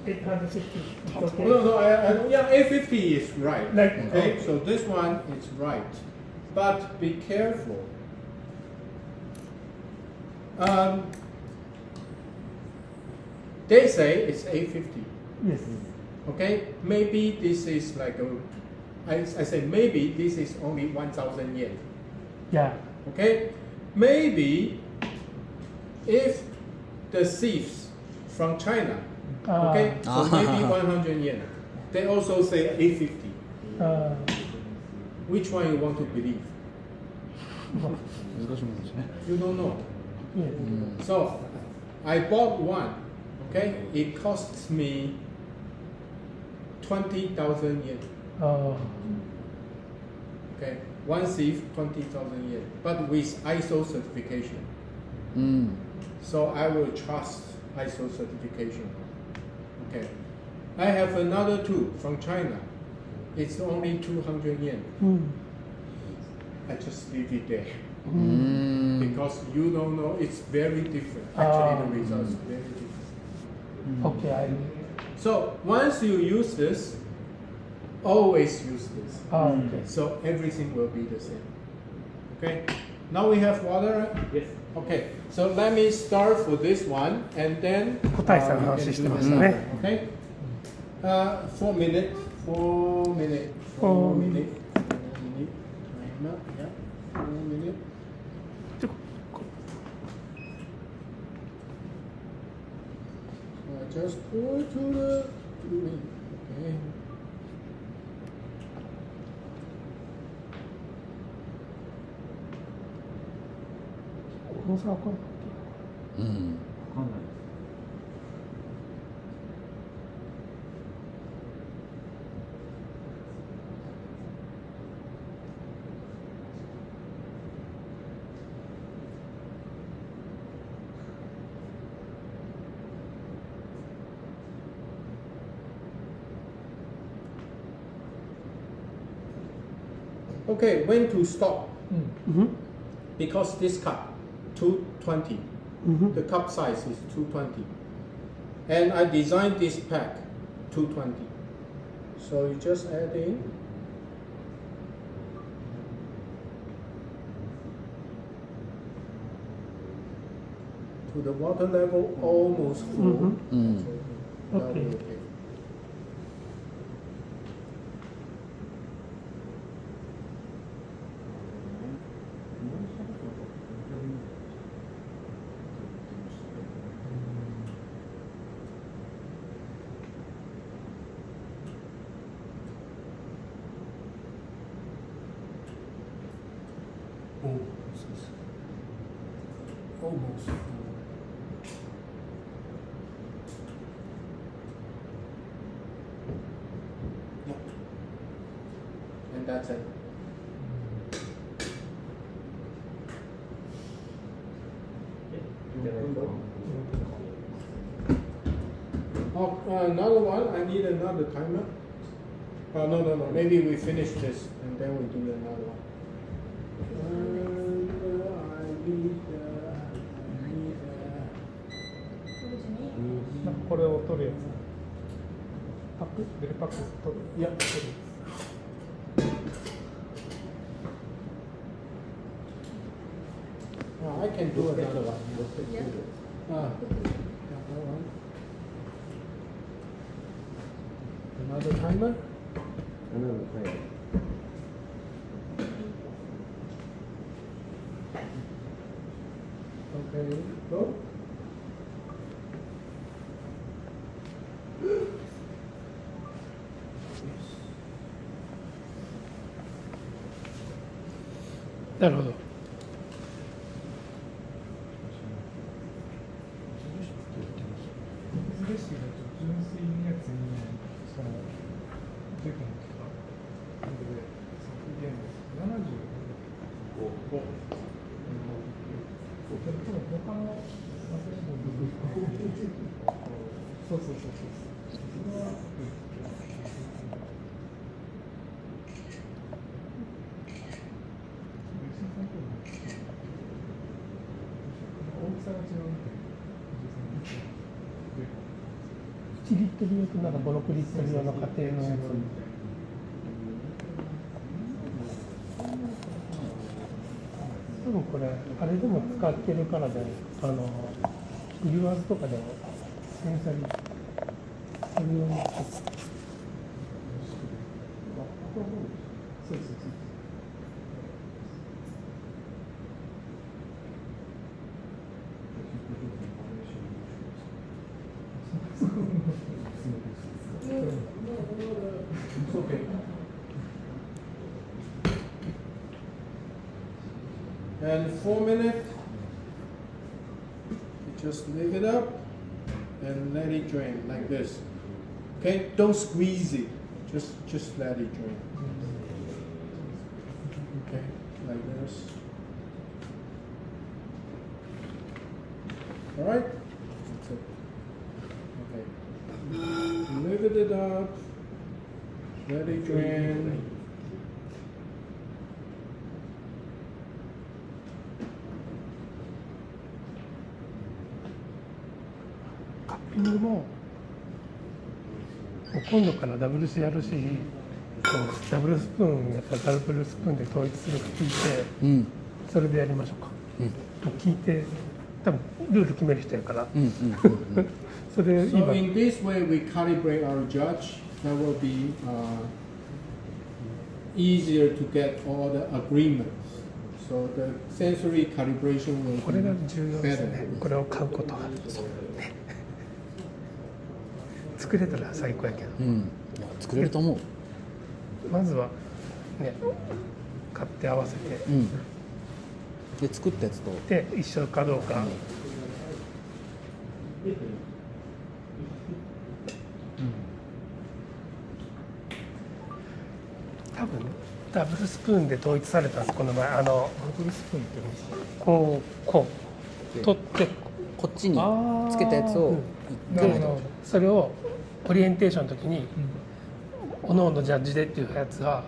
1850. It's okay. No, yeah, 850 is right. Like- Okay, so this one is right, but be careful. They say it's 850. Yes. Okay, maybe this is like I say maybe this is only 1,000 yen. Yeah. Okay, maybe if the thieves from China, okay, so maybe 100 yen. They also say 850. Which one you want to believe? 難しいもんですね。 You don't know. Yeah. So I bought one. Okay, it costs me 20,000 yen. Okay, one sieve 20,000 yen, but with ISO certification. うん。 So I will trust ISO certification. Okay, I have another two from China. It's only 200 yen. I just leave it there うーん。 because you don't know. It's very different. Actually, the results are very different. Okay. I. So once you use this, always use this. Okay. So everything will be the same. Okay? Now we have water. Yes. Okay, so let me start for this one, and then 答えさんの we 話 can して do ました another. ね。 Okay. 4 minutes. 4 minutes. 4 minutes. 4 minutes. Timer. Yeah. 4 minutes. ちょ So I just pour to the okay. 重さはこれうん。わかんないです。Okay, when to stop? うん Because this cup, 220. うん The cup size is 220. And I designed this pack, 220. So you just add in. To the water level almost full. うん。 So that will be Okay. okay. Almost. Yeah. And that's it. Oh, another one. I need another timer. Oh, no. Maybe we finish this and then we do another one. And I need. なんかこれを取るやつ。パック、ベルパック取る。いや取る。 I can do another one. Yeah. Another one. Another timer. Another timer. Okay, go. Yes. なるほど。水レシピが純粋なやつにそのジェクのなので削減75でも他のそうそれは大きさが違うみたいな1リットル用となんか5、6リットル用の家庭のやつ。多分これあれでも使ってるからで、グリワーズとかでもセンサリそれ用に作って。そうそうそう。It's okay. And 4 minutes. You just leave it up and let it drain like this. Okay, don't squeeze it. Just let it drain. Okay, like this. All right. That's it. Okay. Lift it up. Let it drain.カッピングも今度からダブルスやるし、ダブルスプーンやったらダブルスプーンで統一するって聞いて、うん。それでやりましょうか、と聞いて、多分ルール決める人やから、それ So 今 in this way, we calibrate our judge. That will be easier to get all the agreements. So the sensory calibration will これが be 重要ですね better. これを買うことは、ね、作れたら最高やけど、うん、いや作れると思う。まずはね買って合わせて、うん。で作ったやつと。で一緒かどうか、多分ダブルスプーンで統一されたんですこの前。ダブルスプーンってこう取ってこっちにつけたやつをなるほど。それをオリエンテーションの時に、おのおのジャッジでっていうやつは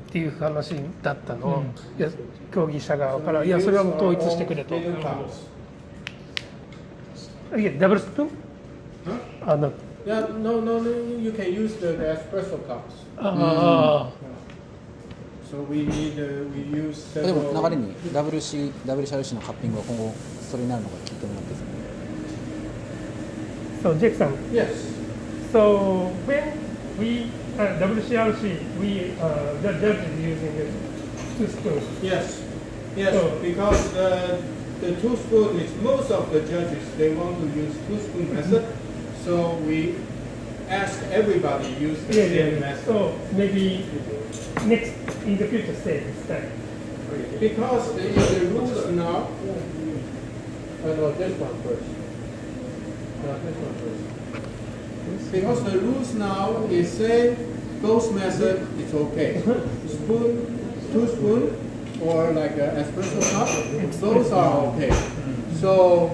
っていう話だったのを、いや競技者側からいやそれはもう統一してくれと。い Little cups. やダブルスプーン？ Huh? Yeah, no, you can use the espresso cups. ああ。So we use でも several. 流れに WCRC のカッピングは今後それになるのか聞いてもらっていいですか。そう、ジェイクさん。Yes. So when we WCRC, we the judge is using this two spoons. Yes. Yes. So- Because the two spoon is most of the judges they want to use two spoon method. So we ask everybody use the same method. So maybe next in the future stage this time. Because the rules now. No, this one first. No, this one first. Because the rules now is say both method is okay. Spoon, two spoon, or like an espresso cup, those are okay. So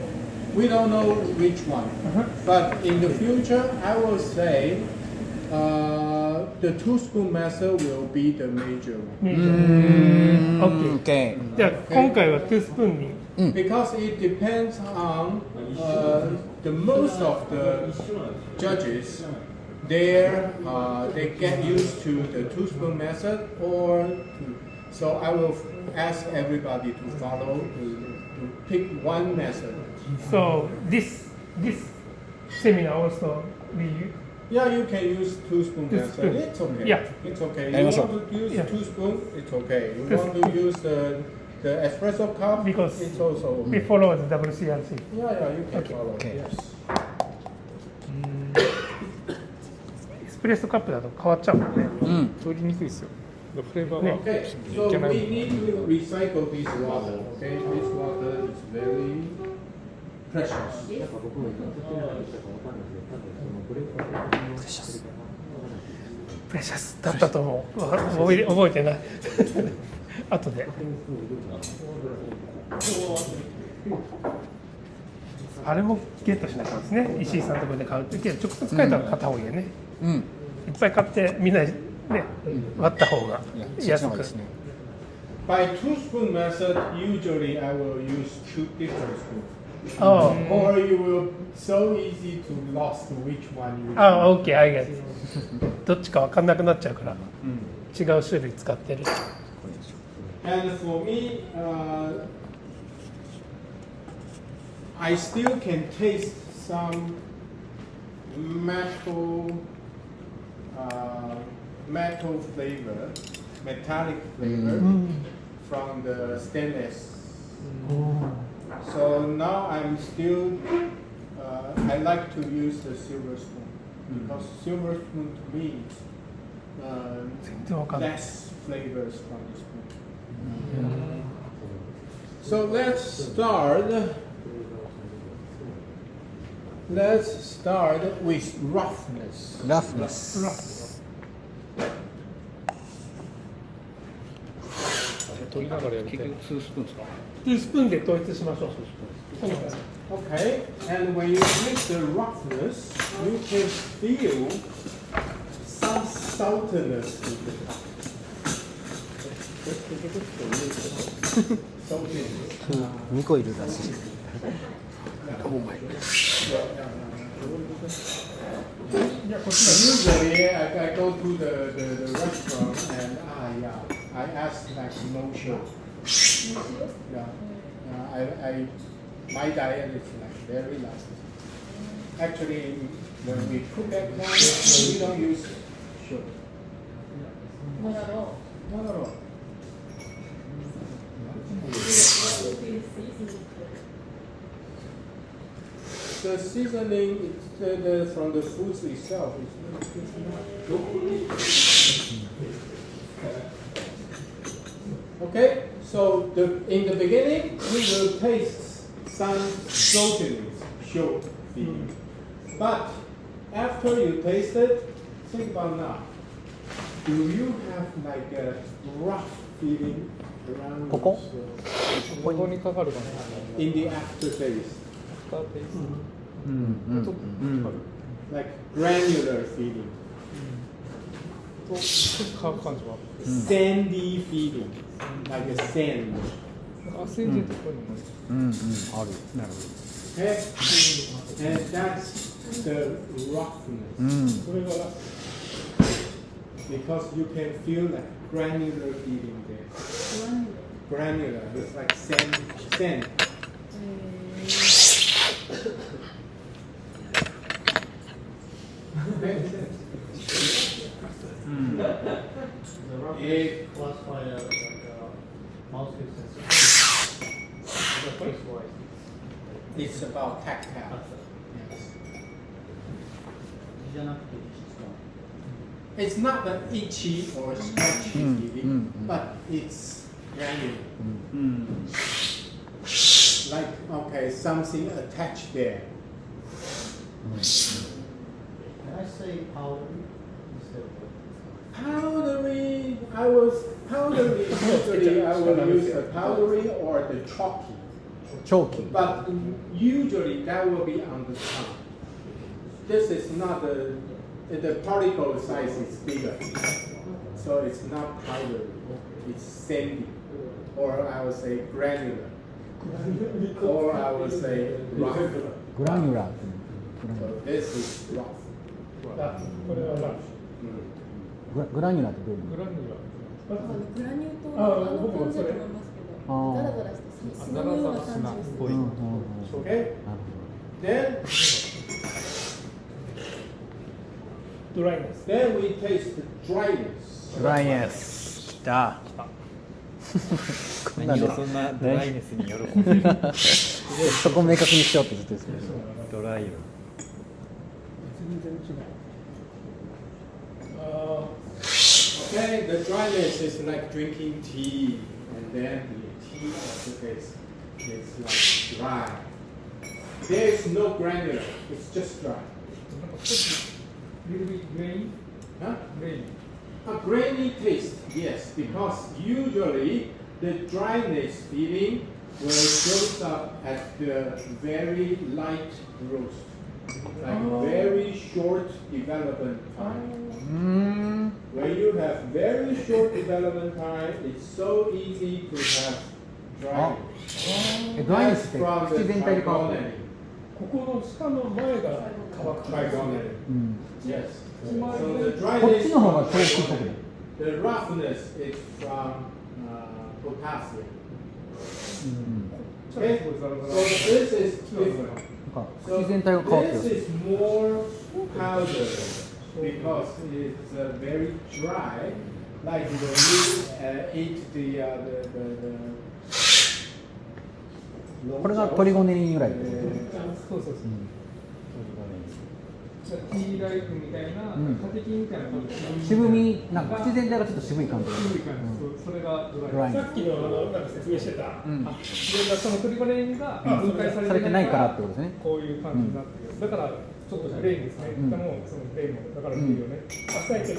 we don't know which one. But in the future, I will say the two spoon method will be the major one. OK。じゃあ今回は2スプーンに。 Because it depends on the most of the judges. They get used to the two spoon method, so I will ask everybody to follow to pick one method. So this seminar also we Yeah, you can use two spoon Two method. spoon. It's okay. Yeah. It's okay. Yeah, You sure. want to use Yeah. two spoon? It's okay. You Two want to use the espresso cup? Because it's also we follow the WCRC. Yeah, you can Okay. follow. Okay. Yes. エスプレッソカップだと変わっちゃうもんね。うん取りにくいですよ。フレーバーねは Okay, so we need to recycle this water. Okay, this water is very precious. プレシャスだったと思う。覚えてない。後で。あれもゲットしなきゃですね。石井さんのところで買うときは直接買えたら買った方がいいよね。うん。いっぱい買ってみんなね割った方がいやそっちの方安くがいいですね。 By two spoon method, usually I will use two different spoons. あ Or you will so easy to lost which one you あ、choose. OK、I get it。どっちか分かんなくなっちゃうから、違う種類使ってる。 And for me, I still can taste some metal flavor, metallic flavor from the stainless. So now I'm still, I like to use the silver spoon because silver spoon to me is 全然分かんない。 less flavors from the spoon. So let's start. Let's start with roughness. ラフネス。取りながらやりたい。 2スプーンで統一しましょう。 Okay, and when you mix the roughness, you can feel some saltiness in the cup. Saltiness. 2個いるらしい。Usually, I go to the restaurant and I ask like no sugar. Yeah. My diet is like very light. Actually, when we cook at home, we don't use sugar. Not at all. Not at all. The seasoning from the foods itself is okay. So in the beginning, we will taste some saltiness, short feeling. But after you taste it, think about now. Do you have like a rough feeling around ここ ここにかかるかな。 in the aftertaste? アフターテイスト。うんうんちょっとかかる。 Like granular feeling, とちょっと乾く感じは。 sandy feeling, like a sand. なんかアセンジェントっぽいのもある。うんうんあるなるほ Okay? And that's the roughness. どうん Because you can feel that granular feeling there. Granular, it's like sand. It classify like mouthfeel sensation. Taste-wise. It's about tactile. Yes. じゃなくて質感。 It's not an itchy or scratchy feeling, but it's granular. Like, okay, something attached there. Can I say powdery instead of Powdery, usually I will use the powdery or the chalky. 長期 But usually that will be on the tongue. This is not the particle size is bigger. So it's not powdery, it's sandy. Or I would say granular. Or I would say rough. グラニュラー So this is rough. これはラフ。グラニュラーってどういうグラニュラグラニュー糖あの感じだと思いますけど、あザラザラして砂のような感じです。うんうんうん Okay? Then ドライネス。 we taste the dryness. ドライネスきたこんなんでそんなドライネスに喜んでる。そこを明確にしようってずっと言ってるドライよ。全然違う。Okay, the dryness is like drinking tea, and then the tea aftertaste is like dry. There is no granular, it's just dry. なんか少しグレイン Huh? グレイン A grainy taste, yes, because usually the dryness feeling will shows up at the very light roast, like very short development time. うん When you have very short development time, it's so easy to have dryness. ドライネス That's って from 口 the 全体で変わる trigonally. ここの下の前が乾く。 Trigonally. うん Yes. So the こっ dryness ちの方が from 長期っぽくない the roughness is from potassium. うん Okay? So this is different. なんか So 口全体が変わって this る is more powder because it's very dry, like when you eat the これがトリゴネリン由来ってことそうそうそう。ティーライフみたいな、うんカテキンみたいな感じ。渋みなんか口全体がちょっと渋い感じ渋い感じ。それがドライ。ドライネさっきのなんか説明してた。うんでそのトリゴレインが分解されされてないからってことですねこういう感じになってる。だからちょっとグレインですね。うんでもそのグレインもだからいいよね。浅い時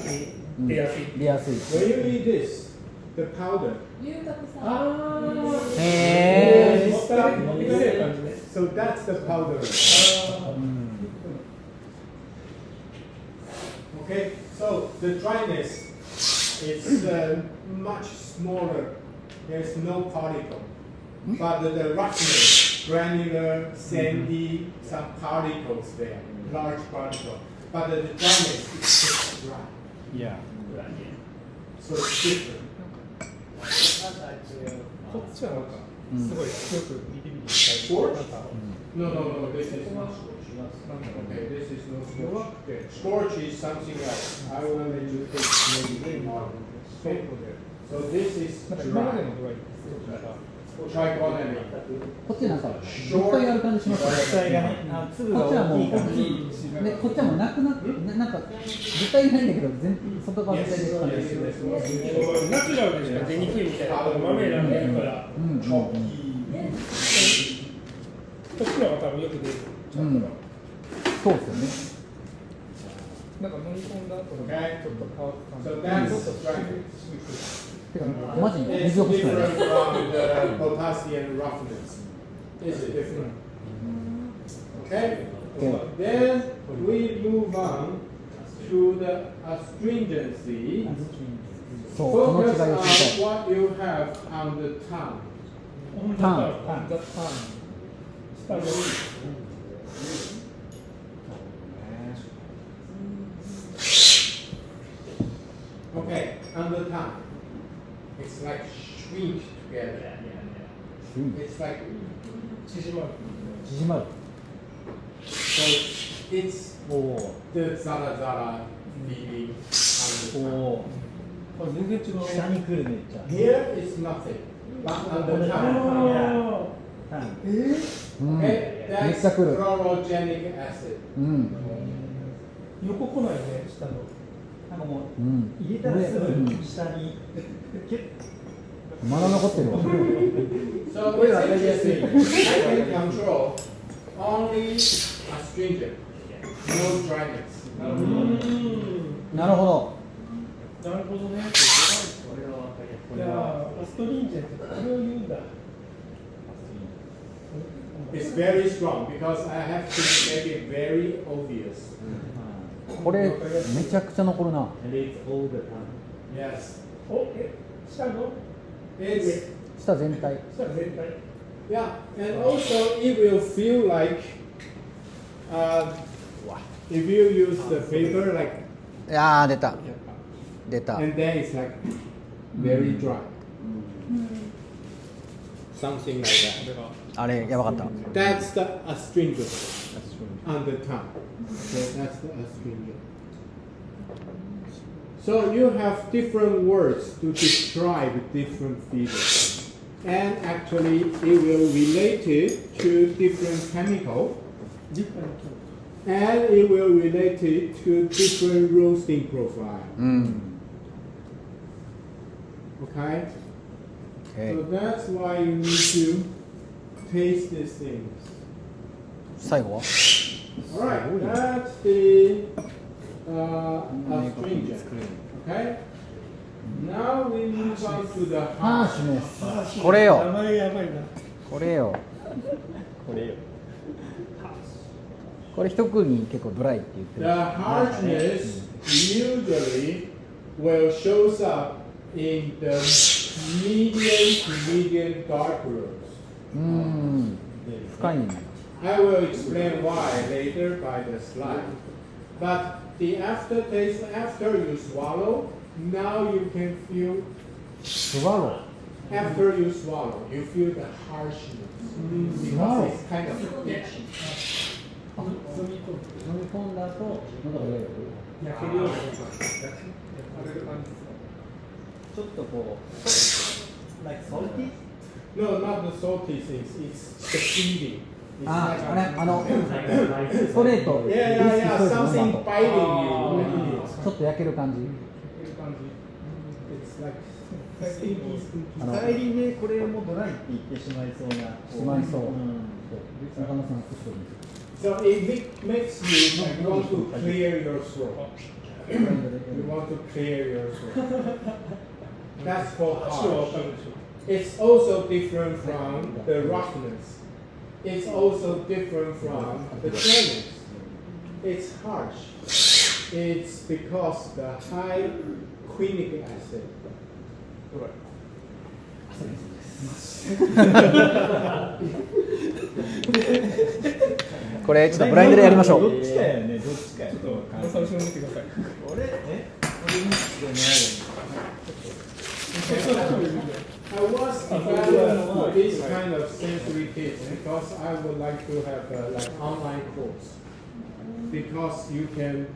に出やすい。出やすい when you eat this, the powder. 龍角散。へー持ってかれる感じね。 So that's the powder. Okay, so the dryness is much smaller. There's no particle. But the roughness, granular, sandy, some particles there, large particle. But the dryness is just dry. Yeah. So it's different. That's actually こっちはなんかすごい強くビリビリしたいなんか No, no, no, this is ここは not なんだろう Okay, this is no 弱 scorch. くて Scorch is something else. I will let you take maybe more. ショートで So this is なんか今まで dry. のドライってすごくなんか Try one and こっちなんか物体ある感じします実際がね、粒がこっちはもう大きいから大きいでこっちはもうなくななんか物体ないんだけど外側全体で感じするナチュラルでしか出にくいみたいな豆選んでるからこっちの方が多分よく出るそうですよねなんか飲み込んだ後に Okay. ちょっと変わった感じ So that's dry. てかマジに It's 水を欲しくない different from the potassium roughness. It's different. Okay? Then we move on to the astringency. そうこの違い Focus を知りたい on what you have on the tongue. ターン下の Okay, on the tongue. It's like shrink together. It's like 縮まる縮まる so it's おお the zara zara feeling on the tongue. あ全然違う下に来るめっちゃ Here is nothing, but on the tongue. タン うんめ Okay, っちゃ that's くる chlorogenic acid. うん横来ないね下のなんかもううん入れたらすぐ下にキュッまだ残ってるわ So it's interesting. I can control only astringent, no dryness. なるほどなるほどねいやーアストリンジェンってこれを言うんだ It's very strong because I have to make it very obvious. これめちゃくちゃ残るな Yes. お下の It's 下全体下全体 yeah, and also it will feel like if you use the paper like いやー出た出た and then it's like very dry. Something like that. あれやばかった That's the astringent on the tongue. Okay, that's the astringent. So you have different words to describe different feelings. And actually it will relate it to different chemical. And it will relate it to different roasting profile. うん Okay? Okay. So that's why you need to taste these things. 最後は Alright, that's the astringent. Okay? Now we move on to the ハー harsh. シュネスこれよ名前やばいなこれよこれよこれ一組に結構ドライって言って The る harshness usually will shows up in the medium to medium dark rose. うん深いんだ I will explain why later by the slide. But the aftertaste after you swallow, now you can feel スワロ after you swallow, you feel the harshness because it's kind of itchy. 飲み込んだ後喉が痛い焼けるように焼かれる感じちょっとこう like salty No, not the salty things. It's the feeling. It's あ like あれストレート yeah, yeah, yeah. Something biting you. ちょっと焼ける感じ It's like stinky, stinky. 帰りでこれもドライって言ってしまいそうなしまいそう中野さん少し So it makes you want to clear your throat. You want to clear your throat. That's called harsh. It's also different from the roughness. It's also different from the dryness. It's harsh. It's because the high quinic acid. これちょっとブラインドでやりましょうどっちかやねどっちかやちょっと最初に見てください俺俺にじゃないよね I was evaluating this kind of sensory kits because I would like to have like online course. Because you can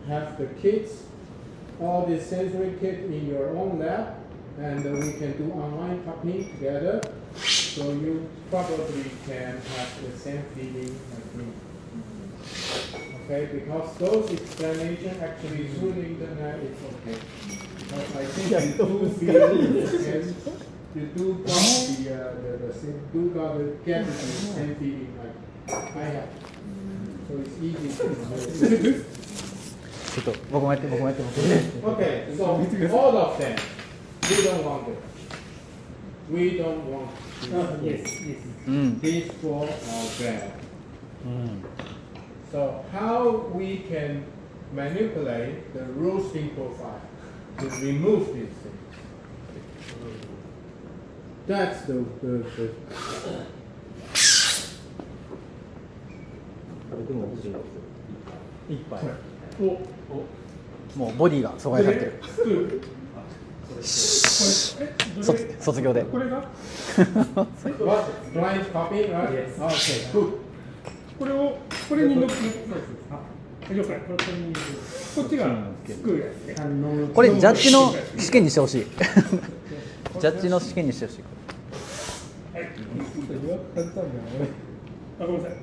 have the kits, all the sensory kit in your own lab, and we can do online copying together. So you probably can have the same feeling like me. Okay, because those explanations actually through the internet is okay. Because I think you do feel and you do got the get the same feeling like I have. So it's easy to do. ちょっと僕もやって僕もやって僕もやって Okay, so all of them, we don't want it. We don't want it. Yes, yes. うん These four are bad. うん So how we can manipulate the roasting profile to remove these things? That's the 一杯もうボディが阻害されてる卒業でこれが what? Blind copy, right? Yes. Okay, good. これに乗って了解これにこっちがスクールやつねこれジャッジの試験にしてほしいジャッジの試験にしてほしいはいちょっと弱く感じたんだよねあごめんなさい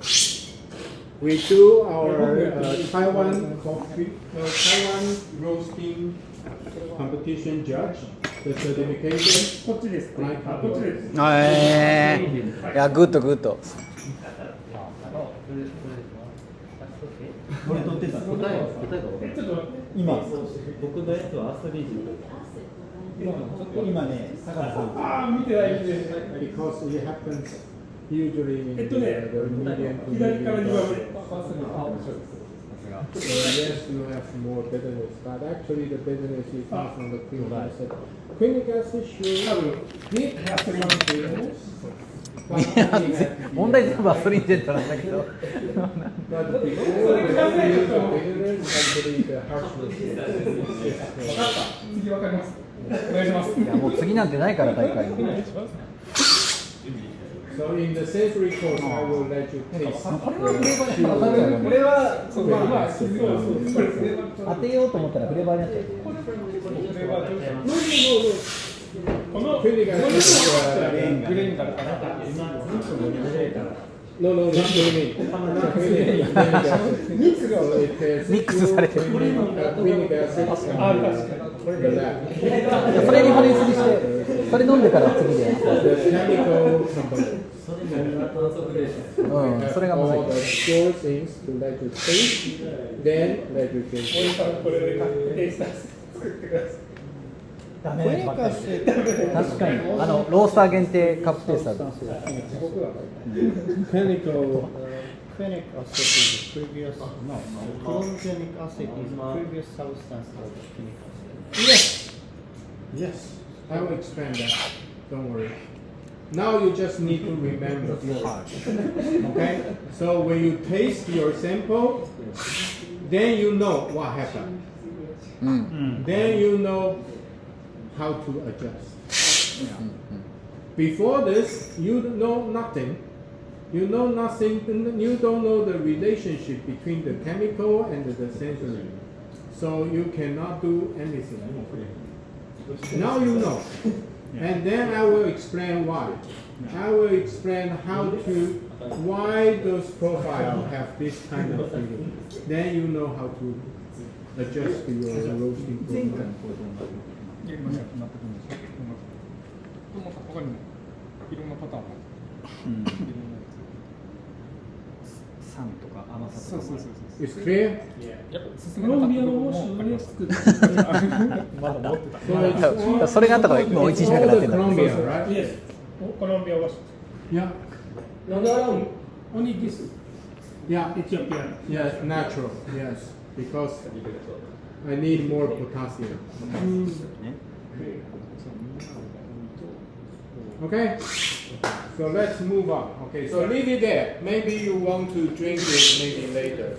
We do our Taiwan roasting competition judge, the certification. こっちですこっちですいやグッドグッドこれ取ってたちょっと今僕のやつはアスリート今ね相良さんああ見てない見てない Because it happens usually in the medium to 左から medium 2番 dose. 目 So yes, you have more bitterness, but actually the bitterness is not from the quinic acid. Quinic acid should did have some bitterness, but only had 問題全部アスリートなんだけど but before the bitterness, actually the harshness is 次わかりますお願いしますいやもう次なんてないから大会に So in the sensory course, I will let you taste. これはそうまあまあ当てようと思ったらフレーバーになっちゃうこの Quinic acid is グレーンからかな no, not quinic. Quinic acid. ミックスされてる Quinic acid あ確かに the lab. それにフリーズしてそれ飲んでから次で The chemical components. うんそれがまず all い the store things to let you taste, then let you 森 drink. さんこれで買ってテイスター作ってくださいダメなやつばっかり確かにロースター限定カップテイスターだ Chemical. Quinic acid is previous no chlorogenic acid is previous substance of quinic acid. Yes. Yes. I will explain that. Don't worry. Now you just need to remember. Okay? So when you taste your sample, then you know what happened. うん Then you know how to adjust. Before this, you know nothing. You know nothing. You don't know the relationship between the chemical and the sensory. So you cannot do anything. Now you know. And then I will explain why. I will explain how to, why those profiles have this kind of feeling. Then you know how to adjust to your roasting profile. やりましょうともか他にもいろんなパターンも酸とか甘さとかそうそうそう It's clear? コロンビアのウォッシュを作ってまだ持ってた So it's それがあったからもう1日目からやってんだ Colombia, right? Yes コロンビアウォッシュ Yeah. Only this Yeah. Ethiopian Yes, natural. Yes. Because I need more potassium. Okay? So let's move on. Okay, so leave it there. Maybe you want to drink it maybe later.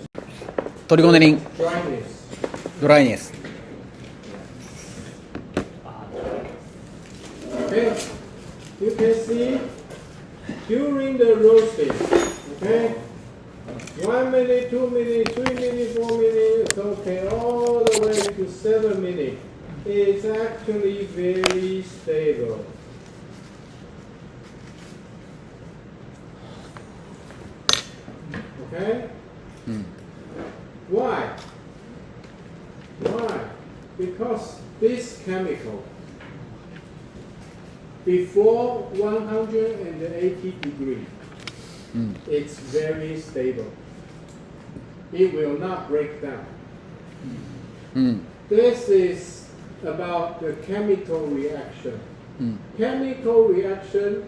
トリゴネリン Try this. ドライネス Okay? You can see during the roasting, okay? 1 minute, 2 minutes, 3 minutes, 4 minutes, okay, all the way to 7 minutes. It's actually very stable. Okay? Why? Why? Because this chemical, before 180 degrees, it's very stable. It will not break down. This is about the chemical reaction. Chemical reaction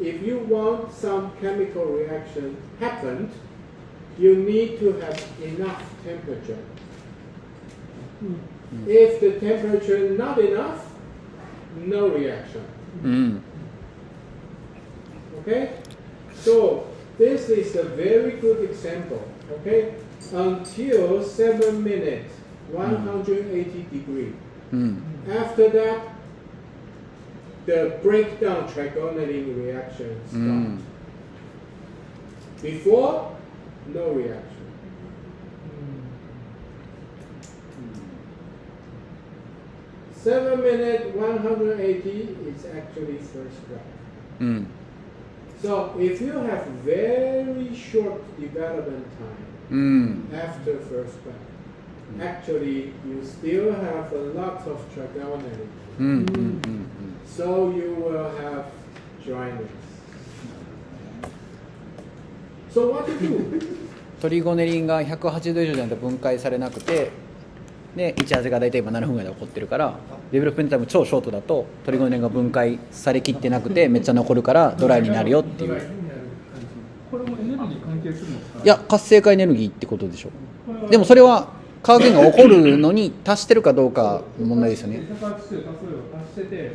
if you want some chemical reaction happened, you need to have enough temperature. If the temperature not enough, no reaction. Okay? So this is a very good example. Okay? Until 7 minutes, 180 degrees. After that, the breakdown trigonelline reaction starts. Before, no reaction. 7 minutes, 180 is actually first graph. So if you have very short development time after first graph, actually you still have a lot of trigonelline. So you will have dryness. So what to do? トリゴネリンが180度以上じゃないと分解されなくて、で18が大体今7分ぐらいで起こってるから、デベロップメントタイム超ショートだとトリゴネリンが分解されきってなくてめっちゃ残るからドライになるよっていう。これもエネルギー関係するんですか？いや、活性化エネルギーってことでしょ。でもそれは化学変が起こるのに達してるかどうかの問題ですよね。180度達してて、例えば1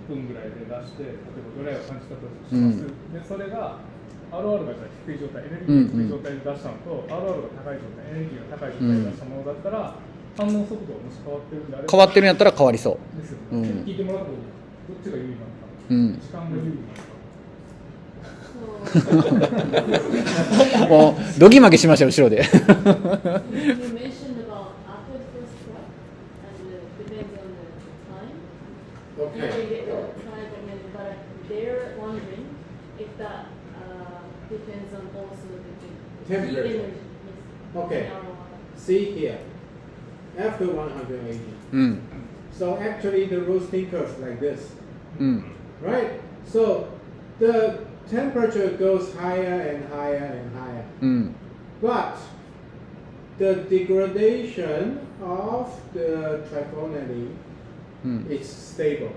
分ぐらいで出して、例えばドライを感じたとします。でそれがRR が低い状態、エネルギーが低い状態で出したのと、RR が高い状態、エネルギーが高い状態で出したものだったら、反応速度がもし変わってるんであれば、変わってるんやったら変わりそう。ですよね。聞いてもらった方がいい。どっちが有利なのか、時間が有利なのか。もうドギマギしました後ろで。You mentioned about after the first step, and depends on the time. Okay. You get the time, but they're wondering if that depends on also the Temperature. heat energy. Okay. See here. After 180. So actually the roasting curve like this. Right? So the temperature goes higher and higher and higher. But the degradation of the trigonelline is stable.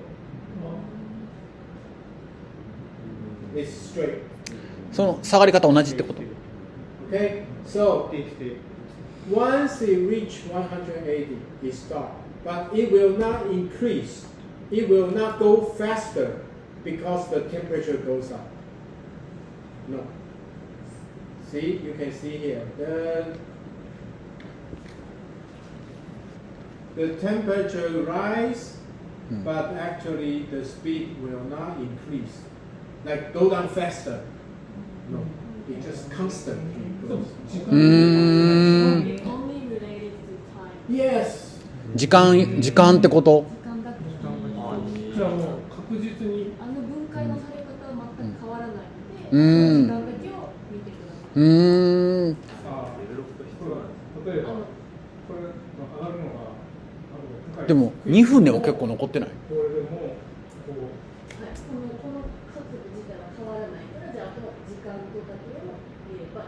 It's straight. その下がり方同じってこと。Okay? So once it reaches 180, it stops. But it will not increase. It will not go faster because the temperature goes up. No. See, you can see here. The temperature rise, but actually the speed will not increase. Like go down faster. No, it just constantly goes. Only related to time. Yes. 時間ってこと。時間だけじゃあもう確実にあの分解のされ方は全く変わらないので、時間だけを見てください。例えばこれ上がるのが高い。でも2分でも結構残ってない。これでもこはい、この角度自体は変わらないから、じゃああとは時間とだけを見ればいい。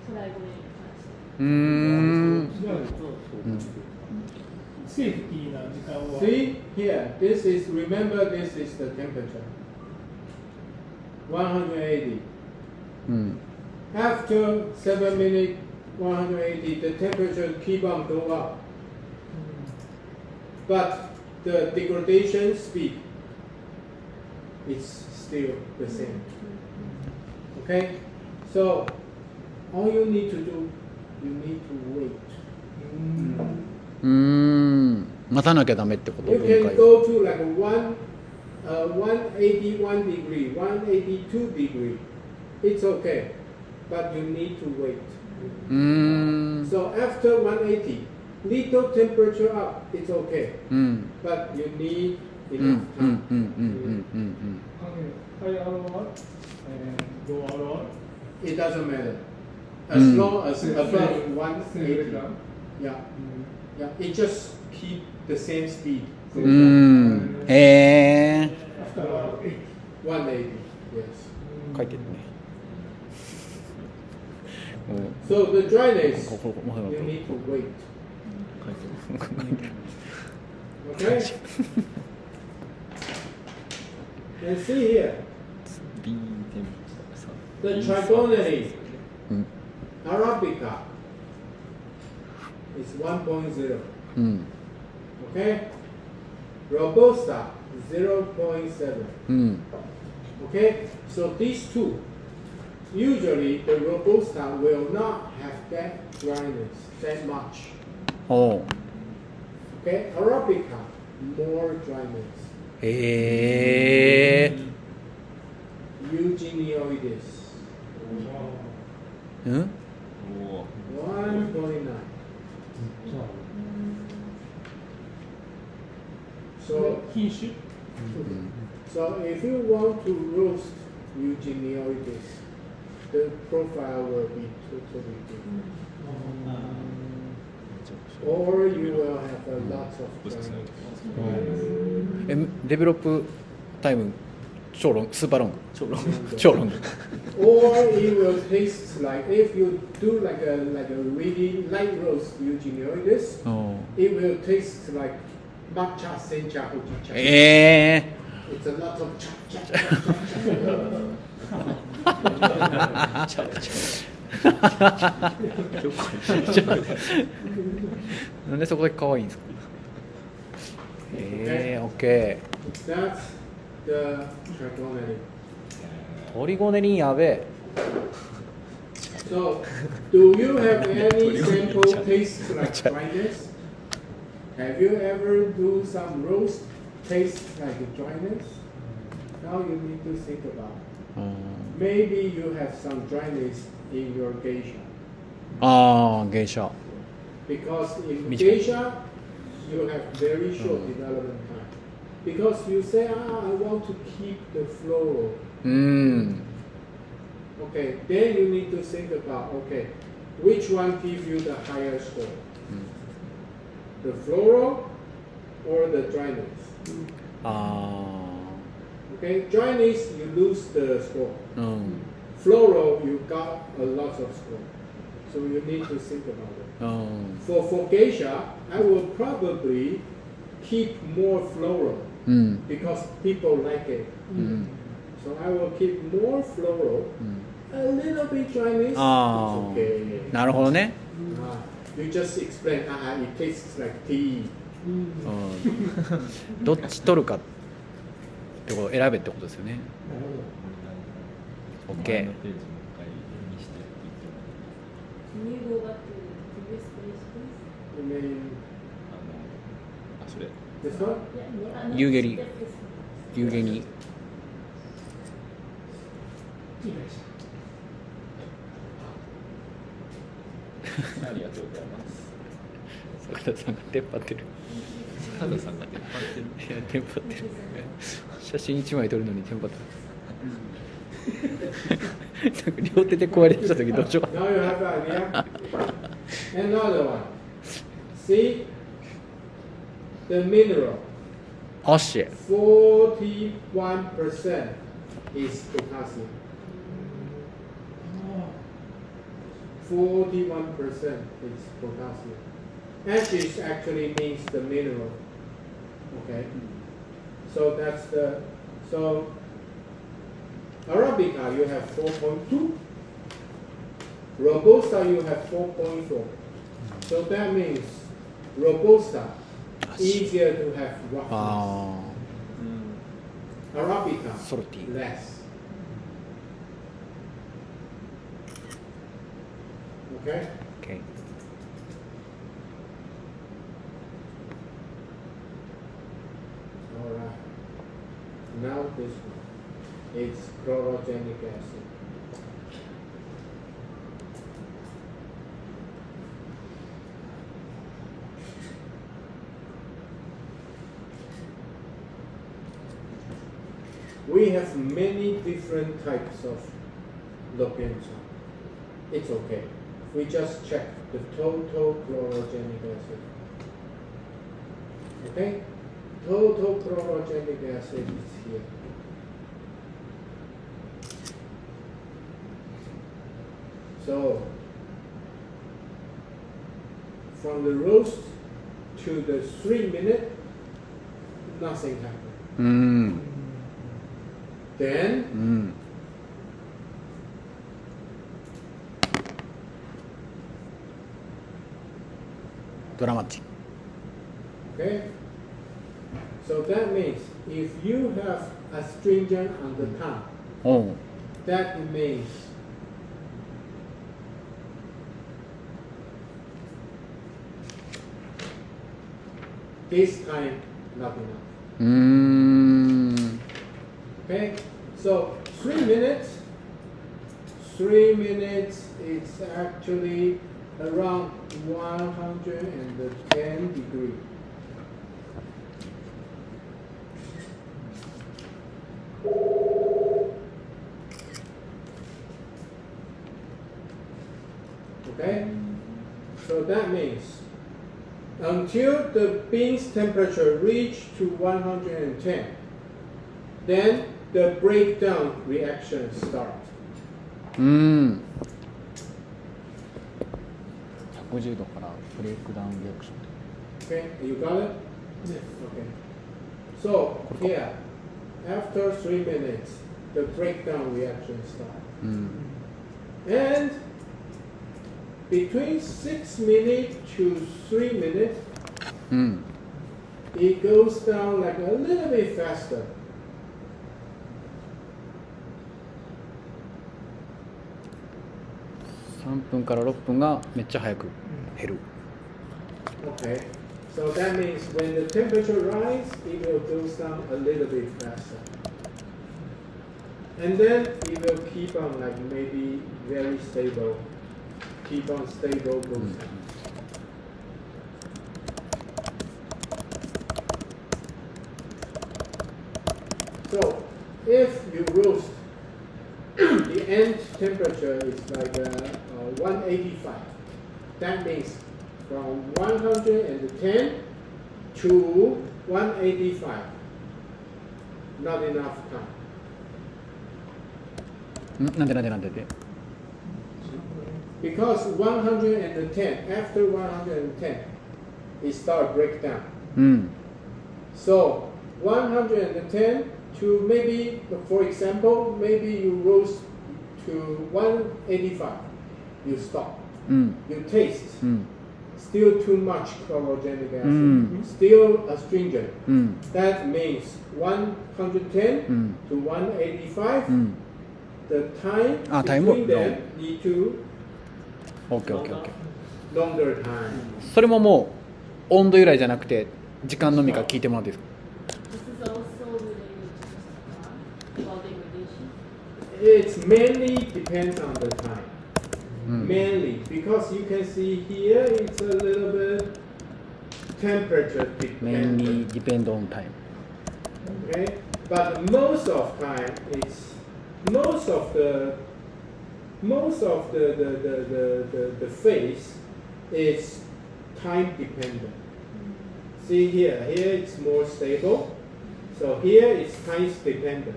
トライゴネに関して。セーフティーな時間は。 See here, this is, remember this is the temperature. 180. After 7 minutes, 180, the temperature keep on go up. But the degradation speed is still the same. Okay? So all you need to do, you need to wait. 待たなきゃダメってこと。 You 分 can 解。 go to like 1 181 degree, 182 degree, it's okay, but you need to wait. うーん So after 180, little temperature up, it's okay, うん but you need うん enough うんうんうん time. うん はい、どうIt doesn't matter. As long as above 180. Yeah, yeah. It just keep the same speed. うんうんへえ 180. Yes. 書いてるね So the dryness, ここも you need to wait. 書いてる Okay. And see here, B テン the trigonally うん Arabica is 1.0. うん Okay. Robusta 0.7. うん Okay. So these two, usually the Robusta will not have that dryness that much. おう Okay. Arabica more dryness. へえ Eugenioides うん 1.9. So, 品種 so if you want to roast Eugenioides, the profile will be totally different. Or you will have a lot of dryness. えデベロップタイム超ロングスーパーロング超ロング超ロング Or it will taste like if you do like a really light roast Eugenioides, おう it will taste like matcha sencha hojicha. ええ It's a lot of cha cha cha cha. なんでそこだけ可愛いんですかオッケ That's the trigonally. ートリゴネリンやべえ So, do you have any sample tastes like dryness? Have you ever do some roast tastes like dryness? Now you need to think about. うん Maybe you have some dryness in your geisha. ああ芸者 Because in 短い geisha, you have very short development time. Because you say, I want to keep the flow. うん Okay, then you need to think about, okay, which one gives you the higher score? The floral or the dryness? あ Okay, dryness, you lose the score. あうん Floral, you got a lot of score. So you need to think about it. うん For geisha, I will probably keep more floral うん because people like it. うん So I will keep more floral, うん a little bit dryness. Ah. It's okay. なるほどね You just explain, it tastes like tea. うんどっち取るかってことを選べってことですよねオッケ前のページもう一回見して言っても Can you go back to the previous page, please? You mean あそれ this one? Yeah, You get it. Yes, yes. ー有限にありがとうございます坂田さんがテンパってる原田さんが出っ張ってるいやテンパってる写真1枚撮るのにテンパってるなんか両手でこうやりした時どうしよう Now you have an idea. Another one. See? The mineral, おっし 41% is potassium. 41% is potassium. Ashes actually means the mineral. Okay? So that's the, so Arabica you have 4.2. Robusta you have 4.4. So that means Robusta easier to have roughness. あ Arabica Salty. less. Okay? あ OK Alright. chlorogenic acid. We have many different types of lopenzo. It's okay. We just check the total chlorogenic acid. Okay? Total chlorogenic acid is here. So, from the roast to the 3 minute, nothing happened. うん Then, うんドラマチック okay? So that means if you have astringent on the tongue, おう that means this time not enough. うーん Okay? So 3 minutes. 3 minutes is actually around 110 degrees. Okay? So that means until the bean's temperature reach to 110, then the breakdown reaction starts. うーん150度からブレイクダウンリアクション Okay, you got it? Yes. Okay. So here, after 3 minutes, the breakdown reaction starts. うん And between 6 minutes to 3 minutes, うん it goes down like a little bit faster. 3分から6分がめっちゃ早く減る Okay. So that means when the temperature rises, it will go down a little bit faster. And then it will keep on like maybe very stable. Keep on stable, goes down. So if you roast, the end temperature is like 185. That means from 110 to 185. Not enough time. なんで Because 110, after 110, it starts breakdown. うん So 110 to maybe, for example, maybe you roast to 185. You stop. うん You taste. うん Still too much chlorogenic acid. Mm. Still astringent. うん That means 110 うん to 185. うん The time Ah, time between more them need to OKOKOK longer time. それももう温度由来じゃなくて時間のみか聞いてもらっていいですか This is also related to about degradation. It's mainly depends on the time. うん Mainly because you can see here it's a little bit temperature mainly dependent. depend on time Okay, but most of time it's most of the phase is time dependent. See here it's more stable. So here it's time dependent.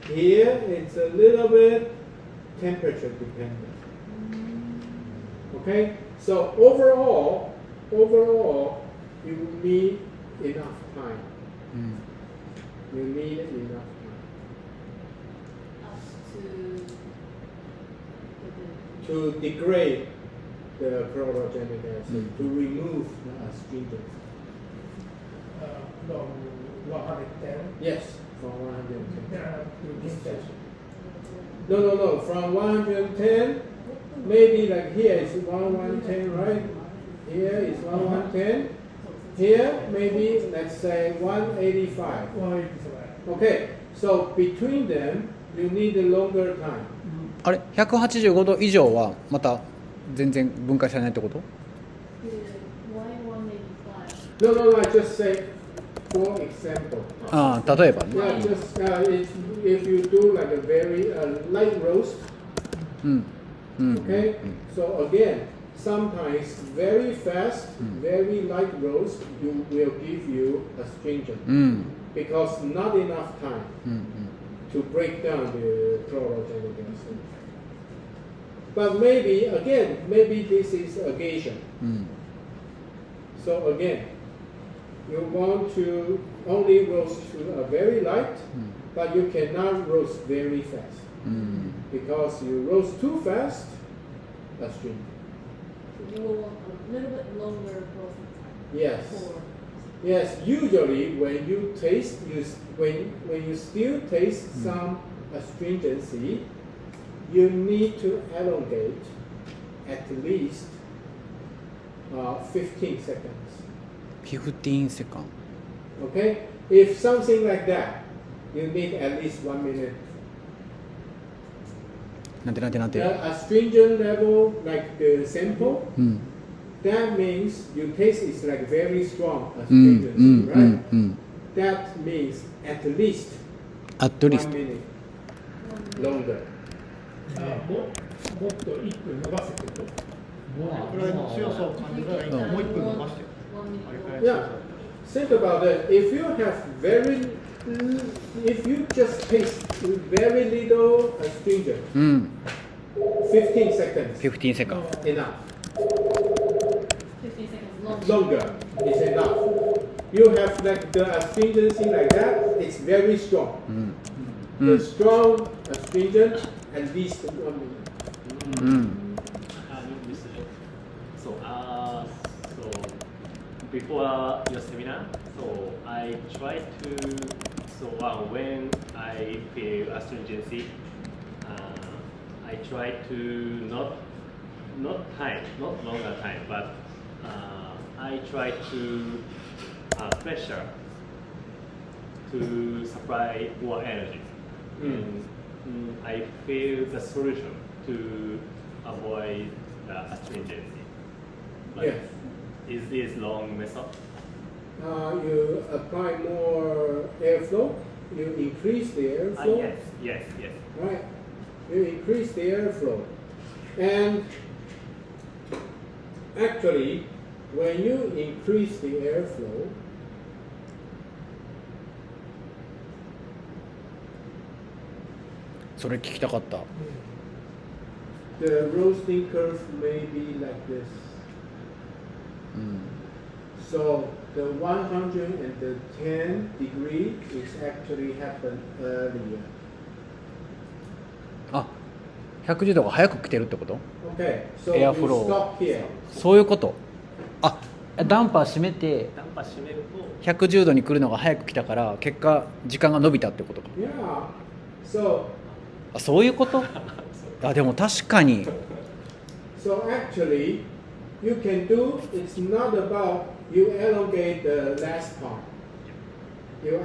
Here it's a little bit temperature dependent. Okay, so overall you need enough time. うん You need enough time To to degrade the chlorogenic acid, to remove the astringents. From 110 Yes, from 110. to this station. No. From 110, maybe like here is 110, right? Here is 110. Here maybe let's say 185. 185. Okay, so between them you need a longer time. あれ185度以上はまた全然分解されないってこと？ No, no, I just say, for example. ああ、例えばね。 Yeah, just if you do like a very light roast, うん。うん。 okay? So again, sometimes very fast, very light roast, you will give you astringent うん。 because not enough time うん。 to break down the chlorogenic acid. But maybe, again, maybe this is agation. うん。 So again, you want to only roast to a very light, but you cannot roast very fast うん。 because you roast too fast, astringent. You will want a little bit longer process time. Yes. For Yes, usually when you taste, when you still taste some astringency, you need to elongate at least 15 seconds. 15セカン Okay? If something like that, you need at least 1 minute. なんてなんてなんて。 The astringent level, like the sample, うん。 that means you taste is like very strong うん。 astringency, うん。う right? ん。うん。 That means at least アットリス 1 ト。 minute longer. もっと1分伸ばせてると。これの強さを感じたらもう1分伸ばして Yeah, think about it. If you have if you just taste very little astringent, うん。 15 seconds 15セカン enough. 15 seconds Longer is enough. You have like the astringency like that. It's very strong. うん。 The strong astringent at least 1 minute. うん。 So before your seminar, so I try to, when I feel astringency, I try to not longer time, but I try to pressure to supply more energy. And I feel the solution to avoid astringency. But Yes. is this long method? You apply more airflow. You increase the airflow. Yes. Right. You increase the airflow. And actually, when you increase the airflow,それ聞きたかった。 the roasting curve may be like this. うん。 So the 110 degree is actually happened earlier. あ、110度が早く来てるってこと？ Okay, so you Airflow. stop here. そういうこと。あ、ダンパー閉めてダンパー閉めると110度に来るのが早く来たから結果時間が伸びたってことか。 Yeah. So あ、そういうこと？あ、でも確かに。 So actually, you can do, it's not about you elongate the last part. You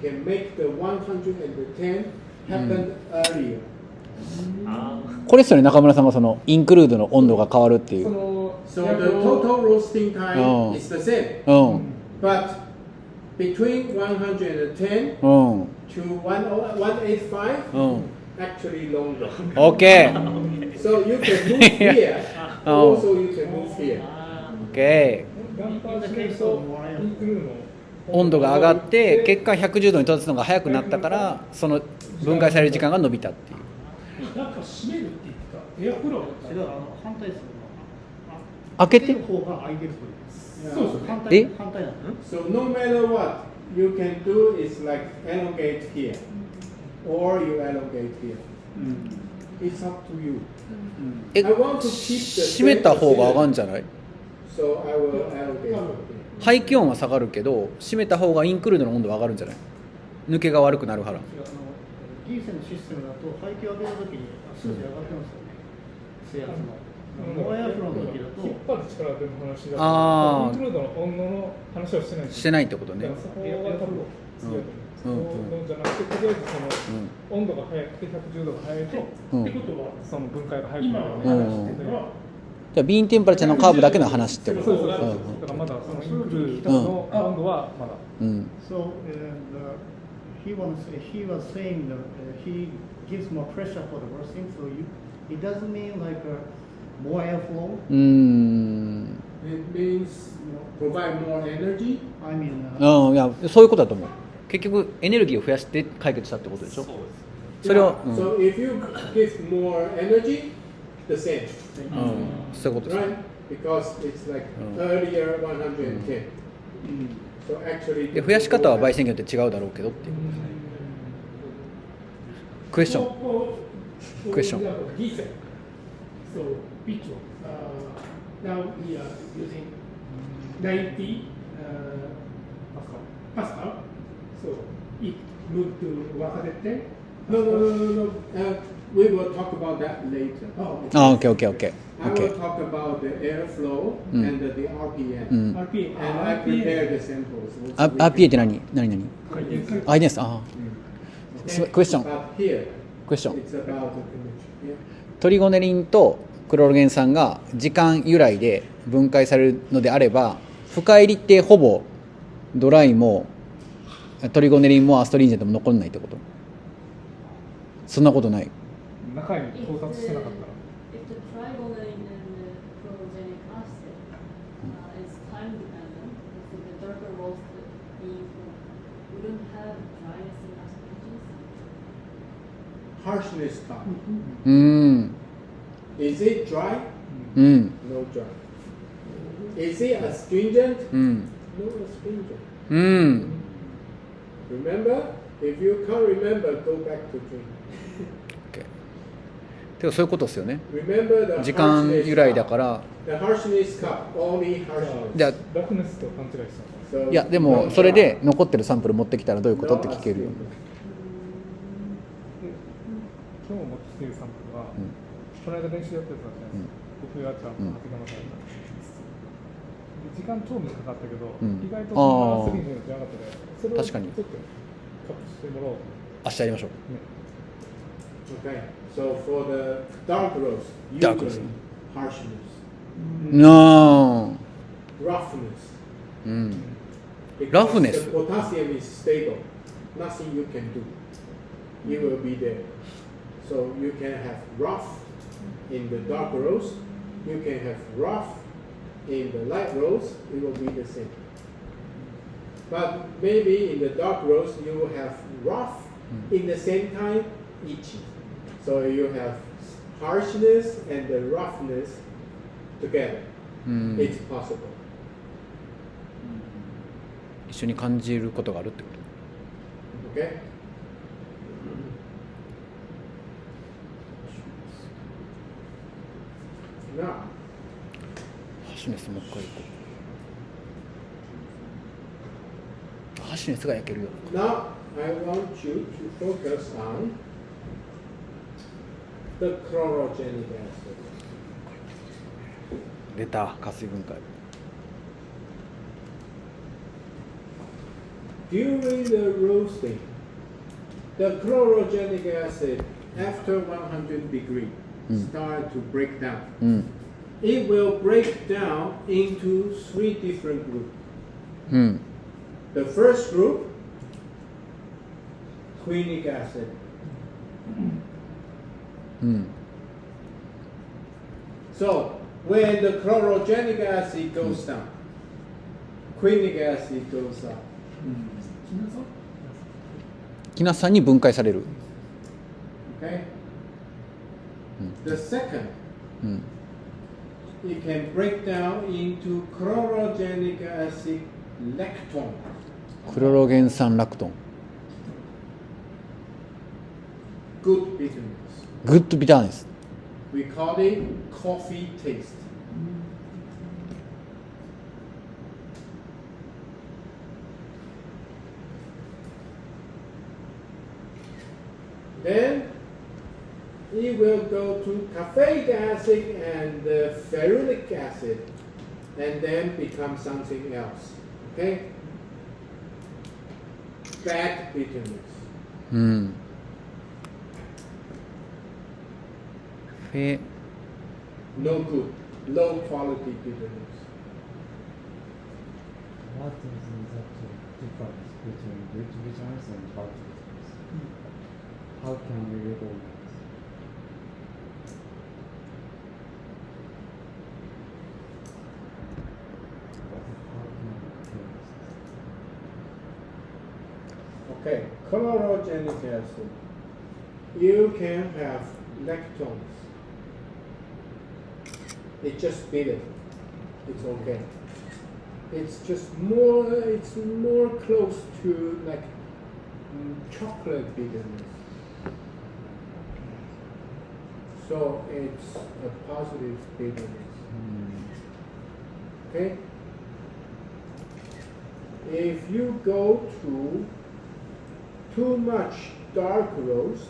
can make the 110 happen earlier. これですよね、中村さんがそのインクルードの温度が変わるっていう。 So the total roasting time is the same. うん。 But between 110 うん。 to 185, うん。 actually longer. OK。 So you can move here, also you can move here. OK。ダンパーしてるとインクルーの温度が上がって結果110度に到達するのが早くなったからその分解される時間が伸びたっていう。なんか閉めるって言ってた。エアフローそれは反対する開けて。の方が空いてるそうですよね。反え対なの So no matter what, you can do is like elongate here, or you elongate here. It's up to you. え、 I want to keep the 閉めた方が上がるんじゃない？ So I will elongate here. 排気音は下がるけど閉めた方がインクルードの温度は上がるんじゃない？抜けが悪くなるから。ギーセのシステムだと排気を上げたときに数字上がってますよね。制圧の。ノアエアフローの時だと引っ張る力での話だと、あーインクルードの温度の話をしてないんですしてないってことねだから。そこは多分強いと思います。のじゃなくて、とりあえずその温度が速くて110度が速いと、ってことはその分解が速くなるよね。じゃあビーンテンパラチャーのカーブだけの話ってこと。だからまだそのインクルードの温度はまだ。So he was saying that he gives more pressure for the roasting, so it doesn't mean like more airflow. It means provide more energy. I mean, いやそういうことだと思う。結局エネルギーを増やして解決したってことでしょ。それを、So if you give more energy, the same. そういうことです。Right? Because it's like earlier 110. So actually で増やし方は焙煎機によって違うだろうけどっていう。クエスチョン。クエスチョン。So which one? Now we are using 90 Pascal. So it moved to 110. No. We will talk about that later. Okay. I will talk about the airflow and the RPM. RPM. And I prepare the samples. RPA って何？アイデンス。クエスチョン。 But here, クエスチョン。 it's about the chemistry. Yeah. トリゴネリンとクロロゲン酸が時間由来で分解されるのであれば、深入りってほぼドライもトリゴネリンもアストリンジェントも残らないってこと？そんなことない。中に到達してなかったら。If the trigonine and chlorogenic acid is time dependent, so the darker roast bean wouldn't have dryness in astringents. Harshness cup. Is it dry? No dry. Is it astringent? No astringent. Remember? If you can't remember, go back to drink. てかそういうことですよね。 Remember the 時間 harshness 由来だ cup. から。 The harshness cup, only harshness. じゃラフネスと勘違いした。 So いやでもそれで残ってるサンプル持ってきたらどういうことって聞けるよ。今日持ってきているサンプルは、この間練習やってたじゃないですか。僕がちゃんと当て玉された。時間超短かったけど、意外とそんなスリーのじゃなかったで、それをちょっとカップしてもらおう。明日やりましょう。 Okay. So for the dark roast, Dark usually roast. harshness, No. roughness. Because Roughness. The potassium is stable. Nothing you can do. It will be there. So you can have rough in the dark roast. You can have rough in the light roast. It will be the same. But maybe in the dark roast you will have rough in the same time itchy. So you have harshness and the roughness together. It's possible. 一緒に感じることがあるってこと。 Okay? Now, ハシネスもう一回行こう。ハシネスが焼けるよ。 now I want you to focus on the chlorogenic acid. 出た加水分解。 During the roasting, the chlorogenic acid, after 100 degrees, start to break down. It will break down into 3 different groups. The first group, quinic acid. So when the chlorogenic acid goes down, quinic acid goes up. キナ酸に分解される。 Okay? The second, it can break down into chlorogenic acid lactone. クロロゲン酸ラクトン。 Good bitterness. グッドビターネス。 We call it coffee taste. Then it will go to caffeic acid and ferulic acid and then become something else. Okay? bad bitterness. うん。No good, low quality bitterness. What is the difference between rich bitterness and bad bitterness? How can we recognize? Okay, chlorogenic acid. You can have lactones. It's just bitter. It's okay. It's just more. It's more close to like chocolate bitterness. So it's a positive bitterness. Okay. If you go to too much dark roast,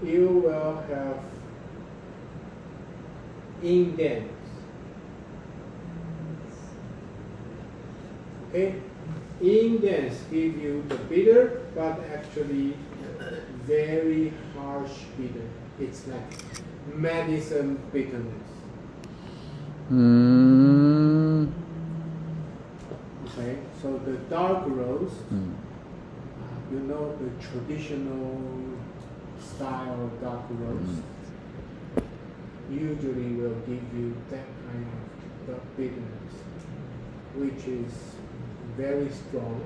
you will have indents. Okay? Indents give you the bitter, but actually very harsh bitter. It's like medicine bitterness. Okay, so the dark roast, you know the traditional style dark roast, usually will give you that kind of bitterness, which is very strong,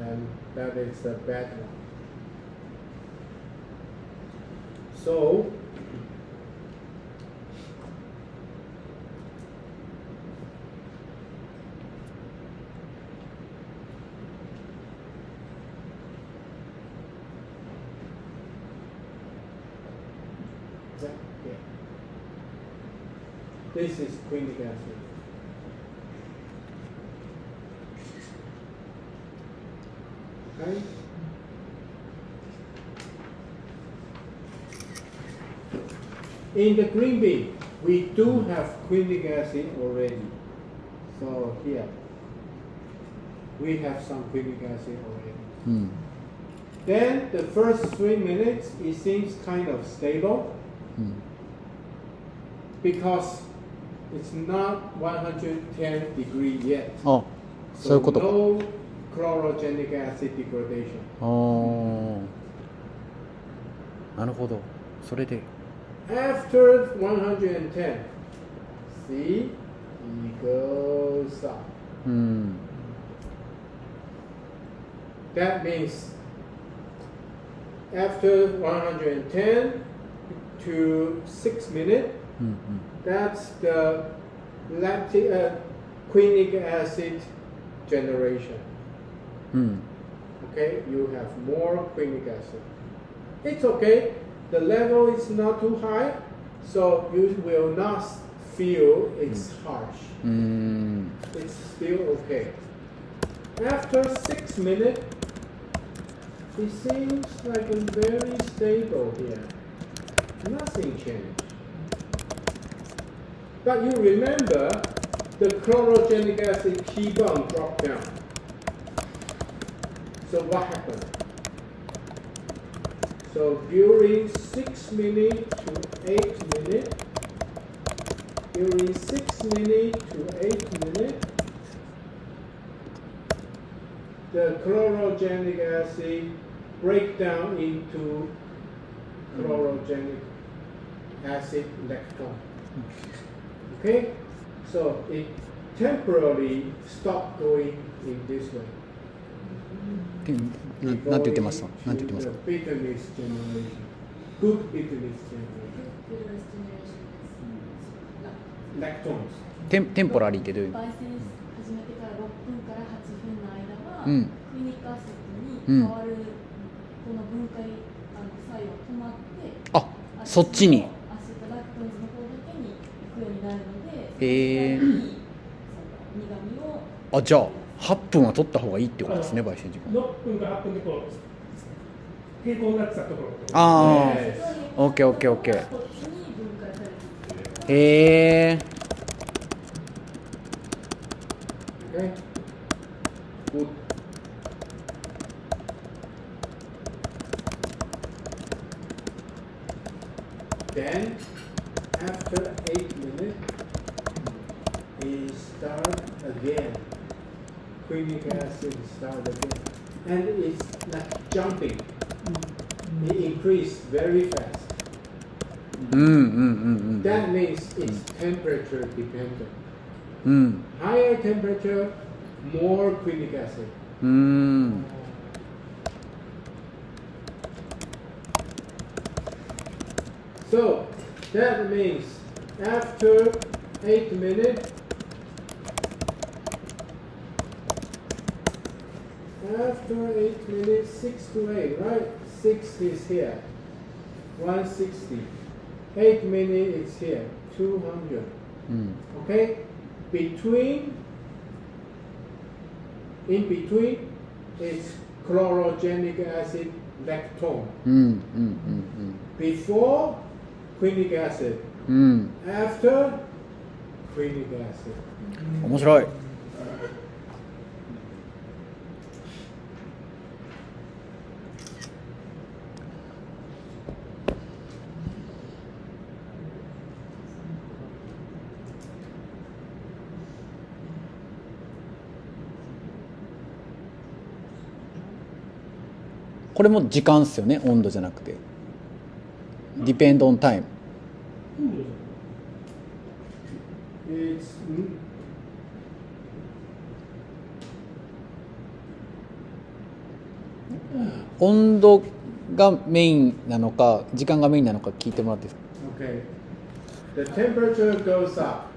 and that is a bad one. So, this is quinic acid. Okay. In the green bean, we do have quinic acid already. So here, we have some quinic acid already. Then the first 3 minutes, it seems kind of stable because it's not 110 degrees yet. あ、そういうことか。 no chlorogenic acid degradation. なるほど。それで。 After 110, see, it goes up. That means after 110 to 6 minutes, that's the quinic acid generation. Okay, you have more quinic acid. It's okay. The level is not too high, so you will not feel it's harsh. It's still okay. After 6 minutes, it seems like a very stable here. Nothing changed. But you remember, the chlorogenic acid keep on drop down. So what happened? So during 6 minutes to 8 minutes, during 6 minutes to 8 minutes, the chlorogenic acid break down into chlorogenic acid lactone. Okay? So it temporarily stopped going in this way. なんて言ってました？なんて言ってました？ Bitterness generation. Good bitterness generation. Lactones. テンポラリーってどういう意味？焙煎始めてから6分から8分の間は、クリニックアシッドに変わる、この分解作用が止まって、あ、そっちに。アシッドラクトーズの方だけに行くようになるので、苦味を。あ、じゃあ8分は取った方がいいってことですね、焙煎時間。 6分から8分でこう平行になってたところ。ああ、オッケーオッケーオッケー。へえ。Okay. Good. Then, after 8 minutes, it start again. Quinic acid start again. And it's like jumping. It increase very fast. That means it's temperature dependent. Higher temperature, more quinic acid. So that means after 8 minutes, after 8 minutes, 6 to 8, right? 6 is here, 160. 8 minutes is here, 200. Okay? In between, it's chlorogenic acid lactone. Before, quinic acid. After, quinic acid. 面白い。これも時間っすよね、温度じゃなくて。Depend on time。温度がメインなのか、時間がメインなのか聞いてもらっていいですか。 Okay. The temperature goes up.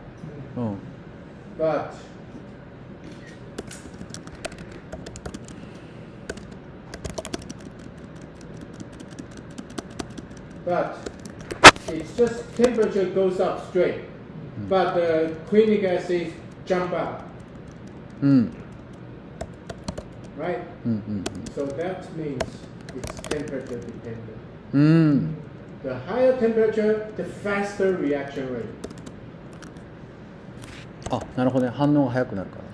But it's just temperature goes up straight. But the quinic acid jump up. Right? So that means it's temperature dependent. The higher temperature, the faster reaction rate. あ、なるほどね。反応が早くなるから。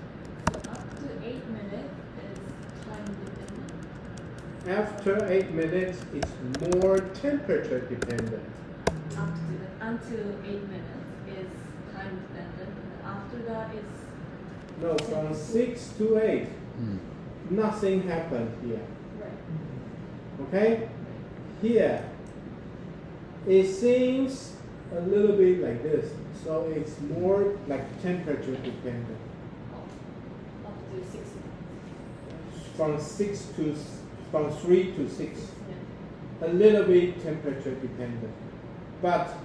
After 8 minutes, it's more temperature dependent. Until 8 minutes is time dependent. After that is No, from 6 to 8, nothing happened here. right. Okay? Here, it seems a little bit like this. So it's more like temperature dependent. Up to 6 minutes. From 3 to 6. Yeah. A little bit temperature dependent. But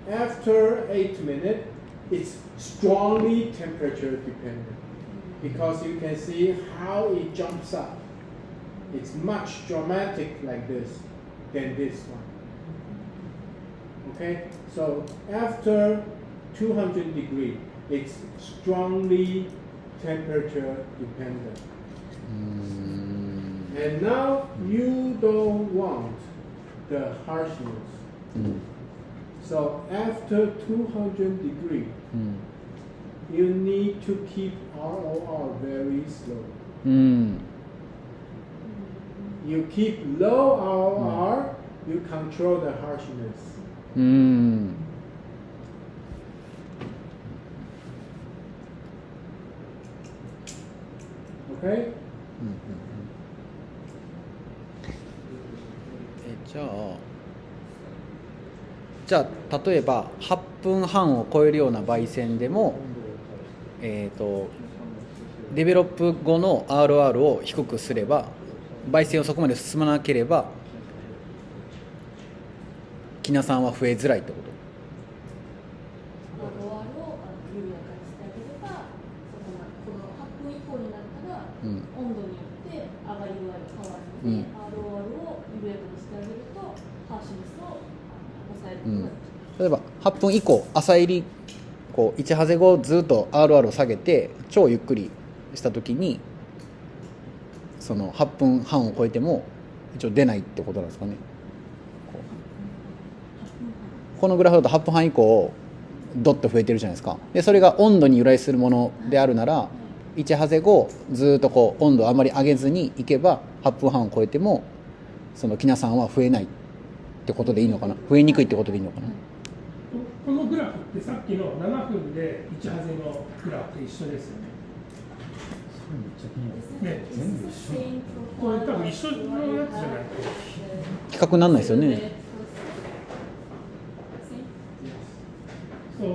after 8 minutes, it's strongly temperature dependent. Because you can see how it jumps up. It's much dramatic like this than this one. Okay? So after 200 degrees, it's strongly temperature dependent. And now you don't want the harshness. So after 200 degrees, you need to keep ROR very slow. You keep low ROR, you control the harshness. Okay? じゃあ例えば8分半を超えるような焙煎でも、デベロップ後の RR を低くすれば焙煎をそこまで進まなければキナ酸は増えづらいってこと。ROR を緩やかにしてあげれば、この8分以降になったら、温度によって上がり具合が変わるので、ROR を緩やかにしてあげるとハーシネスを抑えることができる。例えば8分以降朝入りこう1ハゼ後ずっと RR を下げて超ゆっくりした時にその8分半を超えても一応出ないってことなんですかね。このグラフだと8分半以降ドッと増えてるじゃないですか。でそれが温度に由来するものであるなら1ハゼ後ずっとこう温度をあまり上げずにいけば8分半を超えてもそのキナ酸は増えないってことでいいのかな。増えにくいってことでいいのかな。このグラフってさっきの7分で1ハゼのグラフと一緒ですよね。ね、全部一緒。これ多分一緒のやつじゃないと。比較なんないですよね。そう、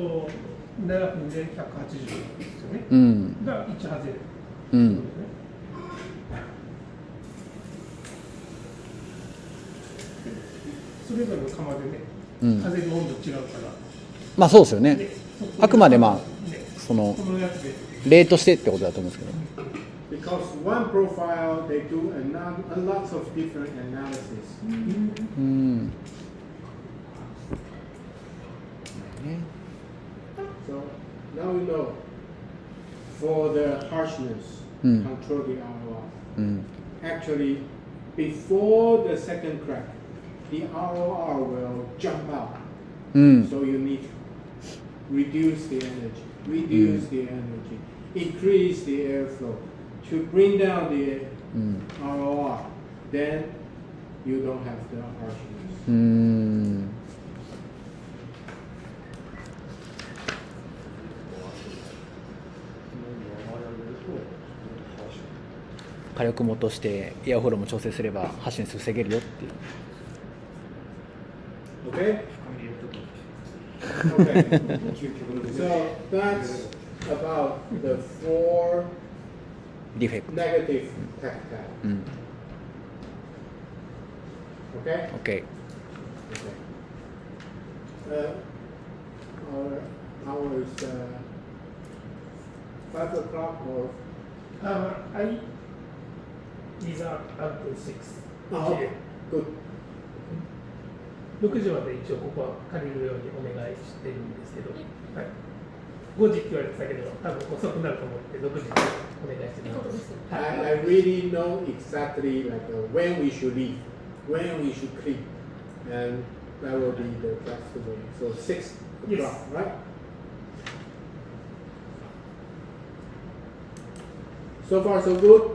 7分で180ですよね。うん。が1ハゼ。うん。それぞれの釜でね、うん風の温度違うから。まあそうですよね。ねあくまでまあねそのこのやつで。例としてってことだと思うんですけど。 Because one profile, they do a lot of different analysis. うん。ね。 So now we know for the harshness, control the ROR. うん。 Actually, before the second crack, the ROR will jump out. うん。 So you need to reduce the energy, increase the airflow to bring down the ROR. Then you don't have the harshness. うん。火力も落としてエアフォローも調整すれば発進防げるよっていう。 Okay? Okay. So that's about the 4ディフェクト。 negative tactile. うん。 Okay? OK。 Okay. Our hour is 5 o'clock or I reserve up to 6. good. 6時まで一応ここは借りるようにお願いしてるんですけど、はい、5時って言われてたけど、多分遅くなると思って6時にお願いしてます。I really know exactly like when we should leave, when we should clean, and that will be the best way. So 6 o'clock, Yes. right? So far so good.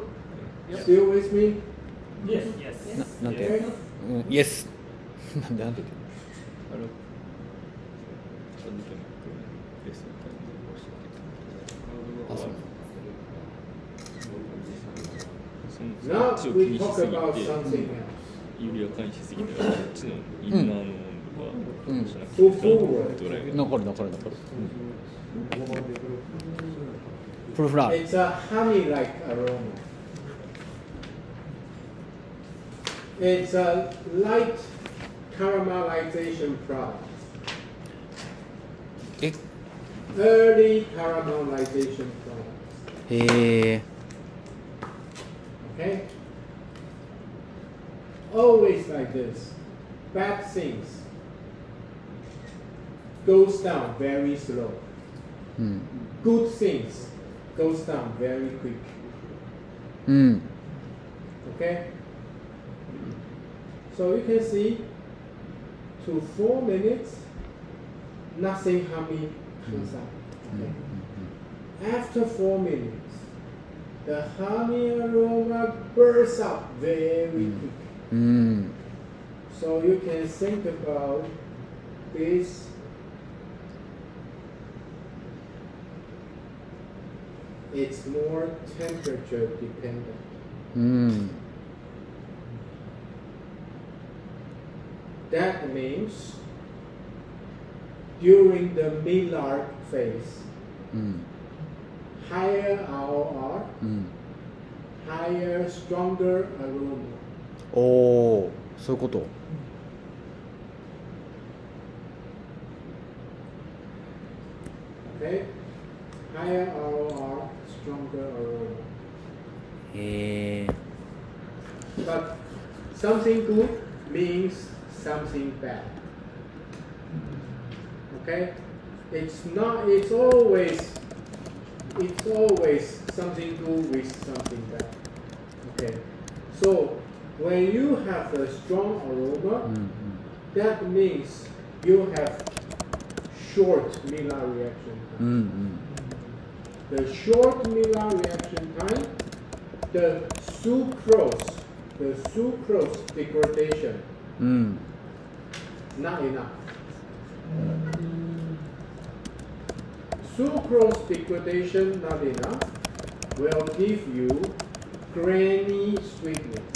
Still with me? Yes. なんて、うん、イエス。なんでなんて言ってあの、ちゃんとレスのタイミングを教えてくれた。あ、そう。Now そっちを気 we にし talk すぎ about て、 something else. 指輪回避しすぎたら、こっちのインナーの温度が、しなくて Go forward. ドライが残る。プルフラー。 It's a honey-like aroma. It's a light caramelization product. え、 Early caramelization product. へえ。 Okay? Always like this. Bad things goes down very slow. うん。 Good things goes down very quick. うん。 Okay? So you can see to 4 minutes, nothing hummy inside. Okay? After 4 minutes, the honey aroma bursts up very quick. うん。 So you can think about this. It's more temperature dependent. うん。 That means during the mid-lark phase, うん。 higher ROR, うん。 higher, stronger aroma. おお、そういうこと。 Okay? Higher ROR, stronger aroma. へえ。 But something good means something bad. Okay? It's always something good with something bad. Okay? So when you have a strong うん aroma, うん。 that means you have short Miller reaction うんう time. ん。 The short Miller reaction time, the sucrose degradation, うん。 not enough. sucrose degradation not enough will give you grainy sweetness.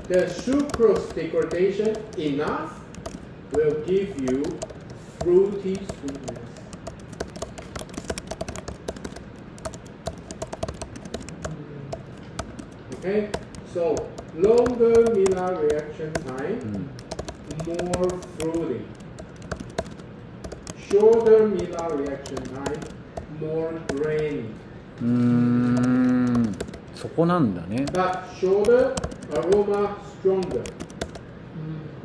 The sucrose degradation enough will give you fruity sweetness. Okay, so longer Miller reaction time, more fruity. Shorter Miller reaction time, more grainy. そこなんだね。 But shorter, aroma stronger.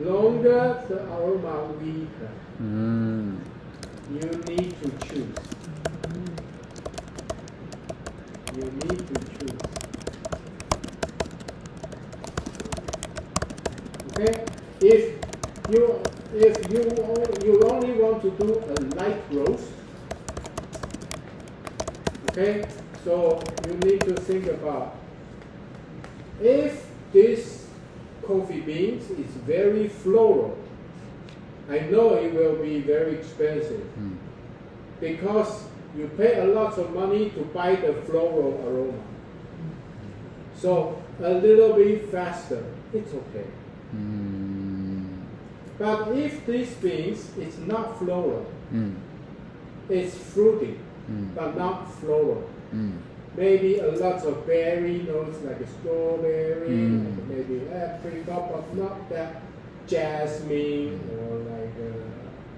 Longer, the aroma weaker. You need to choose. You need to choose. Okay? If you only want to do a light roast, okay? So you need to think about if this coffee beans is very floral. I know it will be very expensive because you pay a lot of money to buy the floral aroma. So a little bit faster, it's okay. But if this beans is not floral, it's fruity, but not floral. Maybe a lot of berry notes like a strawberry, like maybe apricot, but not that jasmine or like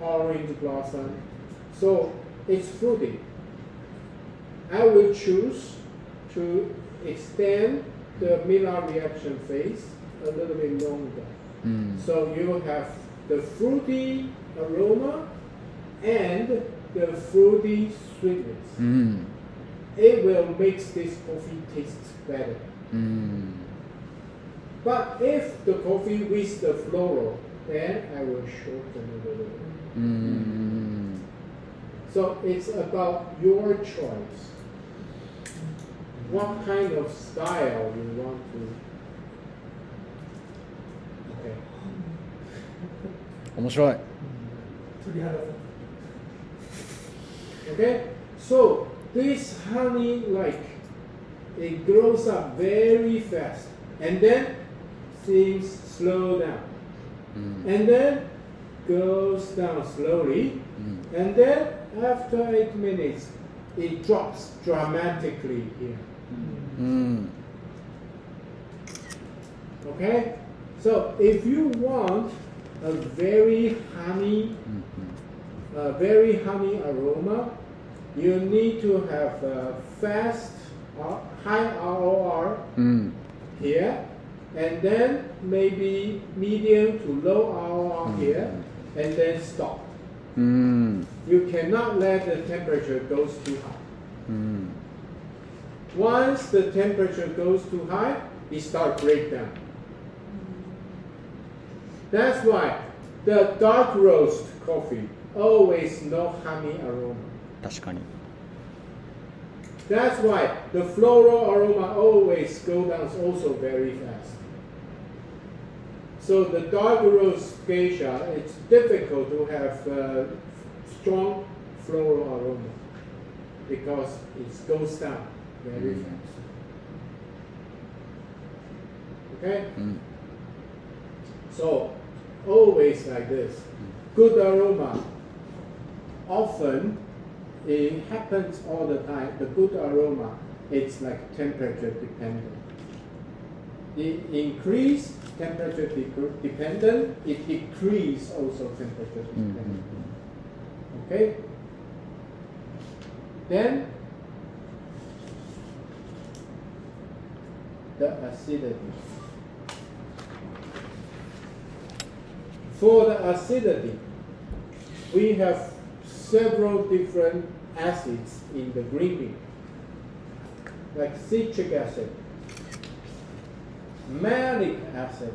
orange blossom. So it's fruity. I will choose to extend the Miller reaction phase a little bit longer. So you have the fruity aroma and the fruity sweetness. It will make this coffee taste better. But if the coffee with the floral, then I will shorten it a little bit. So it's about your choice. What kind of style you want to. Okay. 面白い。 Okay? So this honey, like, it grows up very fast and then things slow down. And then goes down slowly. And then after 8 minutes, it drops dramatically here. Okay? So if you want a very honey aroma, you need to have a fast, high ROR here, and then maybe medium to low ROR here, and then stop. You cannot let the temperature goes too high. Once the temperature goes too high, it starts breakdown. That's why the dark roast coffee always no honey aroma. 確かに。 That's why the floral aroma always go down also very fast. So the dark roast geisha, it's difficult to have strong floral aroma because it goes down very fast. Okay? So always like this. Good aroma. Often it happens all the time. The good aroma, it's like temperature dependent. It increase temperature dependent, it decrease also temperature dependent. Okay? Then the acidity. For the acidity, we have several different acids in the green bean, like citric acid, malic acid,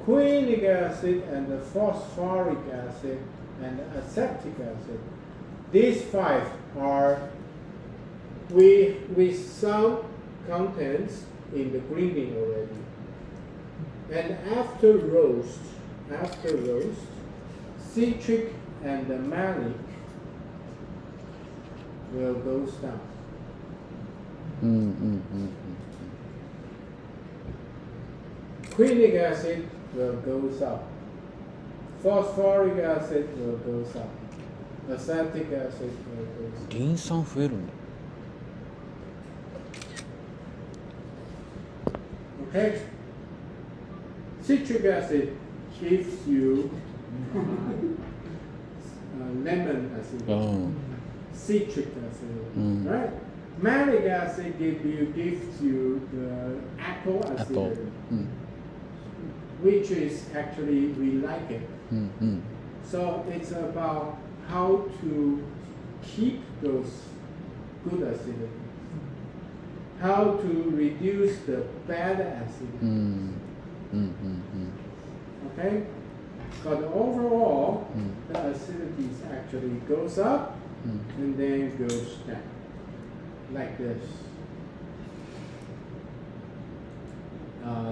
quinic acid, and the phosphoric acid, and acetic acid. These 5 are with some contents in the green bean already. And after roast, citric and the malic will go down. うんうんうん Quinic acid will go up. Phosphoric acid will go up. Acetic acid will go up. リン酸増えるんだ Okay? Citric acid gives you lemon acid, うん citric acid, Mm. right? Malic acid gives you the apple あ acid, とうん which is actually we like it. うんうん So it's about how to keep those good acidity, how to reduce the bad う acidity. んうんうん Okay? But overall, うん the acidity actually goes up うん and then goes down. Like this.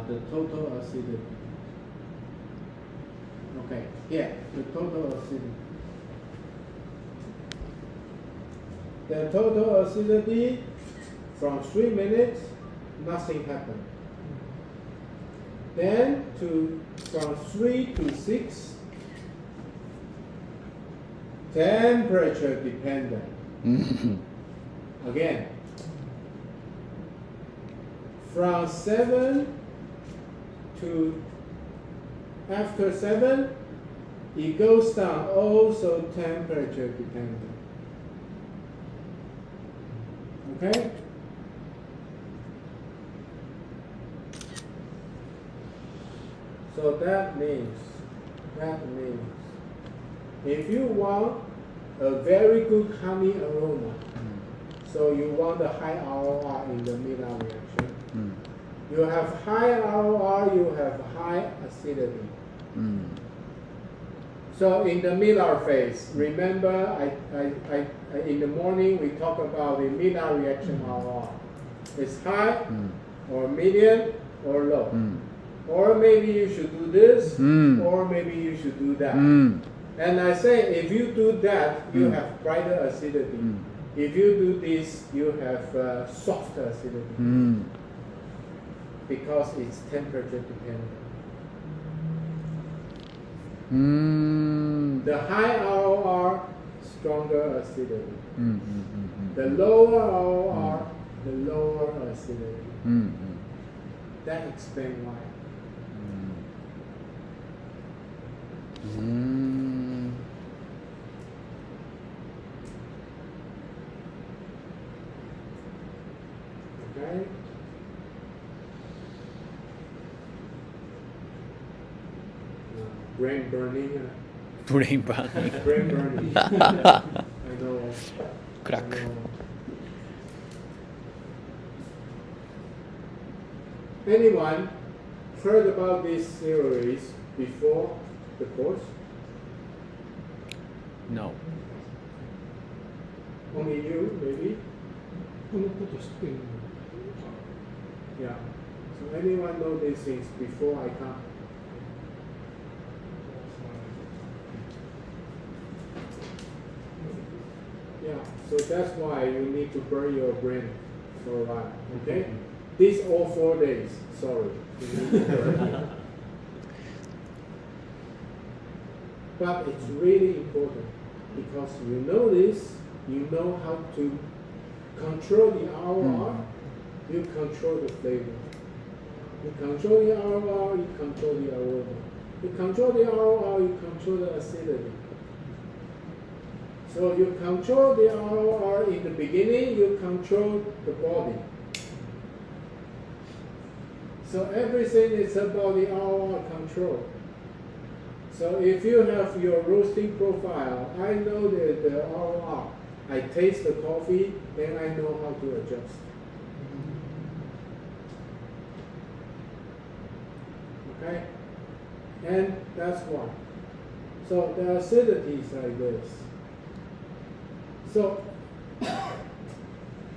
The total acidity. Okay, yeah, the total acidity. The total acidity from 3 minutes, nothing happened. Then from 3 to 6, temperature dependent. うん Again, from 7 to after 7, it goes down, also temperature dependent. Okay? So that means, if you want a very good honey aroma, so you want a high ROR in the Miller reaction. うん You have high ROR, you have high acidity. うん So in the Miller phase, remember in the morning we talk about the Miller reaction ROR. It's high うん or medium or low. うん Or maybe you should do this, or maybe you should do that. うん And I say if you do that, you Mm. have brighter acidity. Mm. If you do this, you have softer acidity うん because it's temperature dependent. うーん The high ROR, stronger acidity. うんうん The lower ROR, the lower acidity. うんうん That explains why. うん Okay? Brain burning. ブレインバーニング Brain burning. I know. クラック I know. Anyone heard about these theories before the course? No Only you, maybe? このこと知ってるの Yeah. So anyone know these things before I come? Yeah. So that's why you need to burn your brain for a while. Okay? These all 4 days. Sorry. You need to burn. But it's really important because you know this, you know how to control the ROR, you control the flavor. You control the ROR, you control the aroma. You control the ROR, you control the acidity. So you control the ROR in the beginning, you control the body. So everything is about the ROR control. So if you have your roasting profile, I know the ROR. I taste the coffee, then I know how to adjust. Okay? And that's why. So the acidity is like this. So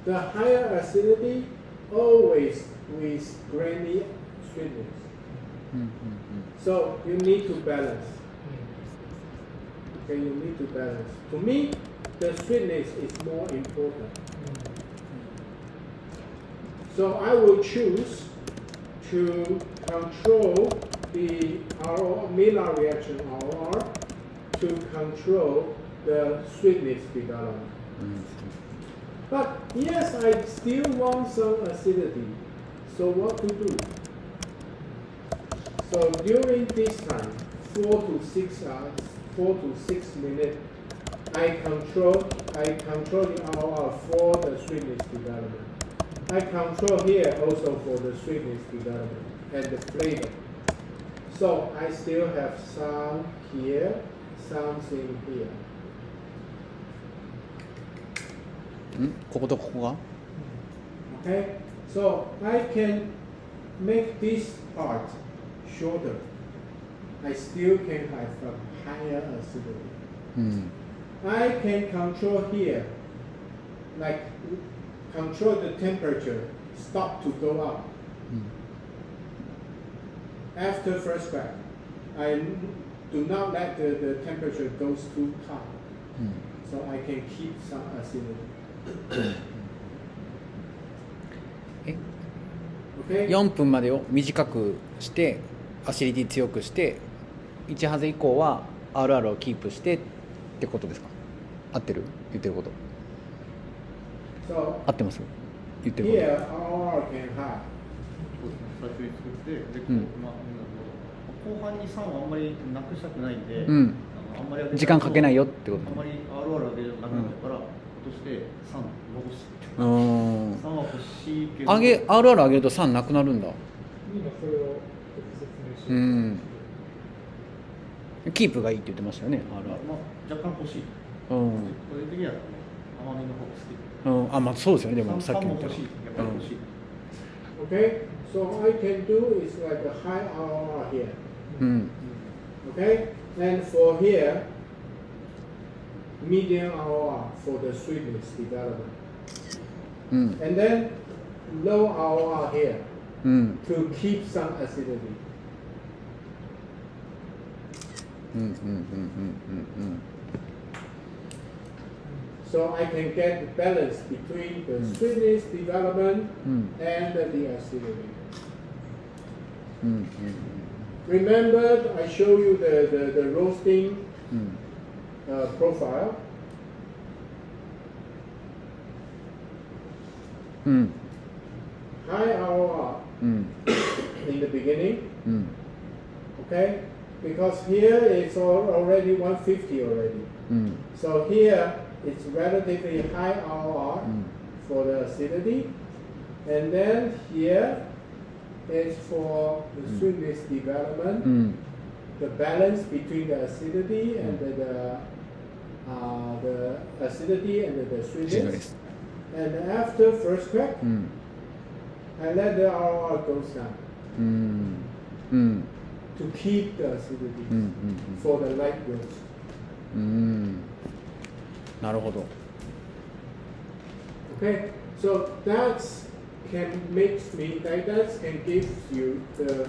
the higher acidity always with grainy sweetness. So you need to balance. Okay, you need to balance. To me, the sweetness is more important. So I will choose to control the ROR, Maillard reaction ROR, to control the sweetness development. But yes, I still want some acidity. So what to do? So during this time, 4 to 6 minutes, I control the ROR for the sweetness development. I control here also for the sweetness development and the flavor. So I still have some here, something here. こことここが Okay, so I can make this part shorter. I still can have a higher acidity. うん I can control here, like control the temperature, stop to go up. After first crack, I do not let the temperature goes too high, so I can keep some acidity. え Okay? 4分までを短くしてアシリティ強くして1ハゼ以降は RR をキープしてってことですか？合ってる？言ってること So 合ってます？言ってるこ here, RR can high. 最初に作ってで、うんまあ、後半に酸をあんまりなくしたくないんで、うんあんまりと時間かけないよってことあんまり RR 上げなくなっちゃうから、落として酸残す。うーん酸は欲しいけど。RR 上げると酸なくなるんだ今それをちょっと説明してうんキープがいいって言ってましたよね RR まあ、若干欲しい。うん個人的には甘みの方が好き。あ、まあそうですよねでもさっきも言った酸も欲しい。やっぱり欲しい。Okay? So I can do is like a high RR here. うん Okay? And for here, medium RR for the sweetness development. うん And then low RR here うん to keep some acidity. うんうんうんうんうん So I can get the balance between the sweetness development うん and the acidity. うん Remember, I show you the roasting うん profile. うん High RR うん in the beginning, うん okay? Because here it's already 150 already. うん So here it's relatively high RR うん for the acidity. And then here is for the sweetness development, うん the balance between the acidity and the acidity and the シード sweetness. です And after first crack, うん I let the RR goes down うんうん to keep the acidity うん for the light roast. うんなるほど Okay, so that can make me that can give you the.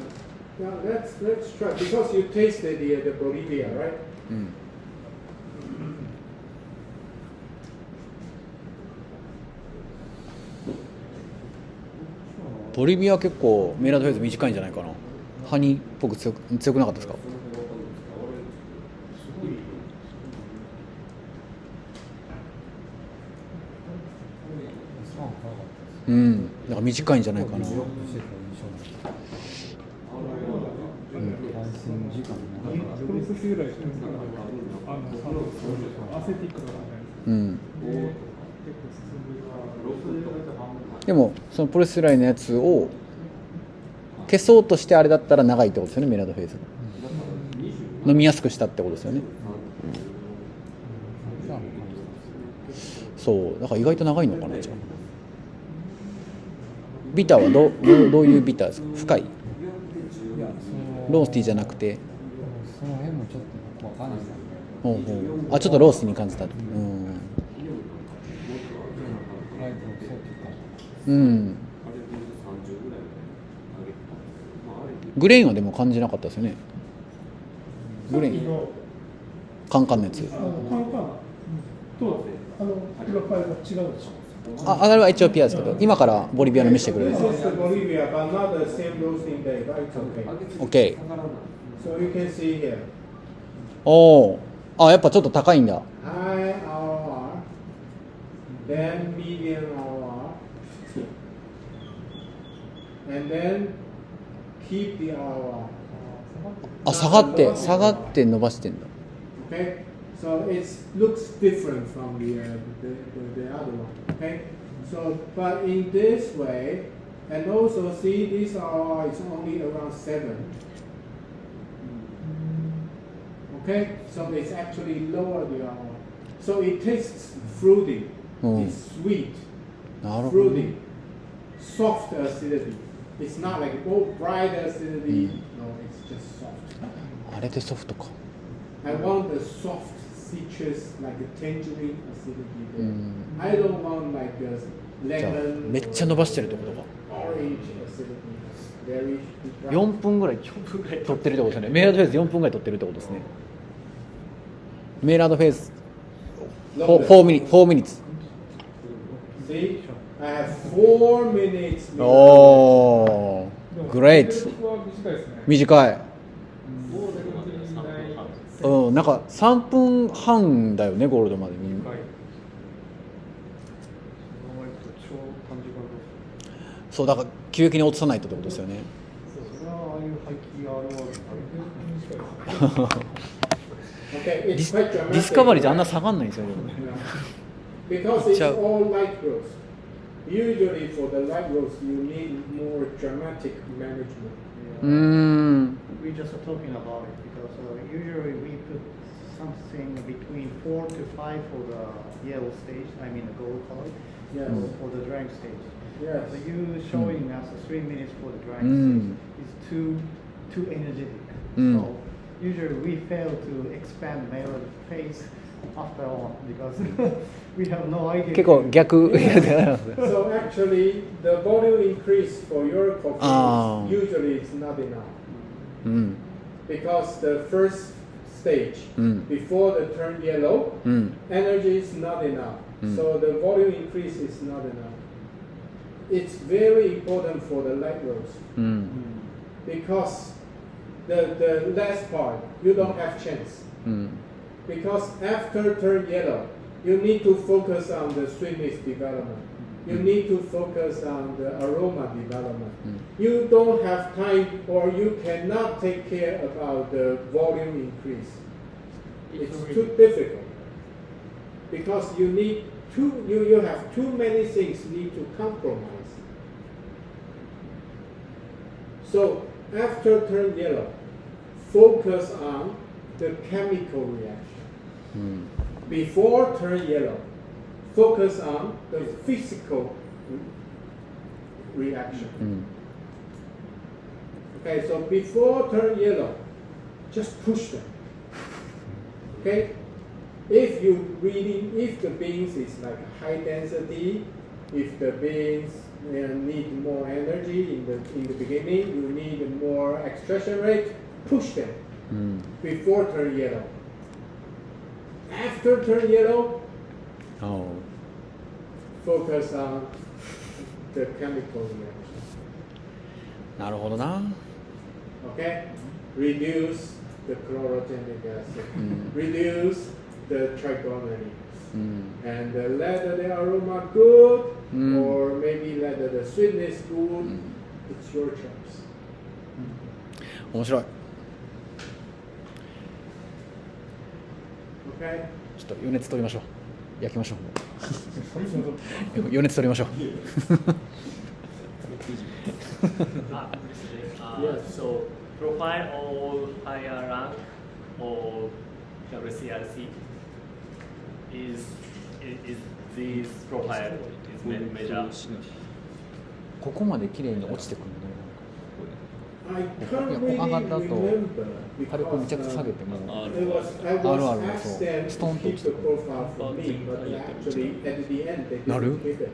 Now let's try because you tasted the Bolivia, right? うんボリビア結構メイラードフェーズ短いんじゃないかなハニーっぽく強くなかったですかうんだから短いんじゃないかなプロセス由来してるんですけど、アセティックとかじゃないですか。うんで、結構進んでる。でもそのプロセスラインのやつを消そうとしてあれだったら長いってことですよねメイラードフェーズ飲みやすくしたってことですよねそうだから意外と長いのかなじゃあビターはどういうビターですか深いロースティーじゃなくてその辺もちょっとわかんないですね。ほうほうあちょっとロースに感じたとうんライトのそうとか。うんグレインはでも感じなかったですよねグレインカンカンのやつ。カンカンとプロファイルが違うでしょ。あ、あれはエチオピアですけど、今からボリビアの見せてくれる。 This is the Bolivia, but not the same roasting day, but it's OK。okay. So you can see here. おお。あ、やっぱちょっと高いんだ。High ROR, then medium ROR, and then keep the ROR. あ、下がって伸ばしてんだ。 Okay, so it looks different from the other one. Okay, so but in this way, and also see this ROR is only around 7. Okay, so it's actually lower the ROR. So it tastes fruity, it's sweet, なるほど。 fruity, soft acidity. It's not like bright acidity. No, it's just soft. あれでソフトか。 I want the soft citrus, like a tangerine acidity there. I don't want like a じゃあ lemon めっちゃ伸ばしてるってことか。 orange acidity. Very 4分ぐらい取ってるってことですね。メイラードフェーズ4分ぐらい取ってるってことですね。メイラードフェーズ4 minutes。 See, I have 4 minutes. おー、great。短い。うん、なんか3分半だよね、ゴールドまでみんな。そうだから急激に落とさないとってことですよね。Okay, デ it's quite ィスカバリー dramatic. じゃあんな下がんないんですよね。 Because it's Ciao. all light roast. Usually for the light roast, you need more dramatic management. We just are talking about it because usually we put something between 4 to 5 for the yellow stage, I mean the gold color, Yes. for the drying stage. Yes. So you showing us 3 minutes for the drying stage is too energetic. So usually we fail to expand melody phase after all because we have no idea. 結構逆。 So actually, the volume increase for your coffee usually it's not enough うん。 because the first stage before the turn yellow, うん。 energy is not enough. So the volume increase is not enough. It's very important for the light roast うん。 because the last part you don't have chance うん。 because after turn yellow you need to focus on the sweetness development. You need to focus on the aroma development. You don't have time or you cannot take care about the volume increase. It's too difficult because you need you have too many things need to compromise. So after turn yellow, focus on the chemical reaction. うん。 Before turn yellow, focus on the physical reaction. うん。 Okay, so before turn yellow, just push them. Okay, if the beans is like high density, if the beans need more energy in the beginning, you need more extraction rate, push them うん。 before turn yellow. After turn yellow, あー focus on the chemical reaction. なるほどな。 Okay? Reduce the chlorogenic acid. Reduce the trigonary. うん。 And let the aroma good, Mm. or maybe let the sweetness good. It's your choice. 面白い。 Okay? ちょっと余熱取りましょう。焼きましょう。余熱取りましょう。Yes. So profile or higher rank or WCRC is this profile is measure. ここまで綺麗に落ちてくるの。 I い can't や really 上がった後 remember 火力めちゃ because くちゃ下げても I was あるある asked そう them ストン to と落 keep ちて the くる。 profile for me, but actually at the end they なる didn't keep it.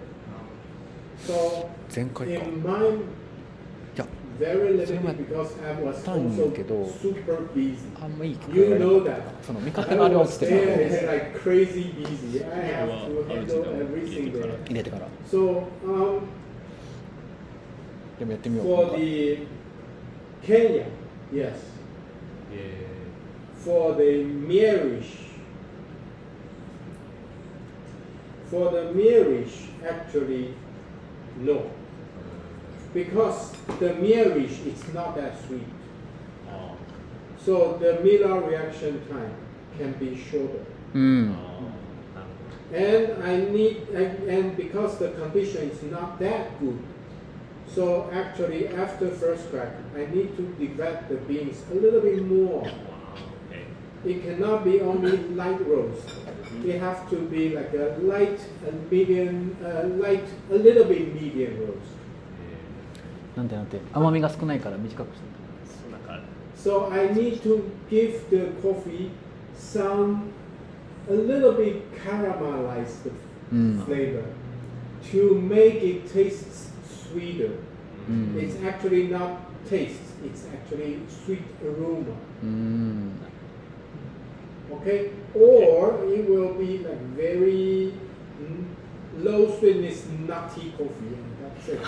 So 前回か。い in my や very limited Same because I was たんや also けど super busy. あんまいい機会 You がな know かっ that. たその見か I けがあれは起 was きてた there, it's like crazy busy. I have to handle everything there. 入れてから So でもやってみよう for the Kenya, yes. For the marriage, actually, no. Because the marriage is not that sweet. So the Miller reaction time can be shorter. うん And because the condition is not that good, so actually after first crack, I need to develop the beans a little bit more. It cannot be only light roast. It has to be like a light and medium, light, a little bit medium roast. なんて甘みが少ないから短くして So I need to give the coffee some a little bit caramelized flavor to make it taste sweeter. It's actually not taste, it's actually sweet aroma. Okay? Or it will be like very low sweetness nutty coffee and that's it.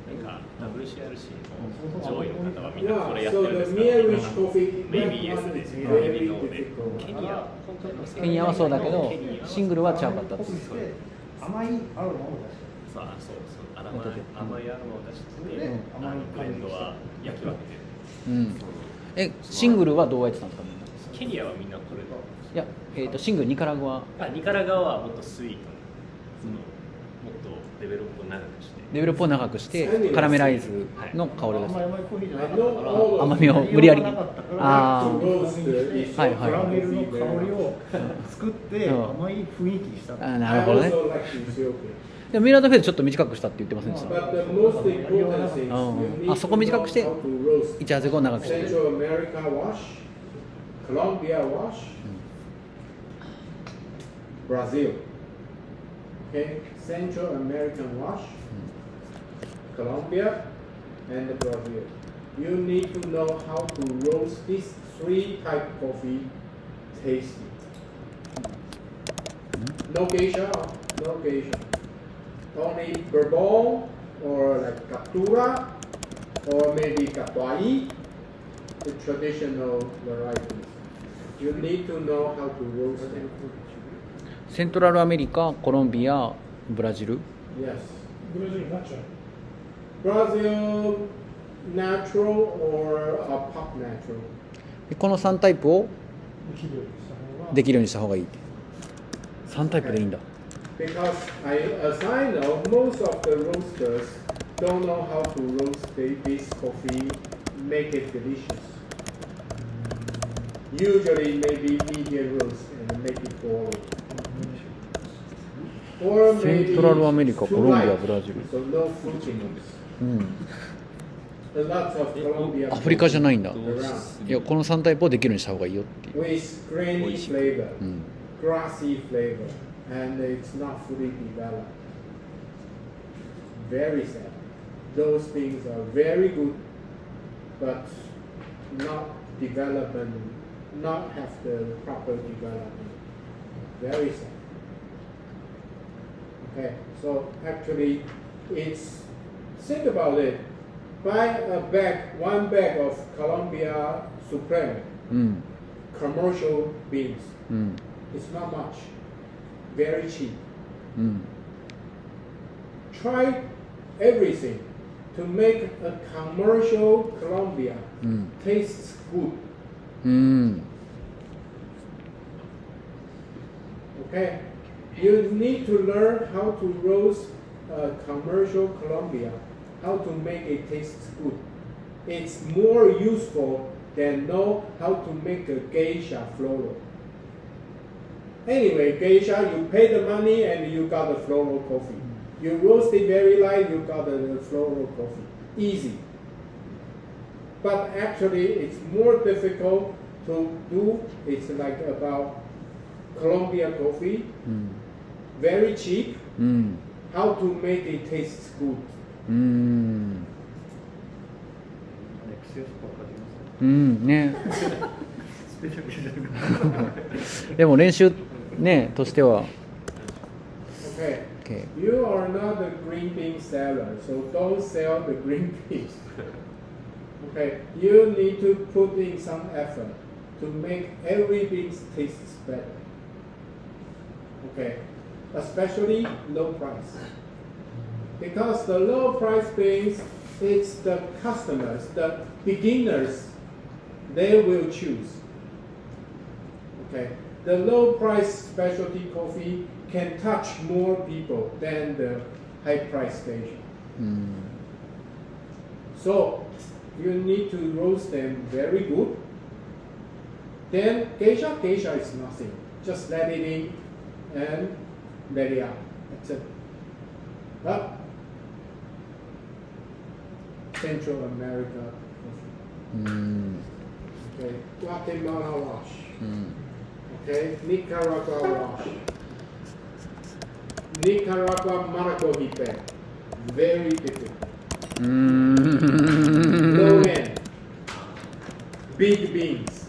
なんか WCRC の上位の方はみんなこれ Yeah, やって so るんで the す Marriage が coffee, Maybe that yes one で is す very ので difficult. ケニア本当のケニアはそうだけどシングルは違うかったって甘いアロマを出してそう甘いアロマを出してブレンドは焼き分けてるシングルはどうやってたんですかみんなケニアはみんなこれいや、シングルニカラグアニカラガはもっとスイートもっとレベルを長くしてレベルを長くしてカラメライズの香りがする甘いコーヒーじゃなかったから甘みを無理やりなかったからあー roast はいカラメルの香りを作って甘い雰囲気にしたあな I るほどね also like Ethiopia. でもミラードフェードちょっと短くしたって言ってませんでした But the most important thing is you need あそこ to 短くして know how to roast 一味を長くして Central America wash, Colombia wash, Brazil. Okay, Central American wash, Colombia, and Brazil. You need to know how to roast these three type coffee tasty. No geisha, no geisha. Only bourbon or like captura or maybe capuai, the traditional varieties. You need to know how to roast them. セントラルアメリカ、コロンビア、ブラジル Yes. ブラジルナチュラル Brazil natural or pop natural. この3タイプをできるようにした方ができるようにした方がいい3タイプでいいんだ Because as I know, most of the roasters don't know how to roast this coffee, make it delicious. Usually maybe medium roast and make it boring. Or セ maybe ントラルアメリカ、コ too ロンビア、 light, ブラジル so no fruitiness. うん A lot of Colombia アフリカじゃないんだ around いやこの3タイプをできるようにした方がいいよっていう with grainy flavor, うん grassy flavor, and it's not fully developed. Very sad. Those things are very good, but not development, not have the proper development. Very sad. Okay, so actually, it's think about it. Buy one bag of Colombia Supreme うん commercial beans. うん It's not much. Very cheap. うん Try everything to make a commercial Colombia うん tastes good. うん Okay? You need to learn how to roast commercial Colombia, how to make it taste good. It's more useful than know how to make a geisha floral. Anyway, geisha, you pay the money and you got the floral coffee. You roast it very light, you got the floral coffee. Easy. But actually, it's more difficult to do. It's like about Colombia coffee, うん very cheap. うん How to make it taste good. 強さわかりますねスペシャルじゃなくてでも練習ねとしては Okay. Okay. You are not a green bean seller, so don't sell the green beans. Okay. You need to put in some effort to make every bean taste better. Okay. Especially low price. Because the low price beans, it's the customers, the beginners, they will choose. Okay. The low price specialty coffee can touch more people than the high price station. So you need to roast them very good. Then geisha is nothing. Just let it in and let it out. That's it. But Central America coffee. Okay, Guatemala wash. Okay, Nicaragua wash. Nicaragua Maracojipe, very difficult. Low end, big beans,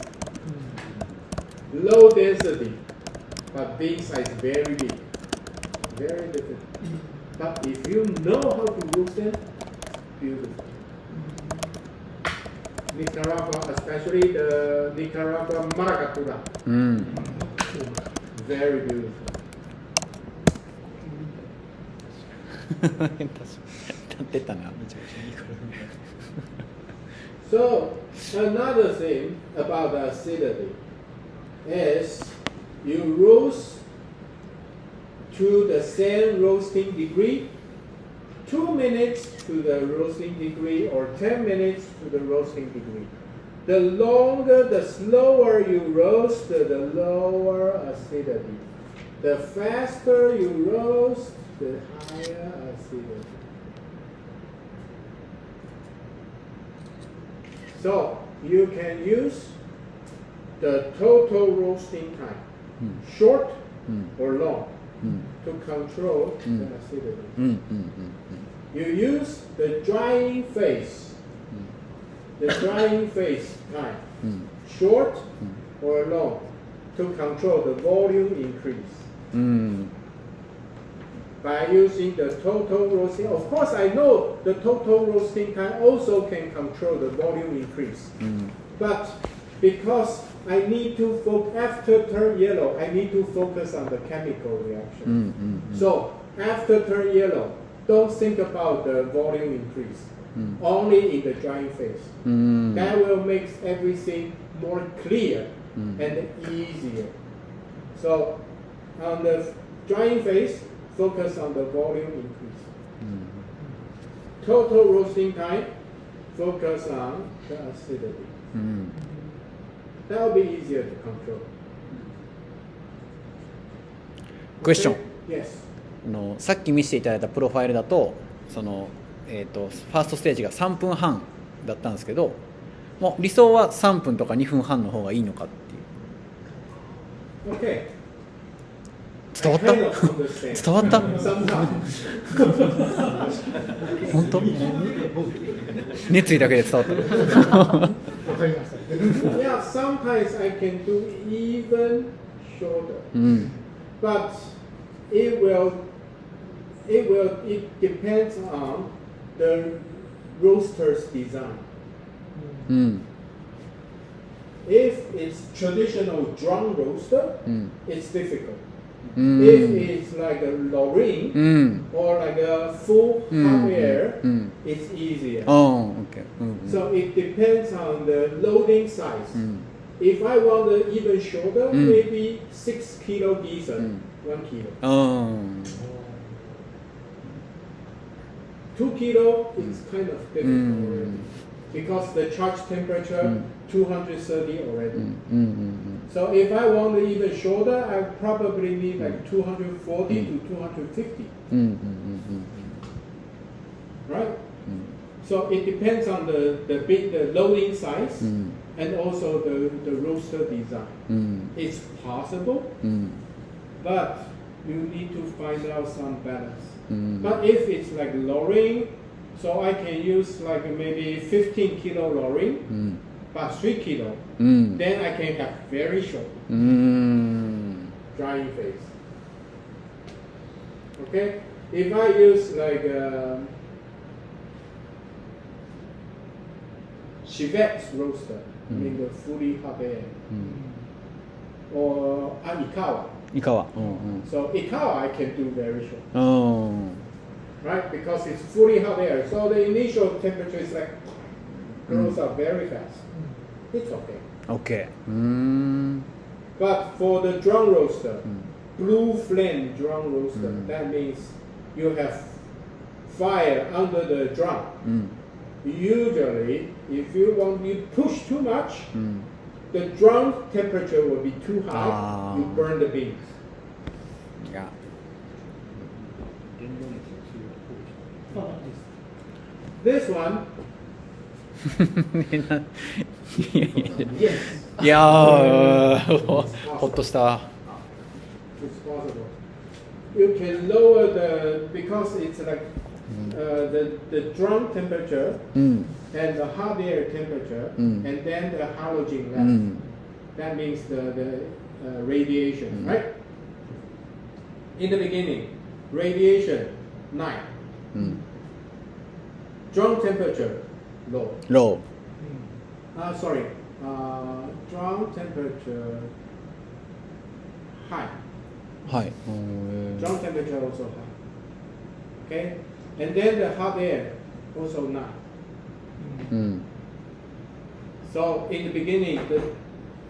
low density, but bean size very big, very difficult. But if you know how to roast them, beautiful. Nicaragua, especially the Nicaragua Maracatura, very beautiful. So another thing about the acidity is you roast to the same roasting degree, 2 minutes to the roasting degree or 10 minutes to the roasting degree. The longer, the slower you roast, the lower acidity. The faster you roast, the higher acidity. So you can use the total roasting time, short or long, to control the acidity. You use the drying phase, time, short or long, to control the volume increase. By using the total roasting, of course I know the total roasting time also can control the volume increase. But because I need to after turn yellow, I need to focus on the chemical reaction. So after turn yellow, don't think about the volume increase. Only in the drying phase. That will make everything more clear and easier. So on the drying phase, focus on the volume increase. Total roasting time, focus on the acidity. That will be easier to control. Question. Yes. さっき見せていただいたプロファイルだとその、ファーストステージが3分半だったんですけど、もう理想は3分とか2分半の方がいいのかっていう。 Okay. 伝わった？ I kind of understand. 伝わった？ Sometimes. 本当？熱意だけで伝わった。Yeah, sometimes I can do even shorter. But it depends on the roaster's design. If it's traditional drum roaster, it's difficult. If it's like a Lorraine or like a full hot air, it's easier. Oh, okay. So it depends on the loading size. If I want an even shorter, maybe 6 kilo diesel, 1 kilo. 2 kilo is kind of difficult already because the charge temperature 230 already. So if I want it even shorter, I probably need like 240 to 250. Right? So it depends on the loading size and also the roaster design. It's possible, but you need to find out some balance. But if it's like lowering, So I can use like maybe 15 kilo lorry, but 3 kilo. うん Then I can have very short うーん drying phase. Okay? If I use like Chivette's roaster, I mean the fully hot air, うん or Ikawa. イカはうん So Ikawa I can do very short, うんうん right? Because it's fully hot air. So the initial temperature is like goes up very fast. It's okay. OK うーん But for the drum roaster, blue flame drum roaster, that means you have fire under the drum. うん Usually, if you push too much, うん the drum temperature will be too high. Ah. You burn the beans. いや This one, いやーほっとした it's possible. You can lower because it's like the drum temperature うん and the hot air temperature, Mm. and then the halogen う level. ん That means the radiation, right? In the beginning, radiation 9, うん drum temperature low. ロ Sorry, drum temperature high. ーはいうん Drum temperature also high. Okay, and then the hot air also 9. うん So in the beginning, the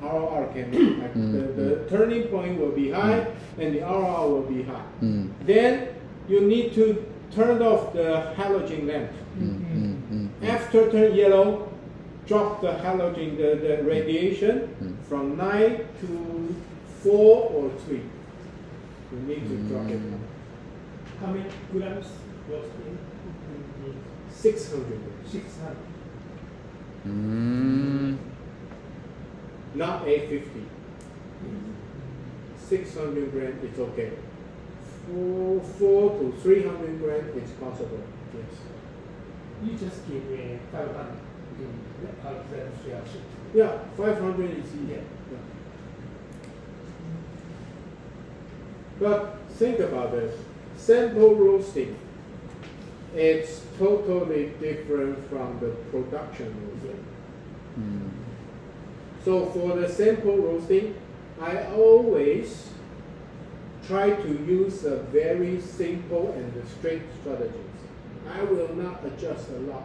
RR can like the turning point will be high, and the RR will be high. うん Then you need to turn off the halogen lamp. うんうんうん After turn yellow, drop the halogen, the radiation from 9 to 4 or 3. You need to drop it down. How many grams was 600. 600? うーん Not 850. 600 grams, it's okay. 4 to 300 grams, it's possible. Yes. You just give me 500 out of that reaction. Yeah, 500 is easy. Yeah. Yeah. But think about this. Sample roasting, it's totally different from the production roasting. うん So for the sample roasting, I always try to use a very simple and straight strategies. I will not adjust a lot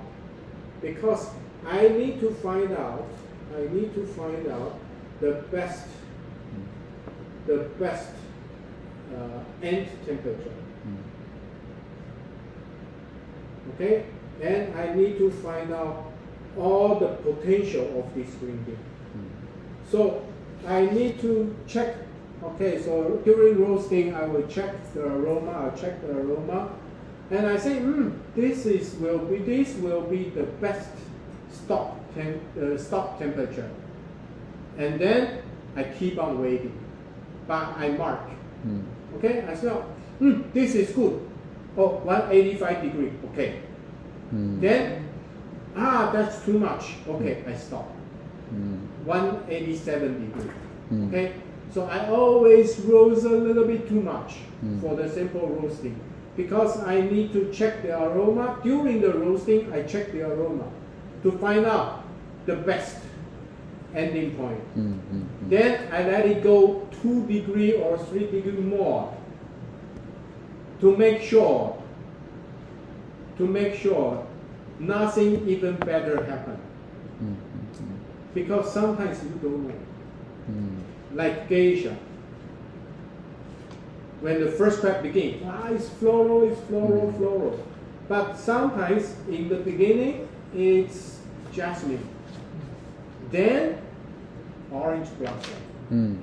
because I need to find out the best end temperature. Okay, and I need to find out all the potential of this green bean. So I need to check. Okay, so during roasting, I will check the aroma. And I say, this will be the best stop temperature. And then I keep on waiting, but I mark. うん Okay, I say, this is good. Oh, 185 degree. Okay. うん Then, that's too much. Okay, I stop. うん 187 degree. Mm. Okay, so I always roast a little bit too much Mm. for the simple roasting because I need to check the aroma. During the roasting, I check the aroma to find out the best ending point. うんうんうん Then I let it go 2 degree or 3 degree more to make sure nothing even better happen. うん Because sometimes you don't know. うん Like geisha. When the first crack begins, it's floral. But sometimes in the beginning, it's jasmine. Then orange blossom. うん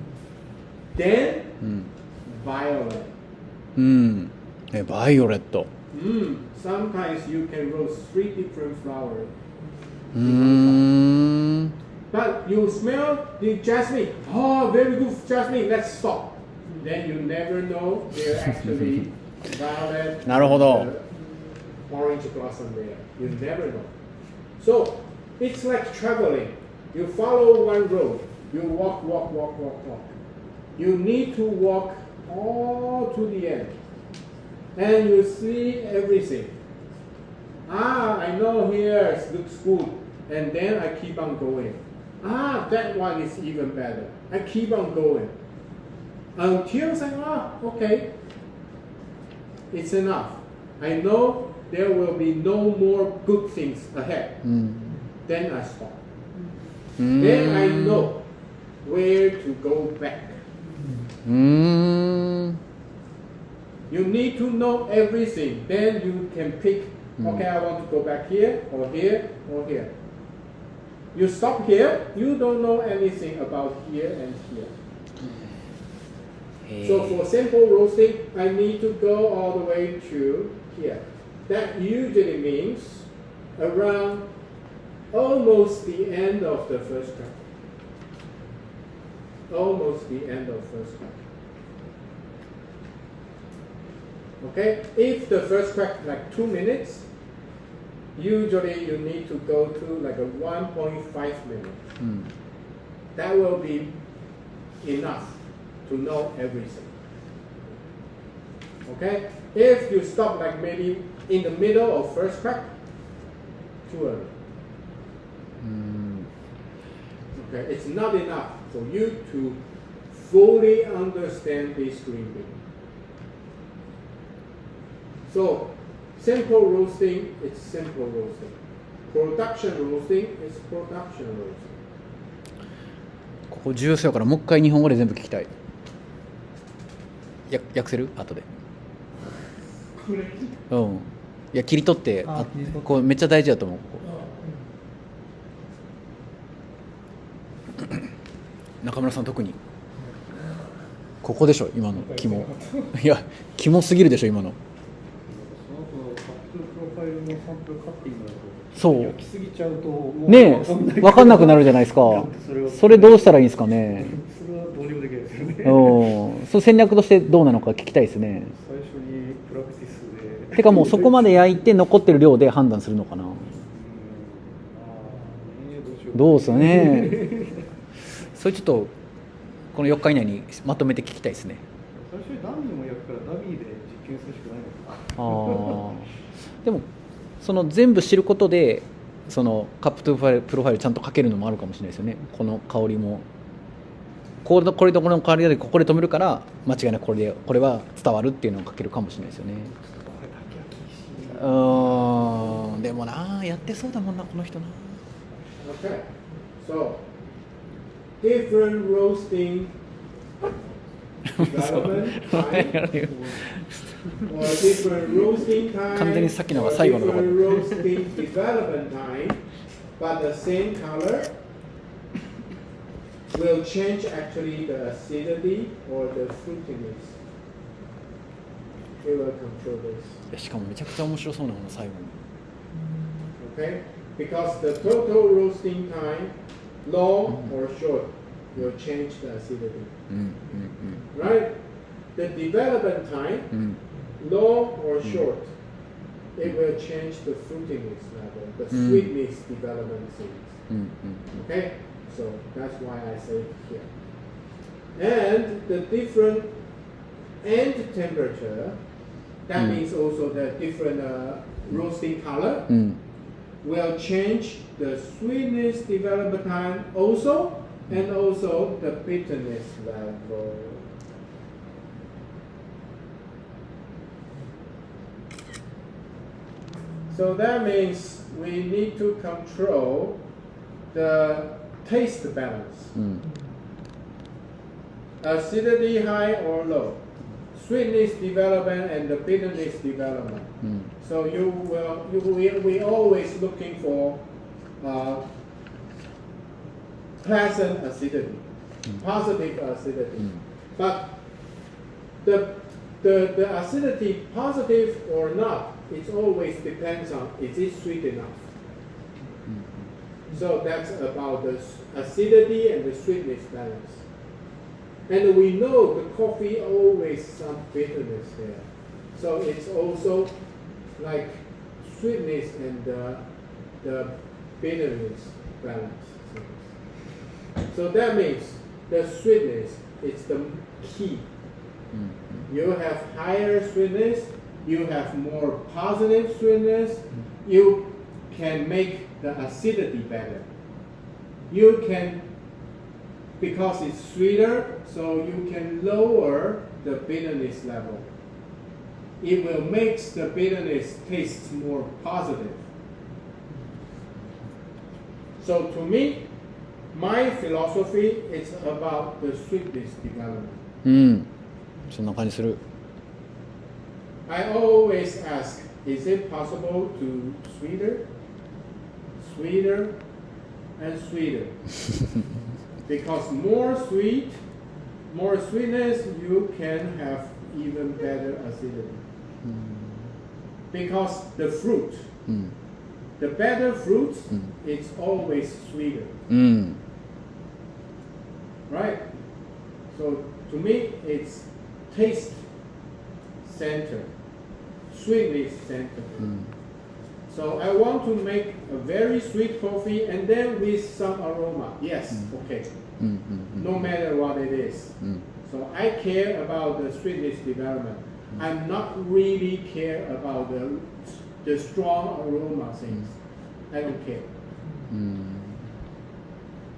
Then うん violet. うんバイオレット Sometimes you can roast 3 different flowers. うーん But you smell the jasmine. Oh, very good jasmine. Let's stop. Then you never know they're actually violet. なるほど Or orange blossom there. You never know. So it's like traveling. You follow one road. You walk. You need to walk all to the end. And you see everything. I know here it looks good. And then I keep on going. That one is even better. I keep on going. Until saying, okay, it's enough. I know there will be no more good things ahead. Then I stop. Then I know where to go back. You need to know everything. Then you can pick, okay, I want to go back here, or here, or here. You stop here, you don't know anything about here and here. So for simple roasting, I need to go all the way to here. That usually means around almost the end of the first crack. Almost the end of first crack. Okay, if the first crack like 2 minutes, usually you need to go to like a 1.5 minutes. That will be enough to know everything. Okay, if you stop like maybe in the middle of first crack, too early. Okay, it's not enough for you to fully understand this green bean. So, simple roasting, it's simple roasting. Production roasting is production roasting. ここ重要そうやからもう一回日本語で全部聞きたい。訳せる後で。うん。いや切り取ってこうめっちゃ大事だと思う。中村さん特にここでしょ今の肝。いや肝すぎるでしょ今の。そう焼きすぎちゃうともうねえ分かんなくなるじゃないですか。それどうしたらいいんですかね。それはどうにもできないですよね。その戦略としてどうなのか聞きたいですね。最初にプラクティスで。てかもうそこまで焼いて残ってる量で判断するのかな。どうですかね。それちょっとこの4日以内にまとめて聞きたいですね。最初にダミーも焼くからダミーで実験するしかないのか。でもその全部知ることでそのカップトゥープロファイルちゃんとかけるのもあるかもしれないですよね。この香りもこれとこれの香りでここで止めるから間違いなくこれは伝わるっていうのをかけるかもしれないですよね。でもなやってそうだもんなこの人な。Okay, so different roasting development time or different roasting time 完全にさっきのが or 最後のところ different roasting development time, but the same color will change actually the acidity or the fruitiness. It will control this. しかもめちゃくちゃ面白そうなもの最後に。Okay, because the total roasting time, long or short, will change the acidity. Right? The development time, long or short, it will change the fruitiness level, the sweetness development things. Okay? So that's why I say it here. And the different end temperature, that means also the different roasting color, will change the sweetness development time also, and also the bitterness level. So that means we need to control the taste balance. Acidity high or low, sweetness development and the bitterness development. So we always looking for pleasant acidity, positive acidity. But the acidity, positive or not, it always depends on is it sweet enough. So that's about the acidity and the sweetness balance. And we know the coffee always some bitterness there. So it's also like sweetness and the bitterness balance. So that means the sweetness is the key. You have higher sweetness, you have more positive sweetness, you can make the acidity better. You can, because it's sweeter, so you can lower the bitterness level. It will make the bitterness taste more positive. So to me, my philosophy is about the sweetness development. そんな感じする。 I always ask, is it possible to sweeter, and sweeter? Because more sweetness, you can have even better acidity. Because the fruit, the better fruits, it's always sweeter. Right? So to me, it's taste center, sweetness center. So I want to make a very sweet coffee and then with some aroma. Yes, okay. No matter what it is. So I care about the sweetness development. I'm not really care about the strong aroma things. I don't care.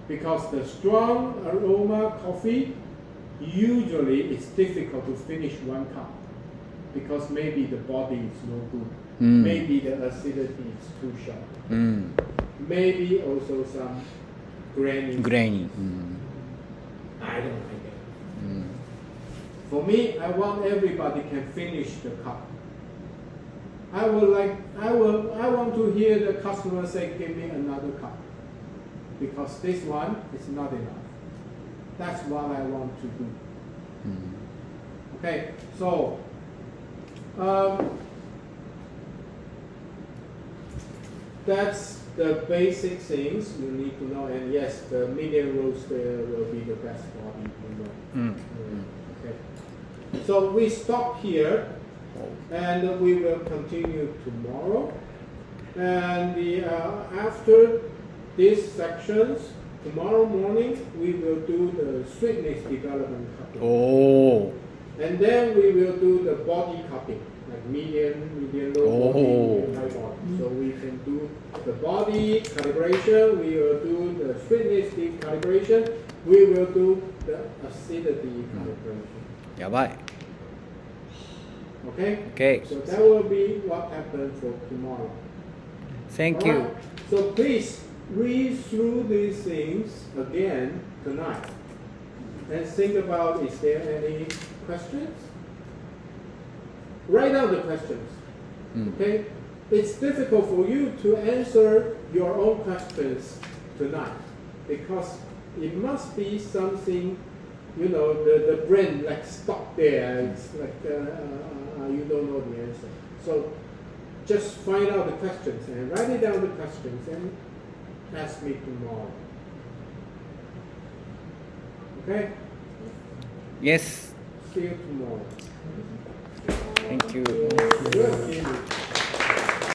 Because the strong aroma coffee, usually it's difficult to finish one cup. Because maybe the body is no good. Maybe the acidity is too sharp. Maybe also some grainy. I don't like it. For me, I want everybody can finish the cup. I want to hear the customer say, give me another cup. Because this one is not enough. That's what I want to do. Okay, so that's the basic things you need to know. And yes, the medium roast will be the best body to know. Okay. So we stop here, and we will continue tomorrow. And after these sections, tomorrow morning we will do the sweetness development cupping. And then we will do the body cupping, like medium low body, medium high body. So we can do the body calibration, we will do the sweetness calibration, we will do the acidity calibration. やばい。 Okay? Okay. So that will be what happens for tomorrow. Thank All you. right? So please read through these things again tonight. And think about, is there any questions? Write down the questions. Okay? It's difficult for you to answer your own questions tonight because it must be something, you know, the brain like stuck there. It's like you don't know the answer. So just find out the questions and write it down the questions and ask me tomorrow. Okay? Yes. See you tomorrow. Thank you. Good.